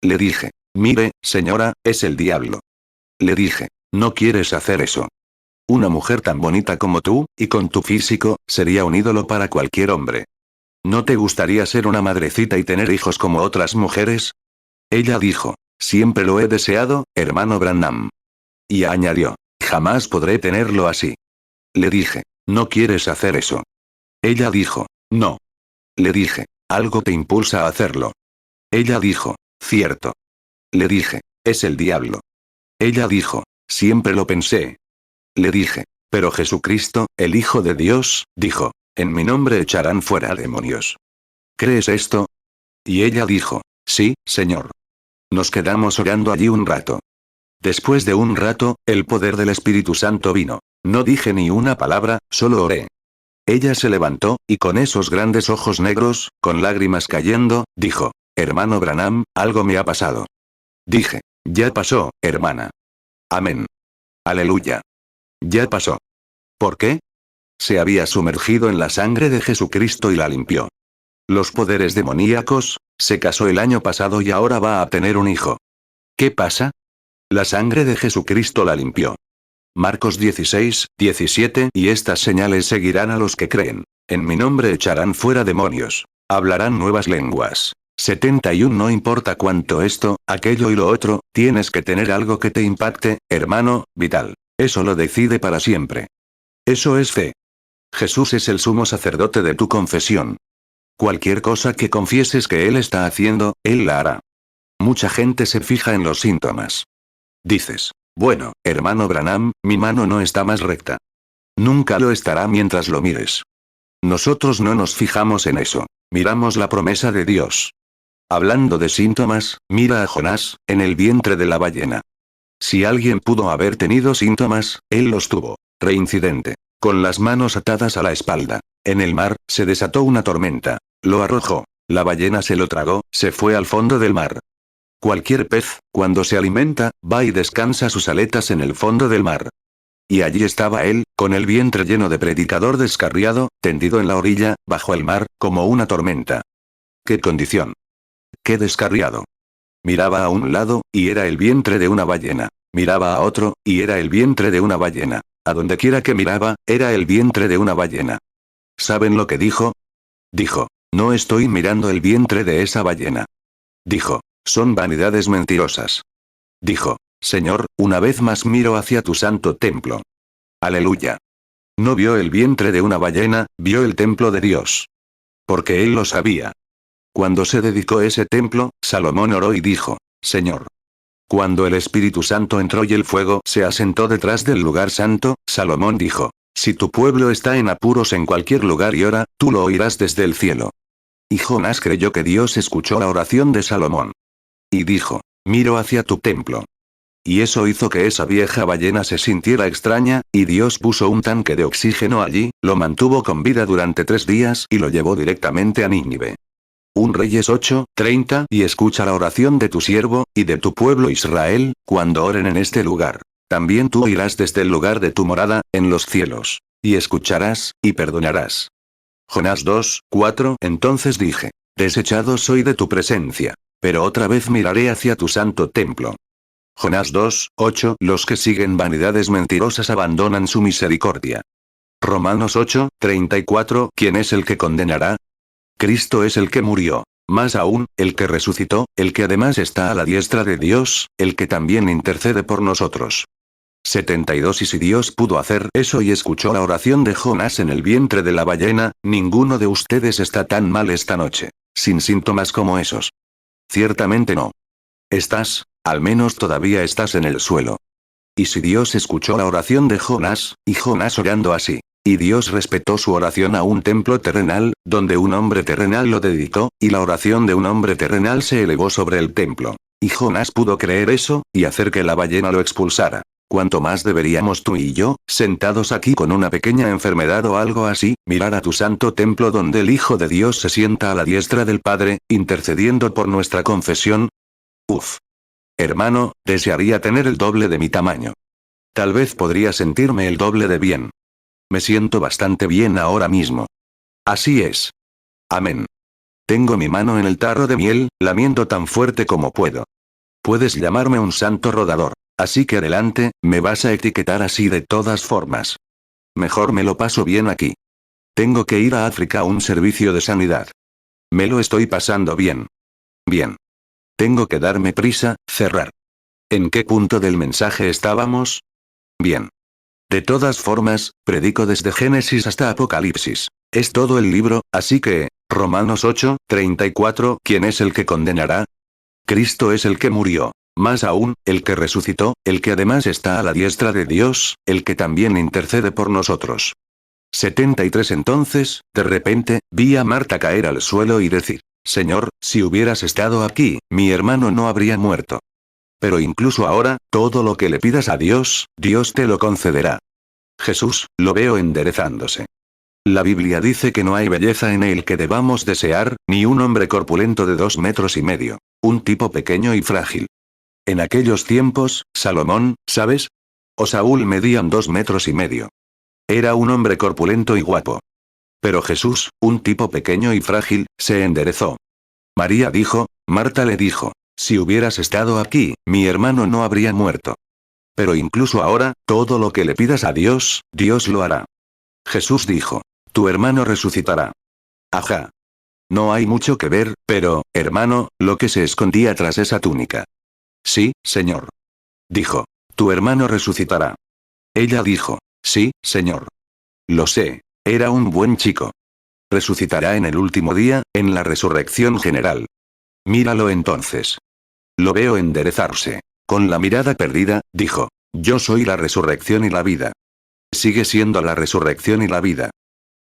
Le dije, mire, señora, es el diablo. Le dije, no quieres hacer eso. Una mujer tan bonita como tú, y con tu físico, sería un ídolo para cualquier hombre. ¿No te gustaría ser una madrecita y tener hijos como otras mujeres? Ella dijo, siempre lo he deseado, hermano Branham. Y añadió, jamás podré tenerlo así. Le dije, no quieres hacer eso. Ella dijo, no. Le dije, algo te impulsa a hacerlo. Ella dijo, cierto. Le dije, es el diablo. Ella dijo, siempre lo pensé. Le dije, pero Jesucristo, el Hijo de Dios, dijo, en mi nombre echarán fuera demonios. ¿Crees esto? Y ella dijo, sí, Señor. Nos quedamos orando allí un rato. Después de un rato, el poder del Espíritu Santo vino. No dije ni una palabra, solo oré. Ella se levantó, y con esos grandes ojos negros, con lágrimas cayendo, dijo, hermano Branham, algo me ha pasado. Dije, ya pasó, hermana. Amén. Aleluya. Ya pasó. ¿Por qué? Se había sumergido en la sangre de Jesucristo y la limpió. Los poderes demoníacos, se casó el año pasado y ahora va a tener un hijo. ¿Qué pasa? La sangre de Jesucristo la limpió. Marcos 16, 17 y estas señales seguirán a los que creen. En mi nombre echarán fuera demonios. Hablarán nuevas lenguas. 71 No importa cuánto esto, aquello y lo otro, tienes que tener algo que te impacte, hermano, vital. Eso lo decide para siempre. Eso es fe. Jesús es el sumo sacerdote de tu confesión. Cualquier cosa que confieses que Él está haciendo, Él la hará. Mucha gente se fija en los síntomas. Dices, bueno, hermano Branham, mi mano no está más recta. Nunca lo estará mientras lo mires. Nosotros no nos fijamos en eso. Miramos la promesa de Dios. Hablando de síntomas, mira a Jonás, en el vientre de la ballena. Si alguien pudo haber tenido síntomas, él los tuvo. Reincidente. Con las manos atadas a la espalda. En el mar, se desató una tormenta. Lo arrojó. La ballena se lo tragó, se fue al fondo del mar. Cualquier pez, cuando se alimenta, va y descansa sus aletas en el fondo del mar. Y allí estaba él, con el vientre lleno de predicador descarriado, tendido en la orilla, bajo el mar, como una tormenta. ¡Qué condición! ¡Qué descarriado! Miraba a un lado, y era el vientre de una ballena. Miraba a otro, y era el vientre de una ballena. A donde quiera que miraba, era el vientre de una ballena. ¿Saben lo que dijo? Dijo, no estoy mirando el vientre de esa ballena. Dijo, son vanidades mentirosas. Dijo, Señor, una vez más miro hacia tu santo templo. Aleluya. No vio el vientre de una ballena, vio el templo de Dios. Porque él lo sabía. Cuando se dedicó ese templo, Salomón oró y dijo, Señor. Cuando el Espíritu Santo entró y el fuego se asentó detrás del lugar santo, Salomón dijo, si tu pueblo está en apuros en cualquier lugar y ora, tú lo oirás desde el cielo. Y Jonás creyó que Dios escuchó la oración de Salomón. Y dijo, miro hacia tu templo. Y eso hizo que esa vieja ballena se sintiera extraña, y Dios puso un tanque de oxígeno allí, lo mantuvo con vida durante 3 días y lo llevó directamente a Nínive. 1 Reyes 8:30 Y escucha la oración de tu siervo, y de tu pueblo Israel, cuando oren en este lugar. También tú oirás desde el lugar de tu morada, en los cielos. Y escucharás, y perdonarás. Jonás 2:4 Entonces dije, desechado soy de tu presencia. Pero otra vez miraré hacia tu santo templo. Jonás 2:8 Los que siguen vanidades mentirosas abandonan su misericordia. Romanos 8:34 ¿Quién es el que condenará? Cristo es el que murió. Más aún, el que resucitó, el que además está a la diestra de Dios, el que también intercede por nosotros. 72 Y si Dios pudo hacer eso y escuchó la oración de Jonás en el vientre de la ballena, ninguno de ustedes está tan mal esta noche. Sin síntomas como esos. Ciertamente no. Estás, al menos todavía estás en el suelo. Y si Dios escuchó la oración de Jonás, y Jonás orando así, y Dios respetó su oración a un templo terrenal, donde un hombre terrenal lo dedicó, y la oración de un hombre terrenal se elevó sobre el templo. Y Jonás pudo creer eso, y hacer que la ballena lo expulsara. ¿Cuánto más deberíamos tú y yo, sentados aquí con una pequeña enfermedad o algo así, mirar a tu santo templo donde el Hijo de Dios se sienta a la diestra del Padre, intercediendo por nuestra confesión? Uf. Hermano, desearía tener el doble de mi tamaño. Tal vez podría sentirme el doble de bien. Me siento bastante bien ahora mismo. Así es. Amén. Tengo mi mano en el tarro de miel, lamiendo tan fuerte como puedo. Puedes llamarme un santo rodador. Así que adelante, me vas a etiquetar así de todas formas. Mejor me lo paso bien aquí. Tengo que ir a África a un servicio de sanidad. Me lo estoy pasando bien. Bien. Tengo que darme prisa, cerrar. ¿En qué punto del mensaje estábamos? Bien. De todas formas, predico desde Génesis hasta Apocalipsis. Es todo el libro, así que, Romanos 8:34 ¿Quién es el que condenará? Cristo es el que murió. Más aún, el que resucitó, el que además está a la diestra de Dios, el que también intercede por nosotros. 73 Entonces, de repente, vi a Marta caer al suelo y decir, Señor, si hubieras estado aquí, mi hermano no habría muerto. Pero incluso ahora, todo lo que le pidas a Dios, Dios te lo concederá. Jesús, lo veo enderezándose. La Biblia dice que no hay belleza en él que debamos desear, ni un hombre corpulento de 2,5 metros. Un tipo pequeño y frágil. En aquellos tiempos, Salomón, ¿sabes? O Saúl medían 2,5 metros. Era un hombre corpulento y guapo. Pero Jesús, un tipo pequeño y frágil, se enderezó. María dijo, Marta le dijo, si hubieras estado aquí, mi hermano no habría muerto. Pero incluso ahora, todo lo que le pidas a Dios, Dios lo hará. Jesús dijo. Tu hermano resucitará. Ajá. No hay mucho que ver, pero, hermano, lo que se escondía tras esa túnica. Sí, Señor. Dijo. Tu hermano resucitará. Ella dijo. Sí, Señor. Lo sé. Era un buen chico. Resucitará en el último día, en la resurrección general. Míralo entonces. Lo veo enderezarse. Con la mirada perdida, dijo. Yo soy la resurrección y la vida. Sigue siendo la resurrección y la vida.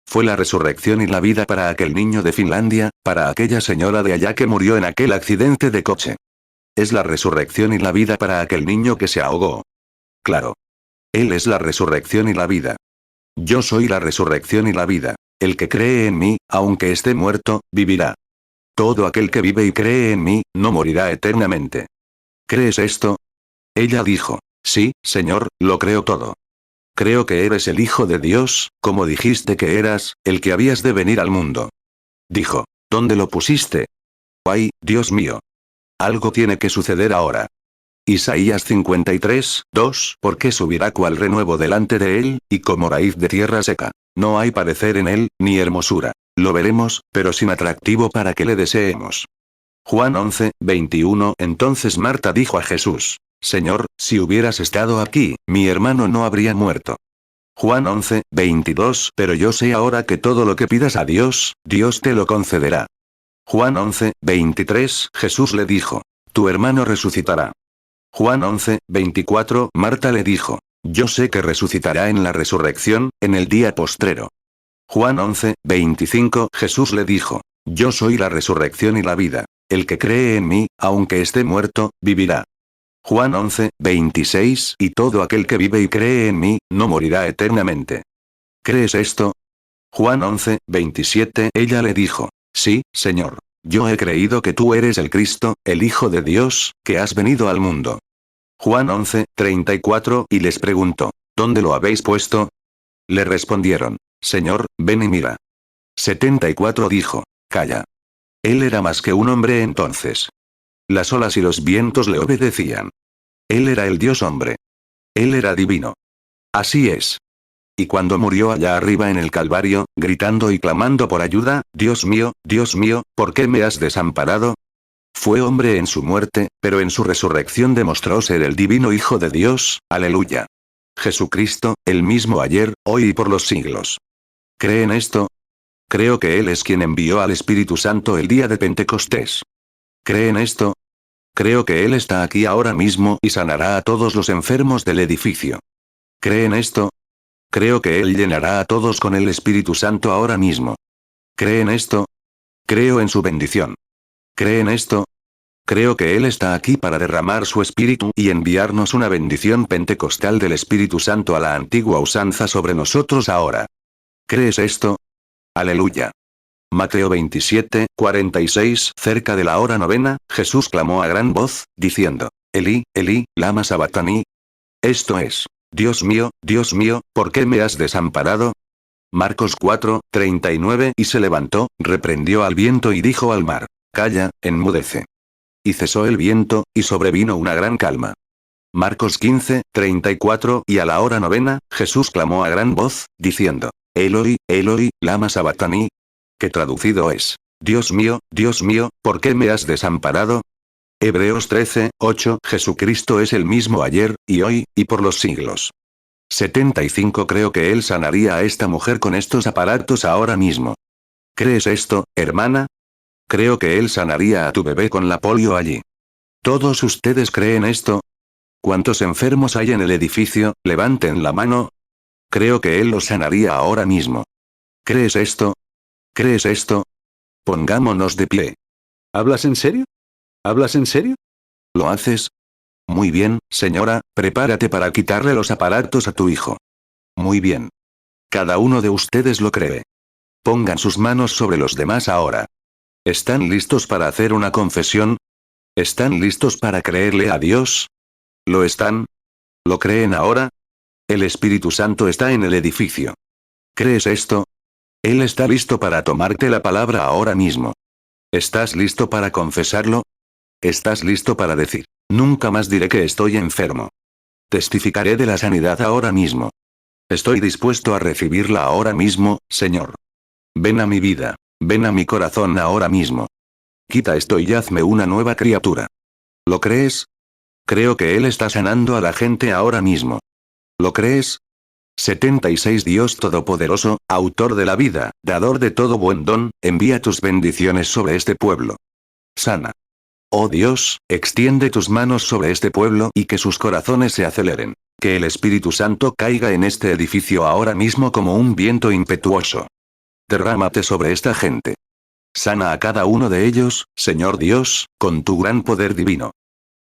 Fue la resurrección y la vida para aquel niño de Finlandia, para aquella señora de allá que murió en aquel accidente de coche. Es la resurrección y la vida para aquel niño que se ahogó. Claro. Él es la resurrección y la vida. Yo soy la resurrección y la vida. El que cree en mí, aunque esté muerto, vivirá. Todo aquel que vive y cree en mí, no morirá eternamente. ¿Crees esto? Ella dijo. Sí, Señor, lo creo todo. Creo que eres el Hijo de Dios, como dijiste que eras, el que habías de venir al mundo. Dijo. ¿Dónde lo pusiste? Ay, Dios mío. Algo tiene que suceder ahora. Isaías 53, 2, porque subirá cual renuevo delante de él, y como raíz de tierra seca. No hay parecer en él, ni hermosura. Lo veremos, pero sin atractivo para que le deseemos. Juan 11, 21. Entonces Marta dijo a Jesús. Señor, si hubieras estado aquí, mi hermano no habría muerto. Juan 11, 22. Pero yo sé ahora que todo lo que pidas a Dios, Dios te lo concederá. Juan 11, 23. Jesús le dijo. Tu hermano resucitará. Juan 11, 24. Marta le dijo. Yo sé que resucitará en la resurrección, en el día postrero. Juan 11, 25. Jesús le dijo. Yo soy la resurrección y la vida. El que cree en mí, aunque esté muerto, vivirá. Juan 11, 26. Y todo aquel que vive y cree en mí, no morirá eternamente. ¿Crees esto? Juan 11, 27. Ella le dijo. Sí, Señor. Yo he creído que tú eres el Cristo, el Hijo de Dios, que has venido al mundo. Juan 11, 34. Y les preguntó. ¿Dónde lo habéis puesto? Le respondieron. Señor, ven y mira. 74. Dijo. Calla. Él era más que un hombre entonces. Las olas y los vientos le obedecían. Él era el Dios hombre. Él era divino. Así es. Y cuando murió allá arriba en el Calvario, gritando y clamando por ayuda, Dios mío, ¿por qué me has desamparado? Fue hombre en su muerte, pero en su resurrección demostró ser el divino Hijo de Dios, aleluya. Jesucristo, el mismo ayer, hoy y por los siglos. ¿Creen esto? Creo que Él es quien envió al Espíritu Santo el día de Pentecostés. ¿Creen esto? Creo que Él está aquí ahora mismo y sanará a todos los enfermos del edificio. ¿Creen esto? Creo que Él llenará a todos con el Espíritu Santo ahora mismo. ¿Creen esto? Creo en su bendición. ¿Creen esto? Creo que Él está aquí para derramar su Espíritu y enviarnos una bendición pentecostal del Espíritu Santo a la antigua usanza sobre nosotros ahora. ¿Crees esto? Aleluya. Mateo 27, 46. Cerca de la hora novena, Jesús clamó a gran voz, diciendo, Elí, Elí, lama sabactani. Esto es, Dios mío, ¿por qué me has desamparado? Marcos 4, 39. Y se levantó, reprendió al viento y dijo al mar, calla, enmudece. Y cesó el viento, y sobrevino una gran calma. Marcos 15, 34. Y a la hora novena, Jesús clamó a gran voz, diciendo, Eloi, Eloi, lama sabactani. Que traducido es, Dios mío, ¿por qué me has desamparado? Hebreos 13, 8. Jesucristo es el mismo ayer, y hoy, y por los siglos. 75. Creo que Él sanaría a esta mujer con estos aparatos ahora mismo. ¿Crees esto, hermana? Creo que Él sanaría a tu bebé con la polio allí. ¿Todos ustedes creen esto? ¿Cuántos enfermos hay en el edificio? Levanten la mano. Creo que Él los sanaría ahora mismo. ¿Crees esto? ¿Crees esto? Pongámonos de pie. ¿Hablas en serio? ¿Hablas en serio? ¿Lo haces? Muy bien, señora, prepárate para quitarle los aparatos a tu hijo. Muy bien. Cada uno de ustedes lo cree. Pongan sus manos sobre los demás ahora. ¿Están listos para hacer una confesión? ¿Están listos para creerle a Dios? ¿Lo están? ¿Lo creen ahora? El Espíritu Santo está en el edificio. ¿Crees esto? Él está listo para tomarte la palabra ahora mismo. ¿Estás listo para confesarlo? ¿Estás listo para decir, nunca más diré que estoy enfermo? Testificaré de la sanidad ahora mismo. Estoy dispuesto a recibirla ahora mismo, Señor. Ven a mi vida. Ven a mi corazón ahora mismo. Quita esto y hazme una nueva criatura. ¿Lo crees? Creo que Él está sanando a la gente ahora mismo. ¿Lo crees? 76 Dios Todopoderoso, autor de la vida, dador de todo buen don, envía tus bendiciones sobre este pueblo. Sana. Oh Dios, extiende tus manos sobre este pueblo y que sus corazones se aceleren. Que el Espíritu Santo caiga en este edificio ahora mismo como un viento impetuoso. Derrámate sobre esta gente. Sana a cada uno de ellos, Señor Dios, con tu gran poder divino.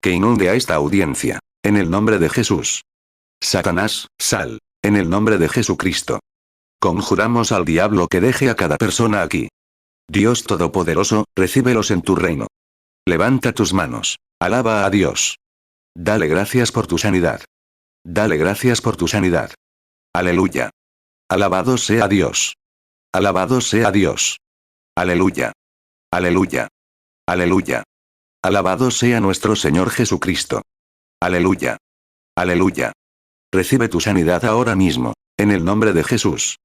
Que inunde a esta audiencia. En el nombre de Jesús. Satanás, sal. En el nombre de Jesucristo. Conjuramos al diablo que deje a cada persona aquí. Dios Todopoderoso, recíbelos en tu reino. Levanta tus manos. Alaba a Dios. Dale gracias por tu sanidad. Dale gracias por tu sanidad. Aleluya. Alabado sea Dios. Alabado sea Dios. Aleluya. Aleluya. Aleluya. Alabado sea nuestro Señor Jesucristo. Aleluya. Aleluya. Recibe tu sanidad ahora mismo, en el nombre de Jesús.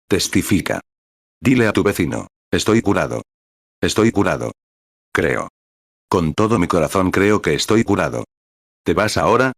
Testifica. Dile a tu vecino, estoy curado. Estoy curado. Creo. Con todo mi corazón creo que estoy curado. ¿Te vas ahora?